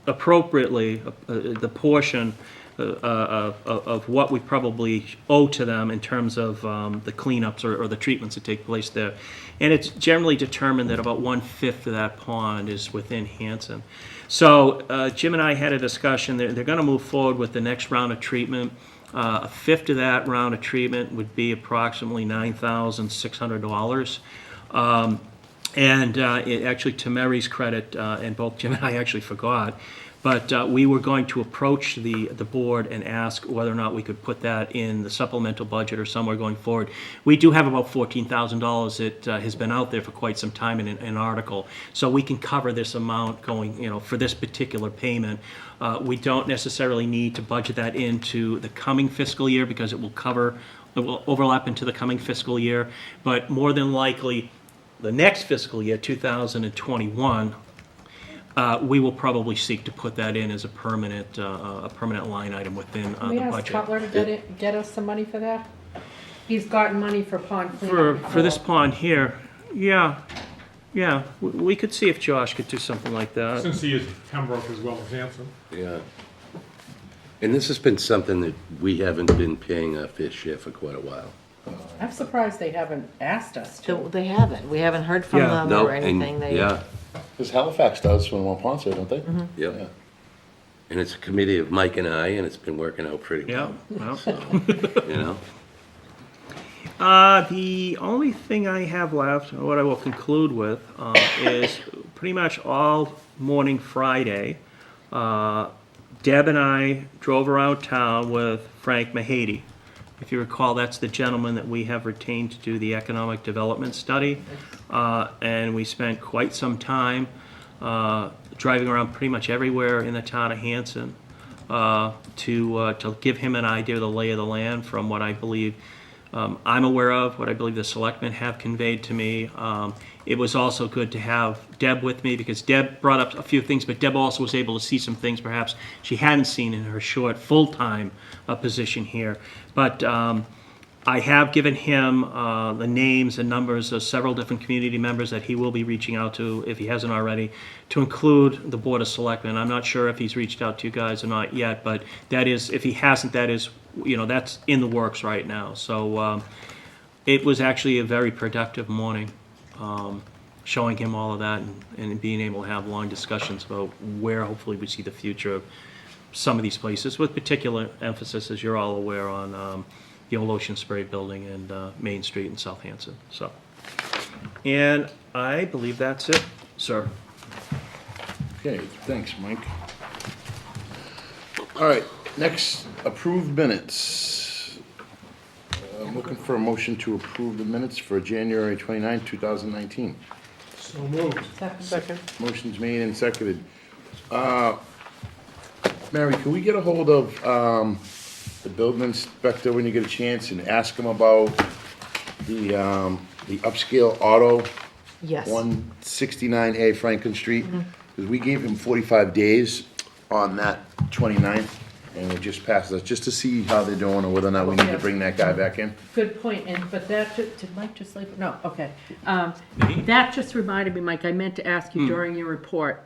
Speaker 9: appropriately the portion of what we probably owe to them in terms of the cleanups or the treatments that take place there. And it's generally determined that about 1/5 of that pond is within Hanson. So Jim and I had a discussion. They're going to move forward with the next round of treatment. A fifth of that round of treatment would be approximately $9,600. And it actually, to Mary's credit, and both Jim and I actually forgot, but we were going to approach the board and ask whether or not we could put that in the supplemental budget or somewhere going forward. We do have about $14,000 that has been out there for quite some time in an article, so we can cover this amount going, for this particular payment. We don't necessarily need to budget that into the coming fiscal year because it will overlap into the coming fiscal year, but more than likely the next fiscal year, 2021, we will probably seek to put that in as a permanent line item within the
Speaker 5: We asked
Speaker 9: budget.
Speaker 5: Cutler to get us some money for that? He's gotten money for pond cleanup.
Speaker 9: For this pond here, yeah, we could see if Josh could do something like that.
Speaker 8: Since he is Pembroke as well as Hanson.
Speaker 7: Yeah. And this has been something that we haven't been paying our fair share for quite a while.
Speaker 5: I'm surprised they haven't asked us to.
Speaker 10: They haven't. We haven't heard from them
Speaker 7: No,
Speaker 10: or anything.
Speaker 7: and, yeah,
Speaker 1: Because Halifax does when one wants it, don't they?
Speaker 7: yeah.
Speaker 1: Yeah.
Speaker 7: And it's a committee of Mike and I, and it's been working out pretty
Speaker 9: Yeah,
Speaker 7: well.
Speaker 9: well. The only thing I have left, or what I will conclude with, is pretty much all morning Friday, Deb and I drove around town with Frank Mahady. If you recall, that's the gentleman that we have retained to do the economic development study. And we spent quite some time driving around pretty much everywhere in the town of Hanson to give him an idea of the lay of the land from what I believe I'm aware of, what I believe the selectmen have conveyed to me. It was also good to have Deb with me because Deb brought up a few things, but Deb also was able to see some things perhaps she hadn't seen in her short full-time position here. But I have given him the names and numbers of several different community members that he will be reaching out to, if he hasn't already, to include the Board of Selectmen. I'm not sure if he's reached out to you guys or not yet, but that is, if he hasn't, that is, that's in the works right now. So it was actually a very productive morning, showing him all of that and being able to have long discussions about where hopefully we see the future of some of these places, with particular emphasis, as you're all aware, on the old Ocean Spray building and Main Street in South Hanson. So, and I believe that's it, sir.
Speaker 1: Okay, thanks, Mike. All right, next, approved minutes. I'm looking for a motion to approve the minutes for January 29, 2019.
Speaker 8: So moved.
Speaker 2: Second.
Speaker 1: Motion's made and seconded. Mary, can we get a hold of the building inspector when you get a chance and ask him about the upscale auto?
Speaker 10: Yes.
Speaker 1: 169A Franklin Street? Because we gave him 45 days on that 29th, and it just passed us, just to see how they're doing or whether or not we need to bring that guy back in.
Speaker 5: Good point, but that, did Mike just leave? No, okay. That just reminded me, Mike, I meant to ask you during your report,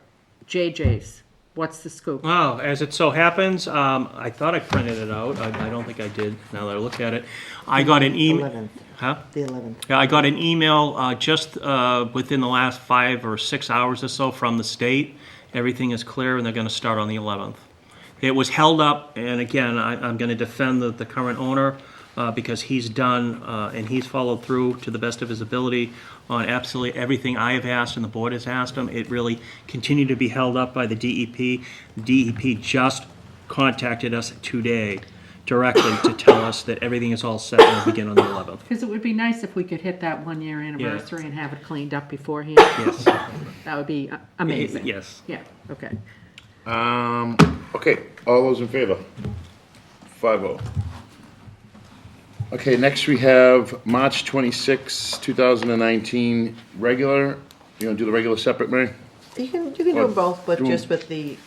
Speaker 5: JJ's, what's the scoop?
Speaker 9: Oh, as it so happens, I thought I printed it out. I don't think I did, now that I look at it. I got an email.
Speaker 10: 11th.
Speaker 9: Huh?
Speaker 10: The 11th.
Speaker 9: Yeah, I got an email just within the last 5 or 6 hours or so from the state. Everything is clear and they're going to start on the 11th. It was held up, and again, I'm going to defend the current owner because he's done and he's followed through to the best of his ability on absolutely everything I have asked and the board has asked him. It really continued to be held up by the DEP. The DEP just contacted us today directly to tell us that everything is all set and will begin on the 11th.
Speaker 5: Because it would be nice if we could hit that 1 year anniversary and have it cleaned up beforehand.
Speaker 9: Yes.
Speaker 5: That would be amazing.
Speaker 9: Yes.
Speaker 5: Yeah, okay.
Speaker 1: Okay, all those in favor? 5-0. Okay, next we have March 26, 2019, regular. You gonna do the regular separate, Mary?
Speaker 10: You can do them both, but
Speaker 1: Do 'em-
Speaker 10: just with the,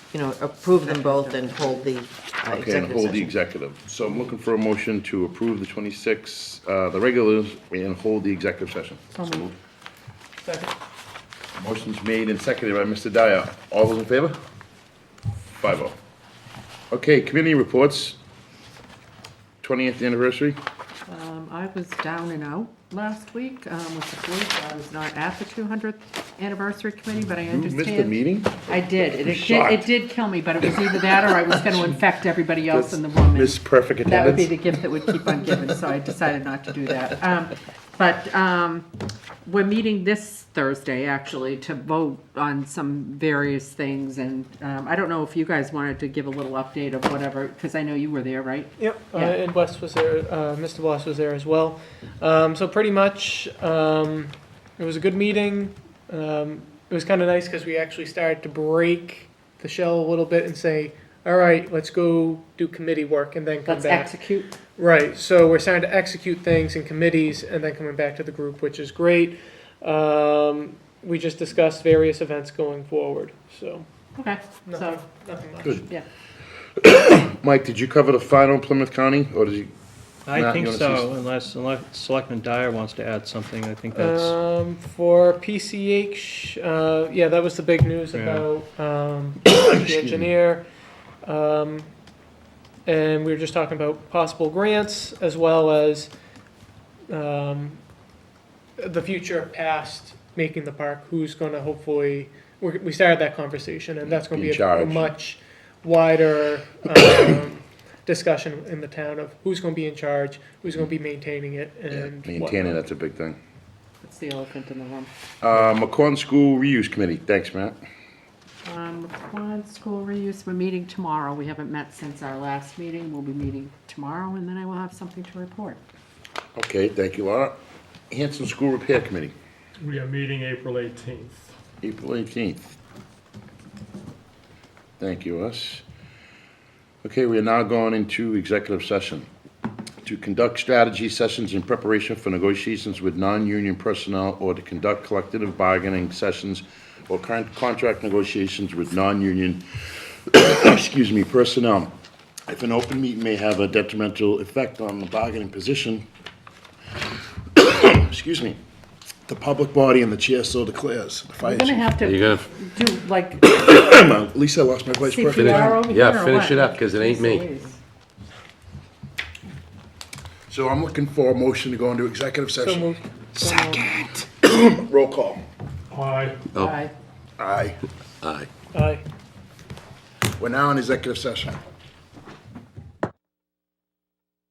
Speaker 10: approve them both and hold the
Speaker 1: Okay, and
Speaker 10: executive
Speaker 1: hold the
Speaker 10: session.
Speaker 1: executive. So I'm looking for a motion to approve the 26, the regulars, and hold the executive session.
Speaker 5: So moved.
Speaker 2: Second.
Speaker 1: Motion's made and seconded by Mr. Dyer. All those in favor? 5-0. Okay, committee reports. 20th anniversary.
Speaker 5: I was down and out last week with the flu, so I was not at the 200th anniversary committee, but I
Speaker 1: You
Speaker 5: understand.
Speaker 1: missed the meeting?
Speaker 5: I did. It
Speaker 1: Shocked.
Speaker 5: did kill me, but it was either that or I was going to infect everybody else in the room. and
Speaker 1: Miss perfect
Speaker 5: That would be
Speaker 1: attendance.
Speaker 5: the gift that would keep on giving, so I decided not to do that. But we're meeting this Thursday, actually, to vote on some various things, and I don't know if you guys wanted to give a little update of whatever, because I know you were there, right?
Speaker 2: Yep,
Speaker 5: Yeah.
Speaker 2: and Wes was there, Mr. Bloss was there as well. So pretty much, it was a good meeting. It was kind of nice because we actually started to break the shell a little bit and say, all right, let's go do committee work and then come
Speaker 5: Let's
Speaker 2: back.
Speaker 5: execute.
Speaker 2: Right, so we're starting to execute things in committees and then coming back to the group, which is great. We just discussed various events going forward, so
Speaker 5: Okay,
Speaker 2: nothing,
Speaker 5: so,
Speaker 2: nothing much.
Speaker 1: Good.
Speaker 5: yeah.
Speaker 1: Mike, did you cover the final Plymouth County, or did you?
Speaker 9: I
Speaker 1: Matt,
Speaker 9: think
Speaker 1: you wanna
Speaker 9: so, unless Selectman Dyer wants to add something, I think that's,
Speaker 2: For PCH, yeah, that was the big news
Speaker 9: Yeah.
Speaker 2: about the engineer. And we were just talking about possible grants as well as the future past making the park. Who's going to hopefully, we started that conversation, and that's going
Speaker 1: Be
Speaker 2: to
Speaker 1: in
Speaker 2: be a
Speaker 1: charge.
Speaker 2: much wider discussion in the town of who's going to be in charge, who's going to be maintaining it, and
Speaker 1: Maintaining, that's a big thing.
Speaker 5: That's the elephant in the room.
Speaker 1: McClellan School Reuse Committee, thanks, Matt.
Speaker 5: Quad School Reuse, we're meeting tomorrow. We haven't met since our last meeting. We'll be meeting tomorrow, and then I will have something to report.
Speaker 1: Okay, thank you, Laura. Hanson School Repair Committee,
Speaker 8: We are meeting April 18th.
Speaker 1: April 18th. Thank you, Wes. Okay, we are now going into executive session to conduct strategy sessions in preparation for negotiations with non-union personnel or to conduct collective bargaining sessions or contract negotiations with non-union, personnel. If an open meeting may have a detrimental effect on the bargaining position, the public body and the chair so declares. The fire
Speaker 5: We're gonna
Speaker 1: chief.
Speaker 5: have
Speaker 7: You
Speaker 5: to
Speaker 7: gonna,
Speaker 5: do like
Speaker 1: At least I lost my voice perfectly.
Speaker 5: CPR over here
Speaker 7: yeah,
Speaker 5: or
Speaker 7: finish
Speaker 5: what?
Speaker 7: it up, because it ain't me.
Speaker 5: Jeez.
Speaker 1: So I'm looking for a motion to go into executive
Speaker 2: so
Speaker 1: session.
Speaker 2: moved.
Speaker 1: Second. Roll call.
Speaker 8: Aye.
Speaker 7: Oh.
Speaker 5: Bye.
Speaker 1: Aye.
Speaker 7: Aye.
Speaker 2: Aye.
Speaker 1: We're now in executive session.